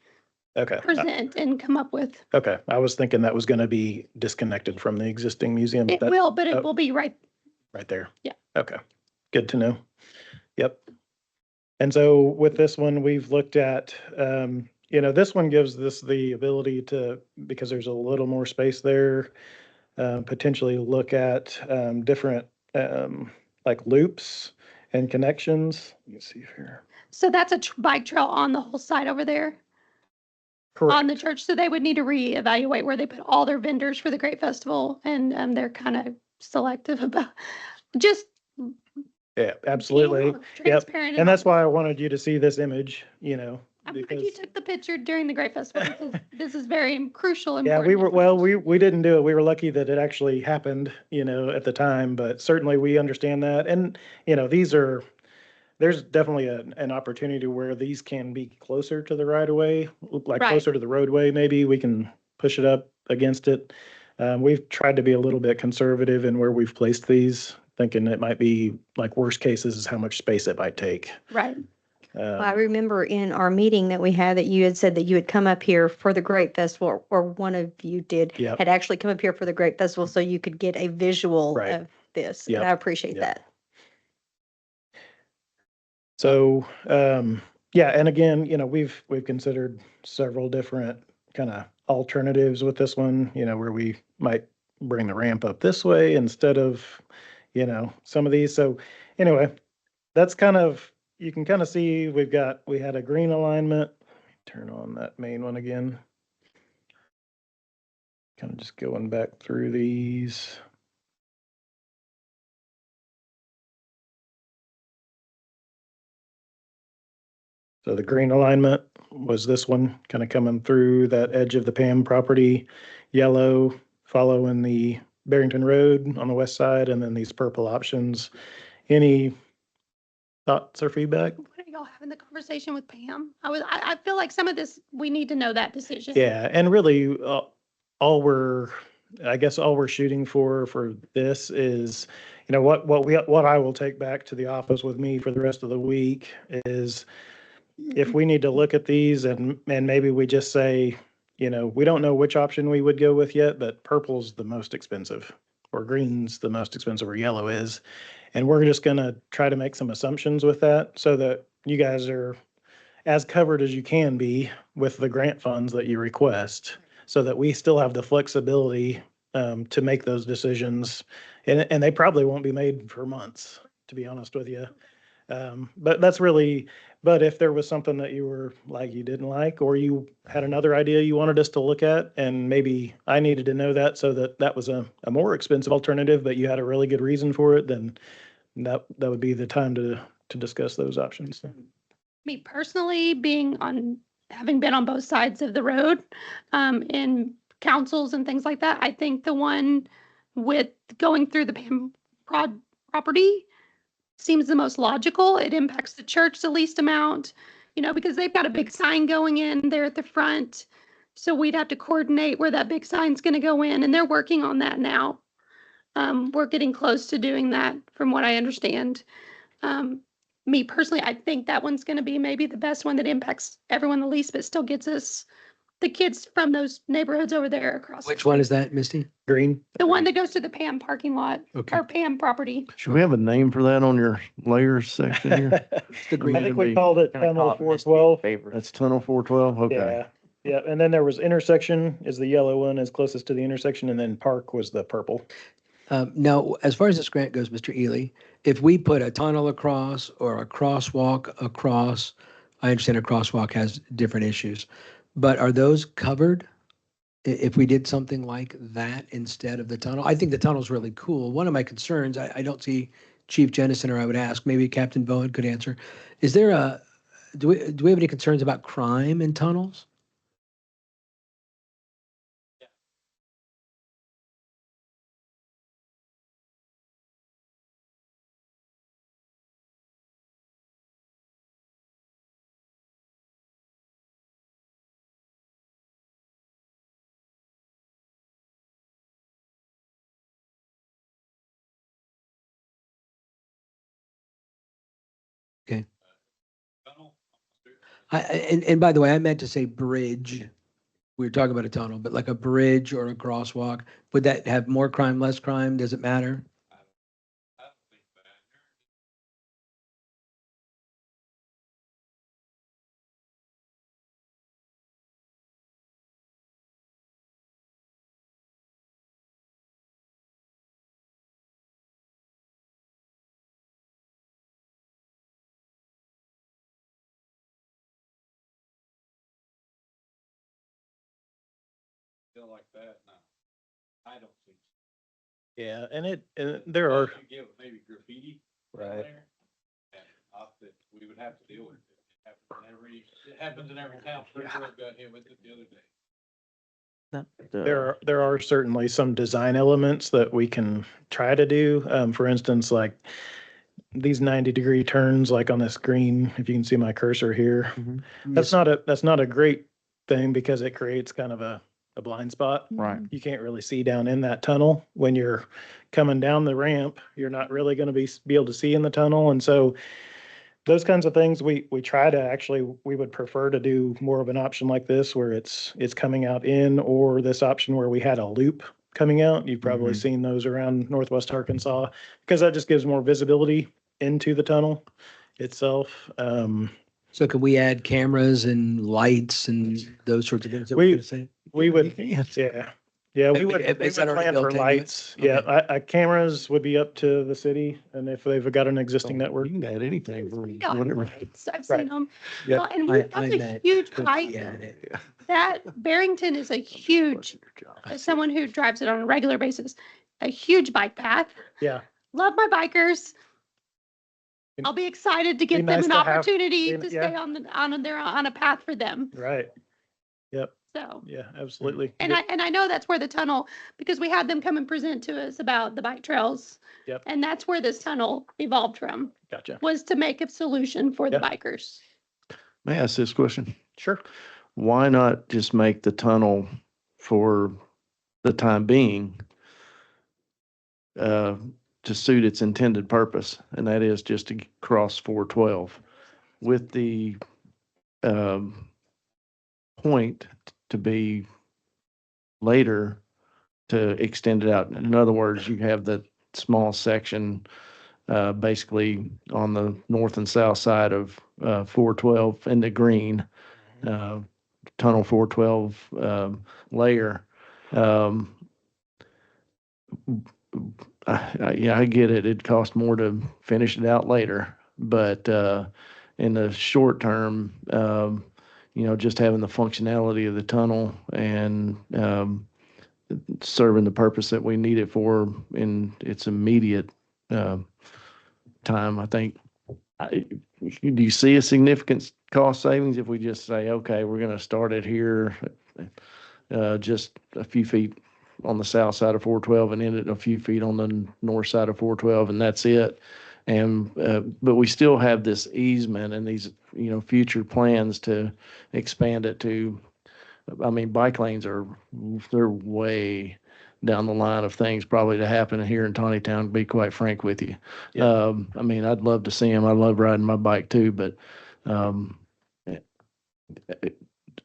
Okay. present and come up with. Okay, I was thinking that was going to be disconnected from the existing museum. It That- will, but it oh, will be right. Right there. Yeah. Okay, good to know. Yep. And so with this one, we've looked at, this one gives this the ability to, because there's a little more space there, potentially look at different like loops and connections. Let me see here. So that's a bike trail on the whole side over there Correct. on the church. So they would need to reevaluate where they put all their vendors for the Great Festival. And they're kind of selective about just Yeah, absolutely. being Yep. transparent. And that's why I wanted you to see this image, I'm glad because you took the picture during the Great Festival because this is very crucial. yeah, Important. we didn't do it. We were lucky that it actually happened, at the time, but certainly we understand that. And, there's definitely an opportunity where these can be closer to the right of way, like Right. closer to the roadway, maybe we can push it up against it. We've tried to be a little bit conservative in where we've placed these, thinking it might be like worst cases is how much space it might take. Right. Well, I remember in our meeting that we had that you had said that you had come up here for the Great Festival, or one of you did, Yep. had actually come up here for the Great Festival so you could get a visual Right. of this. Yep. And I appreciate Yep. that. So, yeah, and again, we've considered several different kind of alternatives with this one, where we might bring the ramp up this way instead of, some of these. So anyway, that's you can kind of see we had a green alignment. Turn on that main one again. Kind of just going back through these. So the green alignment was this one, kind of coming through that edge of the Pam property, yellow following the Barrington Road on the west side, and then these purple options. Any thoughts or feedback? What are y'all having the conversation with Pam? I feel like some of this, we need to know that decision. Yeah, and really, all we're shooting for this is, what I will take back to the office with me for the rest of the week is, if we need to look at these and maybe we just say, we don't know which option we would go with yet, but purple's the most expensive, or green's the most expensive, or yellow is. And we're just gonna try to make some assumptions with that so that you guys are as covered as you can be with the grant funds that you request, so that we still have the flexibility to make those decisions. And they probably won't be made for months, to be honest with you. But if there was something that you were like, you didn't like, or you had another idea you wanted us to look at, and maybe I needed to know that so that was a more expensive alternative, but you had a really good reason for it, then that would be the time to discuss those options. Me personally, having been on both sides of the road, in councils and things like that, I think the one with going through the Pam property seems the most logical. It impacts the church the least amount, because they've got a big sign going in there at the front. So we'd have to coordinate where that big sign's going to go in, and they're working on that now. We're getting close to doing that from what I understand. Me personally, I think that one's going to be maybe the best one that impacts everyone the least, but still gets us the kids from those neighborhoods over there across. Which one is that, Misty? Green. The one that goes to the Pam parking lot Okay. or Pam property. Should we have a name for that on your layers section here? I think we called it tunnel 412. That's tunnel 412, okay. Yeah, yeah, and then there was intersection is the yellow one, is closest to the intersection, and then park was the purple. Now, as far as this grant goes, Mr. Ely, if we put a tunnel across or a crosswalk across, I understand a crosswalk has different issues, but are those covered? If we did something like that instead of the tunnel? I think the tunnel's really cool. One of my concerns, I don't see Chief Jennison, or I would ask, maybe Captain Bowen could answer. Is there do we have any concerns about crime in tunnels? Okay. And by the way, I meant to say bridge. We were talking about a tunnel, but like a bridge or a crosswalk, would that have more crime, less crime? Does it matter? Feel like that, no. I don't think so. Yeah, and there are. Give maybe graffiti. Right. And not that we would have to deal with it. It happens in every town. Springfield got hit with it the other day. There are certainly some design elements that we can try to do. For instance, like these 90-degree turns, like on this green, if you can see my cursor here. Mm-hmm. That's not a great thing because it creates kind of a blind spot. Right. You can't really see down in that tunnel. When you're coming down the ramp, you're not really going to be able to see in the tunnel. And so those kinds of things, we try to actually, we would prefer to do more of an option like this where it's coming out in, or this option where we had a loop coming out. You've probably seen those around Northwest Arkansas, because that just gives more visibility into the tunnel itself. So could we add cameras and lights and those sorts of things? that We- we're saying? We would, yeah, we would Is that already plan for built into it? lights. Okay. Yeah, cameras would be up to the city, and if they've got an existing network. You can add anything for Yeah, whatever. I've Right. seen them. Yeah. Well, and that's a meant huge could bike. we add it? That Barrington is a huge, as someone who drives it on a regular basis, a huge bike path. Yeah. Love my bikers. I'll be excited to get them nice an to have- opportunity be- to yeah. stay on a path for them. Right. Yep. So, Yeah, absolutely. and I know that's where the tunnel, because we had them come and present to us about the bike trails. Yep. And that's where this tunnel evolved from, Gotcha. was to make a solution for the Yeah. bikers. May I ask this question? Sure. Why not just make the tunnel for the time being to suit its intended purpose, and that is just to cross 412 with the point to be later to extend it out. In other words, you have the small section basically on the north and south side of 412 in the green tunnel 412 layer. Yeah, I get it. It costs more to finish it out later, but in the short term, just having the functionality of the tunnel and serving the purpose that we need it for in its immediate time, I think. Do you see a significant cost savings if we just say, okay, we're going to start it here, just a few feet on the south side of 412 and ended a few feet on the north side of 412, and that's it. And, but we still have this easement and these, future plans to expand it to, I mean, bike lanes they're way down the line of things probably to happen here in Tontitown, to be quite frank with you. Yeah. I mean, I'd love to see them. I love riding my bike too, but,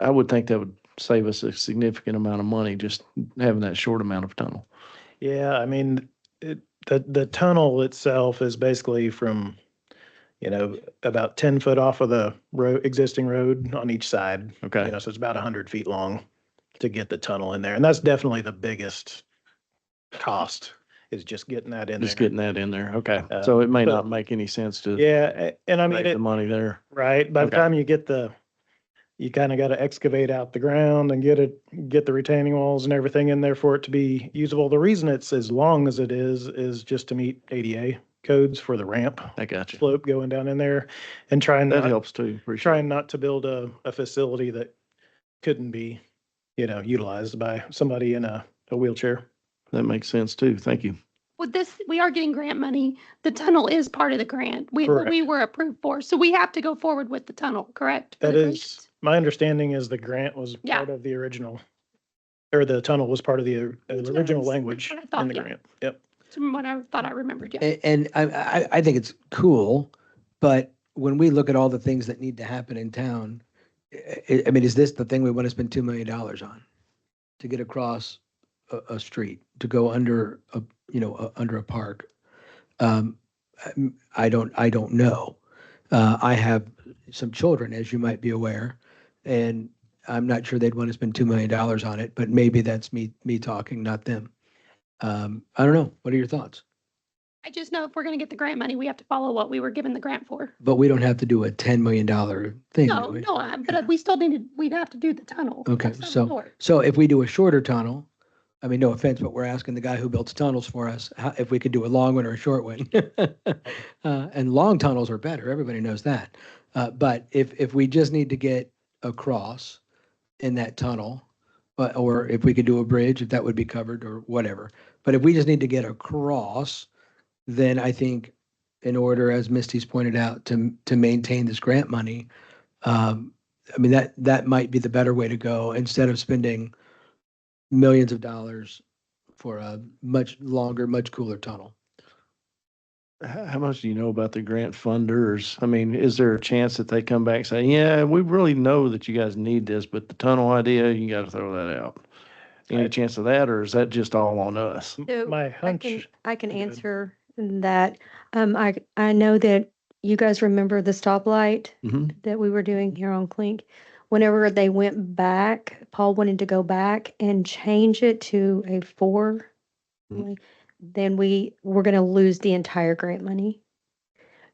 I would think that would save us a significant amount of money just having that short amount of tunnel. Yeah, I mean, the tunnel itself is basically from, about 10 foot off of the existing road on each side. Okay. So it's about 100 feet long to get the tunnel in there. And that's definitely the biggest cost, is just getting that in there. Just getting that in there. Okay. So it may but- not make any sense to Yeah, and I mean, make the money there. right, by the Okay. time you kind of got to excavate out the ground and get the retaining walls and everything in there for it to be usable. The reason it's as long as it is just to meet ADA codes for the ramp I got you. slope going down in there, and That helps too. Appreciate it. trying not to build a facility that couldn't be, utilized by somebody in a wheelchair. That makes sense too. Thank you. With this, we are getting grant money. The tunnel is part of the grant what Correct. we were approved for. So we have to go forward with the tunnel, correct? For That the is, my understanding is the grant was Yeah. part of the original, or the tunnel was part of the original That's language what I thought, in the yeah. grant. Yep. From what I thought I remembered, yeah. And I think it's cool, but when we look at all the things that need to happen in town, I mean, is this the thing we want to spend $2 million on? To get across a street, to go under under a park? I don't know. I have some children, as you might be aware, and I'm not sure they'd want to spend $2 million on it, but maybe that's me talking, not them. I don't know. What are your thoughts? I just know if we're gonna get the grant money, we have to follow what we were given the grant for. But we don't have to do a $10 million thing, No, do we? no, but we still we'd have to do the tunnel. Okay, of some so, sort. so if we do a shorter tunnel, I mean, no offense, but we're asking the guy who builds tunnels for us, if we could do a long one or a short one. And long tunnels are better, everybody knows that. But if we just need to get across in that tunnel, or if we could do a bridge, if that would be covered or whatever. But if we just need to get across, then I think in order, as Misty's pointed out, to maintain this grant money, I mean, that might be the better way to go, instead of spending millions of dollars for a much longer, much cooler tunnel. How much do you know about the grant funders? I mean, is there a chance that they come back and say, yeah, we really know that you guys need this, but the tunnel idea, you got to throw that out? Any chance of that, or is that just all on us? So My I hunch. can Go ahead. answer that. I know that you guys remember the stoplight Mhm. that we were doing here on Clink. Whenever they went back, Paul wanted to go back and change it to a 4. Mhm. Then we were going to lose the entire grant money.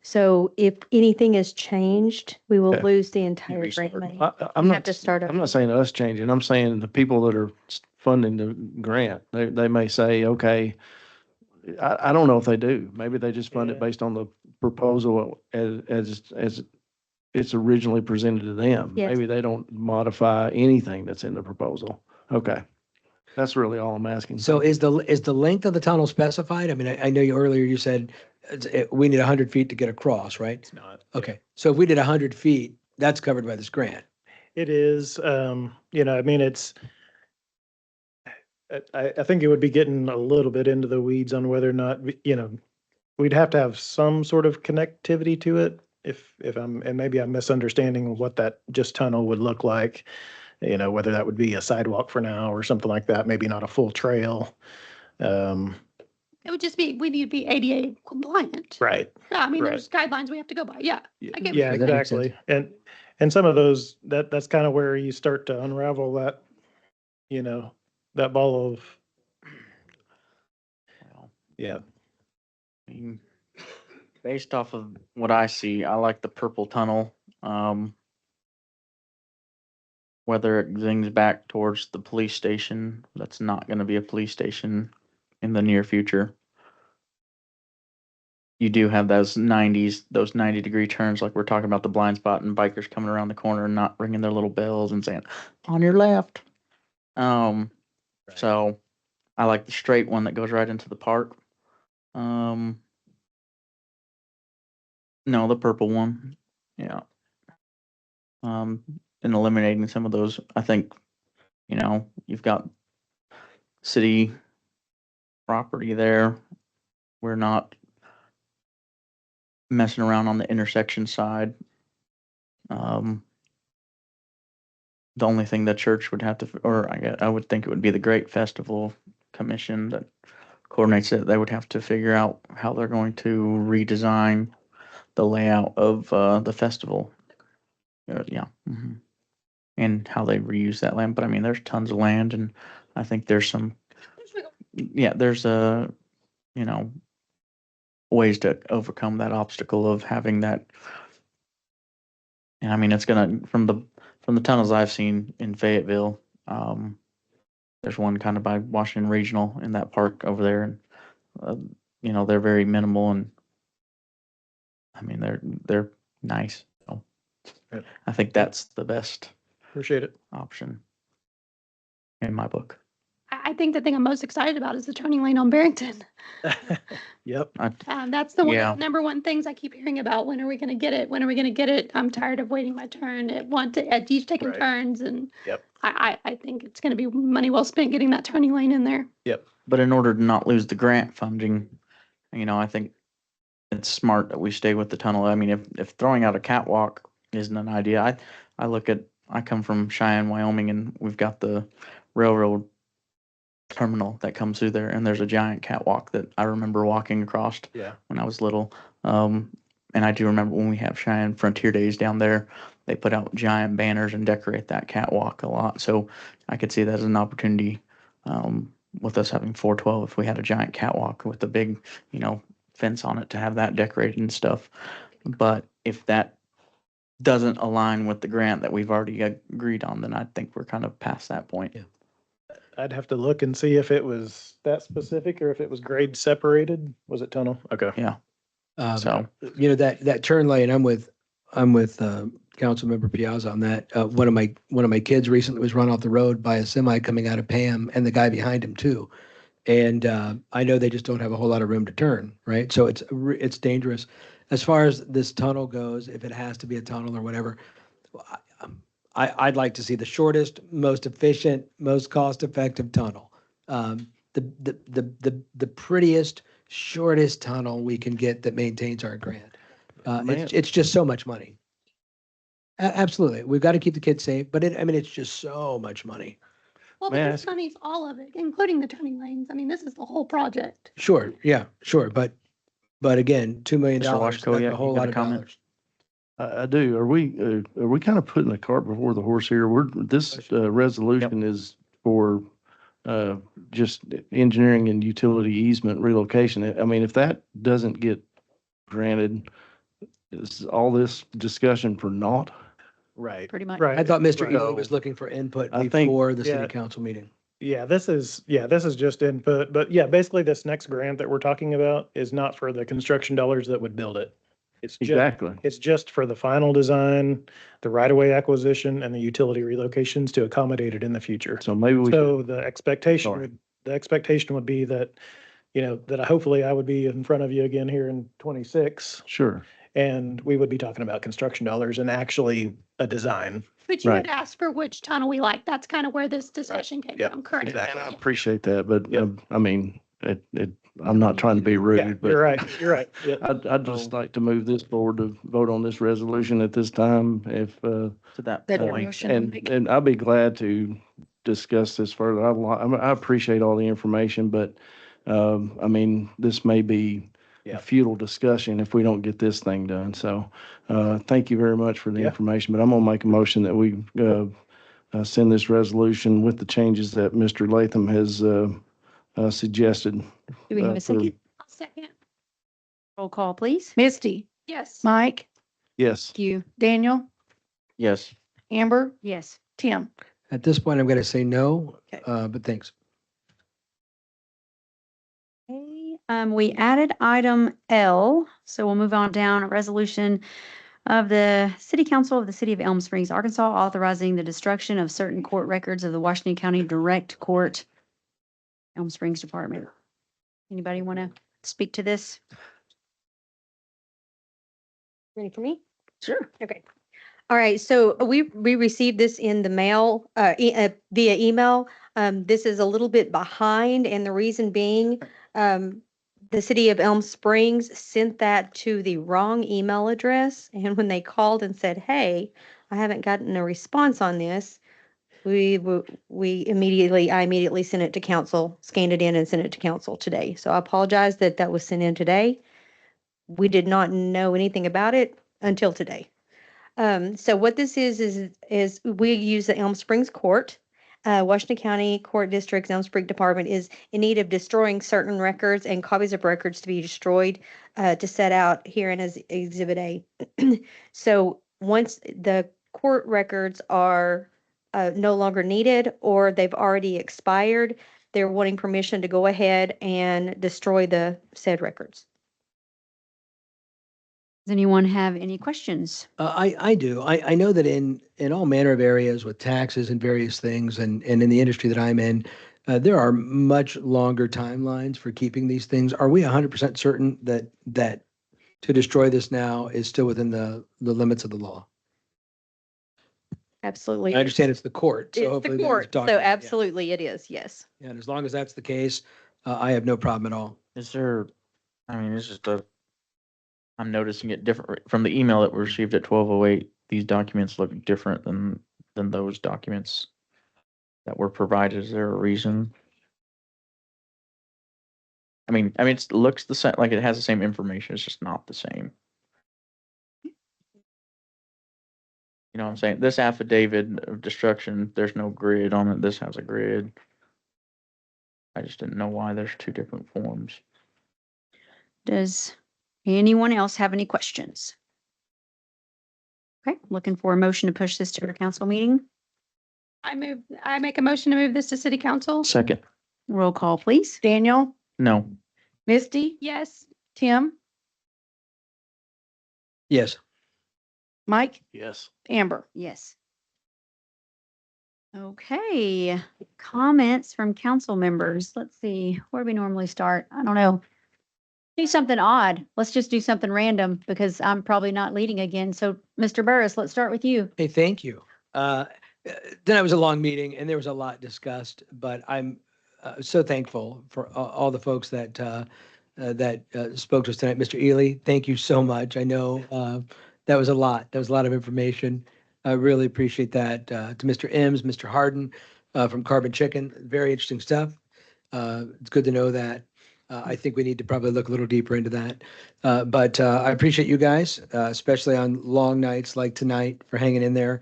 So if anything is changed, we will Okay. lose the entire grant money. I'm You not, have to start I'm not over. saying us changing. I'm saying the people that are funding the grant, they may say, okay, I don't know if they do. Maybe they just fund it Yeah. based on the proposal as it's originally presented to them. Yes. Maybe they don't modify anything that's in the proposal. Okay. That's really all I'm asking. So is the length of the tunnel specified? I mean, I know earlier you said we need 100 feet to get across, right? It's not. Okay, so if we did 100 feet, that's covered by this grant. It is, I mean, I think it would be getting a little bit into the weeds on whether or not, we'd have to have some sort of connectivity to it. If and maybe I'm misunderstanding what that just tunnel would look like, whether that would be a sidewalk for now or something like that, maybe not a full trail. It would just be, we need to be ADA compliant. Right. Yeah, I mean, Right. there's guidelines we have to go by. Yeah. I get Yeah, what that you're makes sense. exactly. And some of those, that's kind of where you start to unravel that, that ball of, Well, yeah. I mean, based off of what I see, I like the purple tunnel. Whether it zings back towards the police station, that's not going to be a police station in the near future. You do have those 90-degree turns, like we're talking about the blind spot and bikers coming around the corner and not ringing their little bells and saying, on your left. So I like the straight one that goes right into the park. No, the purple one. Yeah. And eliminating some of those, I think, you've got city property there. We're not messing around on the intersection side. The only thing the church would have to, or I would think it would be the Great Festival Commission that coordinates it. They would have to figure out how they're going to redesign the layout of the festival. Yeah. And how they reuse that land. But I mean, there's tons of land, and I think there's some, there's ways to overcome that obstacle of having that. And I mean, it's gonna from the tunnels I've seen in Fayetteville. There's one kind of by Washington Regional in that park over there, and they're very minimal, and I mean they're nice. So Yep. I think that's the best Appreciate it. option in my book. I think the thing I'm most excited about is the turning lane on Barrington. Yep. That's the Yeah. number one things I keep hearing about. When are we going to get it? When are we going to get it? I'm tired of waiting my turn at each taking Right. turns, and Yep. I think it's going to be money well spent getting that turning lane in there. Yep. But in order to not lose the grant funding, I think it's smart that we stay with the tunnel. I mean, if throwing out a catwalk isn't an idea, I come from Cheyenne, Wyoming, and we've got the railroad terminal that comes through there, and there's a giant catwalk that I remember walking across Yeah. when I was little. And I do remember when we have Cheyenne Frontier Days down there, they put out giant banners and decorate that catwalk a lot. So I could see that as an opportunity with us having 412 if we had a giant catwalk with a big, fence on it to have that decorated and stuff. But if that doesn't align with the grant that we've already agreed on, then I think we're kind of past that point. Yeah. I'd have to look and see if it was that specific or if it was grade separated. Was it tunnel? Okay. Yeah. So that turn lane, I'm with Councilmember Piazza on that. One of my kids recently was run off the road by a semi coming out of Pam, and the guy behind him too. And I know they just don't have a whole lot of room to turn, right? So it's dangerous. As far as this tunnel goes, if it has to be a tunnel or whatever, I'd like to see the shortest, most efficient, most cost-effective tunnel. The prettiest, shortest tunnel we can get that maintains our grant. It's just so much money. Absolutely, we've got to keep the kids safe, but it's just so much money. Well, May I but this ask- money's all of it, including the turning lanes. I mean, this is the whole project. Sure, yeah, sure, but again, $2 million, Mr. Washko, that's yeah, a whole you got lot a of comment? dollars. I do. Are we kind of putting the cart before the horse here? This resolution is for just engineering and utility easement relocation. I mean, if that doesn't get granted, is all this discussion for naught? Right. Pretty much. Right. I thought Mr. Right. Ely was looking for input I think- before the city Yeah. council meeting. Yeah, this is just input, but yeah, basically this next grant that we're talking about is not for the construction dollars that would build it. Exactly. It's just for the final design, the right-of-way acquisition, and the utility relocations to accommodate it in the future. So maybe we should, So the expectation Sorry. would be that, that hopefully I would be in front of you again here in 26, sure. and we would be talking about construction dollars and actually a design. But you Right. had asked for which tunnel we like. That's kind of where this discussion came Yep. from, correct? Exactly. And I appreciate that, but Yep. I mean, I'm not trying to be Yeah, rude, but you're right. You're right. Yeah. I'd just like to move this forward to vote on this resolution at this time if, To that That point, motion to make- and I'll be glad to discuss this further. I appreciate all the information, but, I mean, this may be a Yeah. futile discussion if we don't get this thing done. So, thank you very much for the Yeah. information, but I'm gonna make a motion that we, send this resolution with the changes that Mr. Latham has, suggested. Do we have a for- second? I'll second. Roll call, please. Misty, Yes. Mike, Yes. you, Daniel, yes. Amber, Yes. Tim. At this point, I'm going to say no, Okay. but thanks. Okay, we added item L, so we'll move on down. A resolution of the City Council of the City of Elm Springs, Arkansas, authorizing the destruction of certain court records of the Washington County Direct Court Elm Springs Department. Anybody want to speak to this? Ready for me? Sure. Okay. All right, so we received this in the mail, via email. This is a little bit behind, and the reason being, the city of Elm Springs sent that to the wrong email address, and when they called and said, "Hey, I haven't gotten a response on this," I immediately sent it to council, scanned it in and sent it to council today. So I apologize that that was sent in today. We did not know anything about it until today. So what this is we use the Elm Springs Court. Washington County Court District's Elm Springs Department is in need of destroying certain records and copies of records to be destroyed, to set out herein as Exhibit A. So once the court records are no longer needed or they've already expired, they're wanting permission to go ahead and destroy the said records. Does anyone have any questions? I do. I know that in all manner of areas with taxes and various things, and in the industry that I'm in, there are much longer timelines for keeping these things. Are we 100% certain that to destroy this now is still within the limits of the law? Absolutely. I understand it's the court. So It's hopefully the that was court, talked so about, yeah. absolutely it is, yes. Yeah, and as long as that's the case, I have no problem at all. Is there, I mean, it's just I'm noticing it different from the email that we received at 12:08. These documents look different than those documents that were provided. Is there a reason? I mean, it looks the same, like it has the same information. It's just not the same. You know what I'm saying? This affidavit of destruction, there's no grid on it. This has a grid. I just didn't know why there's two different forms. Does anyone else have any questions? Okay, looking for a motion to push this to our council meeting. I make a motion to move this to city council. Second. Roll call, please. Daniel, No. Misty, Yes. Tim, Yes. Mike, Yes. Amber. Yes. Okay, comments from council members. Let's see, where do we normally start? I don't know. Do something odd. Let's just do something random because I'm probably not leading again. So, Mr. Burris, let's start with you. Hey, thank you. Tonight was a long meeting and there was a lot discussed, but I'm so thankful for all the folks that spoke to us tonight. Mr. Ely, thank you so much. I know that was a lot. That was a lot of information. I really appreciate that. To Mr. Ems, Mr. Harden from Carbon Chicken, very interesting stuff. It's good to know that. I think we need to probably look a little deeper into that. But I appreciate you guys, especially on long nights like tonight, for hanging in there.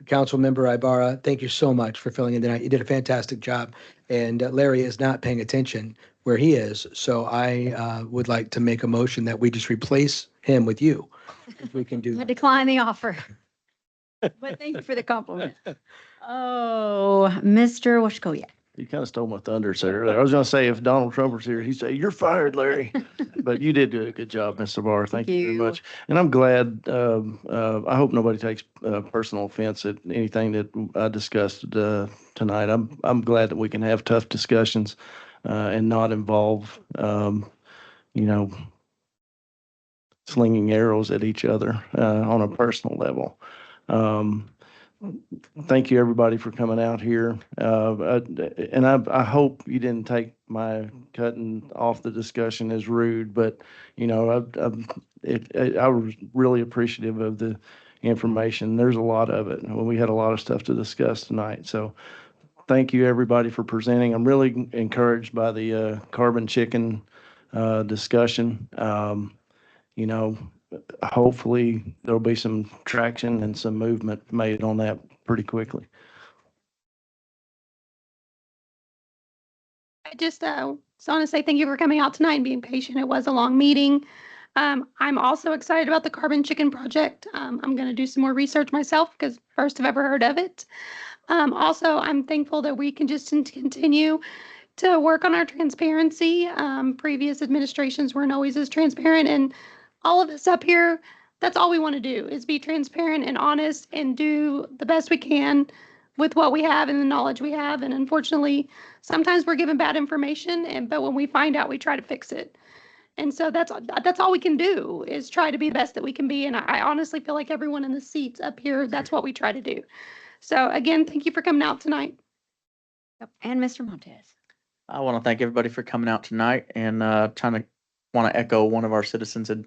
Council Member Ibarra, thank you so much for filling in tonight. You did a fantastic job. And Larry is not paying attention where he is. So I would like to make a motion that we just replace him with you. If we can do I that. decline the offer. But thank you for the compliment. Oh, Mr. Washkoya. You kind of stole my thunder, sir. I was going to say, if Donald Trump was here, he'd say, "You're fired, Larry." But you did do a good job, Mr. Barr. Thank you very much. And I'm glad, I hope nobody takes personal offense at anything that I discussed tonight. I'm glad that we can have tough discussions and not involve, slinging arrows at each other on a personal level. Thank you, everybody, for coming out here. And I hope you didn't take my cutting off the discussion as rude, but, I was really appreciative of the information. There's a lot of it. We had a lot of stuff to discuss tonight. So thank you, everybody, for presenting. I'm really encouraged by the carbon chicken discussion. Hopefully there'll be some traction and some movement made on that pretty quickly. I just want to say thank you for coming out tonight and being patient. It was a long meeting. I'm also excited about the Carbon Chicken project. I'm going to do some more research myself because first I've ever heard of it. Also, I'm thankful that we can just continue to work on our transparency. Previous administrations weren't always as transparent, and all of us up here, that's all we want to do is be transparent and honest and do the best we can with what we have and the knowledge we have. And unfortunately, sometimes we're given bad information, but when we find out, we try to fix it. And so that's all we can do, is try to be the best that we can be. And I honestly feel like everyone in the seats up here, that's what we try to do. So again, thank you for coming out tonight. And Mr. Montez. I want to thank everybody for coming out tonight, and want to echo one of our citizens had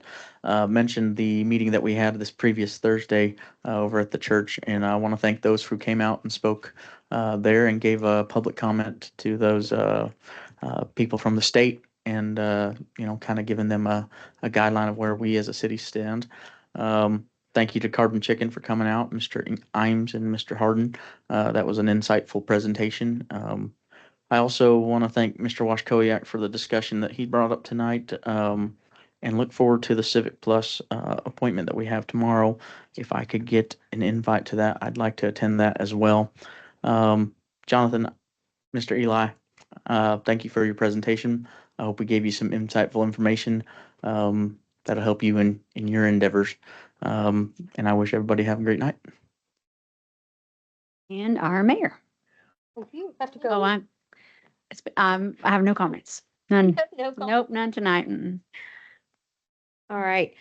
mentioned the meeting that we had this previous Thursday over at the church, and I want to thank those who came out and spoke there and gave a public comment to those people from the state, and kind of giving them a guideline of where we as a city stand. Thank you to Carbon Chicken for coming out, Mr. Imes and Mr. Harden. That was an insightful presentation. I also want to thank Mr. Washkowiak for the discussion that he brought up tonight, and look forward to the Civic Plus appointment that we have tomorrow. If I could get an invite to that, I'd like to attend that as well. Jonathan, Mr. Eli, thank you for your presentation. I hope we gave you some insightful information that'll help you in your endeavors. And I wish everybody have a great night. And our mayor. You have to go. Oh, I have no comments. None. No comment. Nope, none tonight. Mm-mm. All right.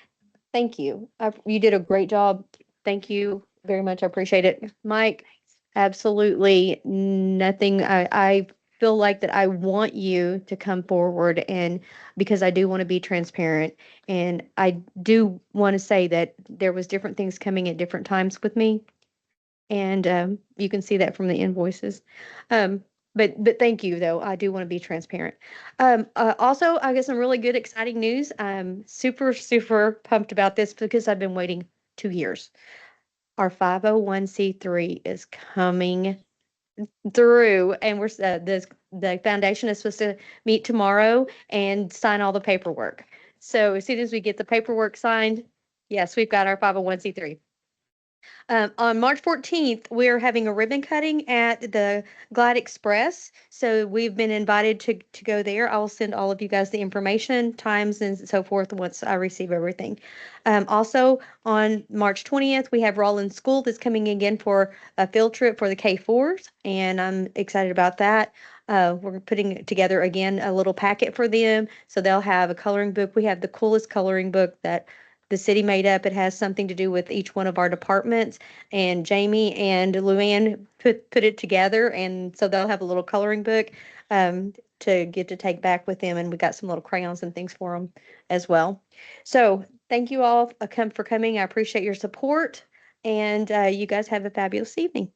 Thank you. You did a great job. Thank you very much. I appreciate it. Mike, absolutely nothing. I feel like that I want you to come forward, and because I do want to be transparent, and I do want to say that there was different things coming at different times with me. And you can see that from the invoices. But thank you, though. I do want to be transparent. Also, I got some really good, exciting news. I'm super, super pumped about this because I've been waiting 2 years. Our 501c3 is coming through, and we're the foundation is supposed to meet tomorrow and sign all the paperwork. So as soon as we get the paperwork signed, yes, we've got our 501c3. On March 14th, we're having a ribbon cutting at the Glide Express. So we've been invited to go there. I will send all of you guys the information, times, and so forth once I receive everything. Also, on March 20th, we have Rollins School that's coming again for a field trip for the K4s, and I'm excited about that. We're putting together again a little packet for them. So they'll have a coloring book. We have the coolest coloring book that the city made up. It has something to do with each one of our departments, and Jamie and Luann put it together, and so they'll have a little coloring book to get to take back with them, and we got some little crayons and things for them as well. So thank you all for coming. I appreciate your support, and you guys have a fabulous evening.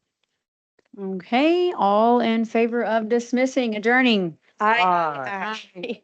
Okay, all in favor of dismissing, adjourning? Aye.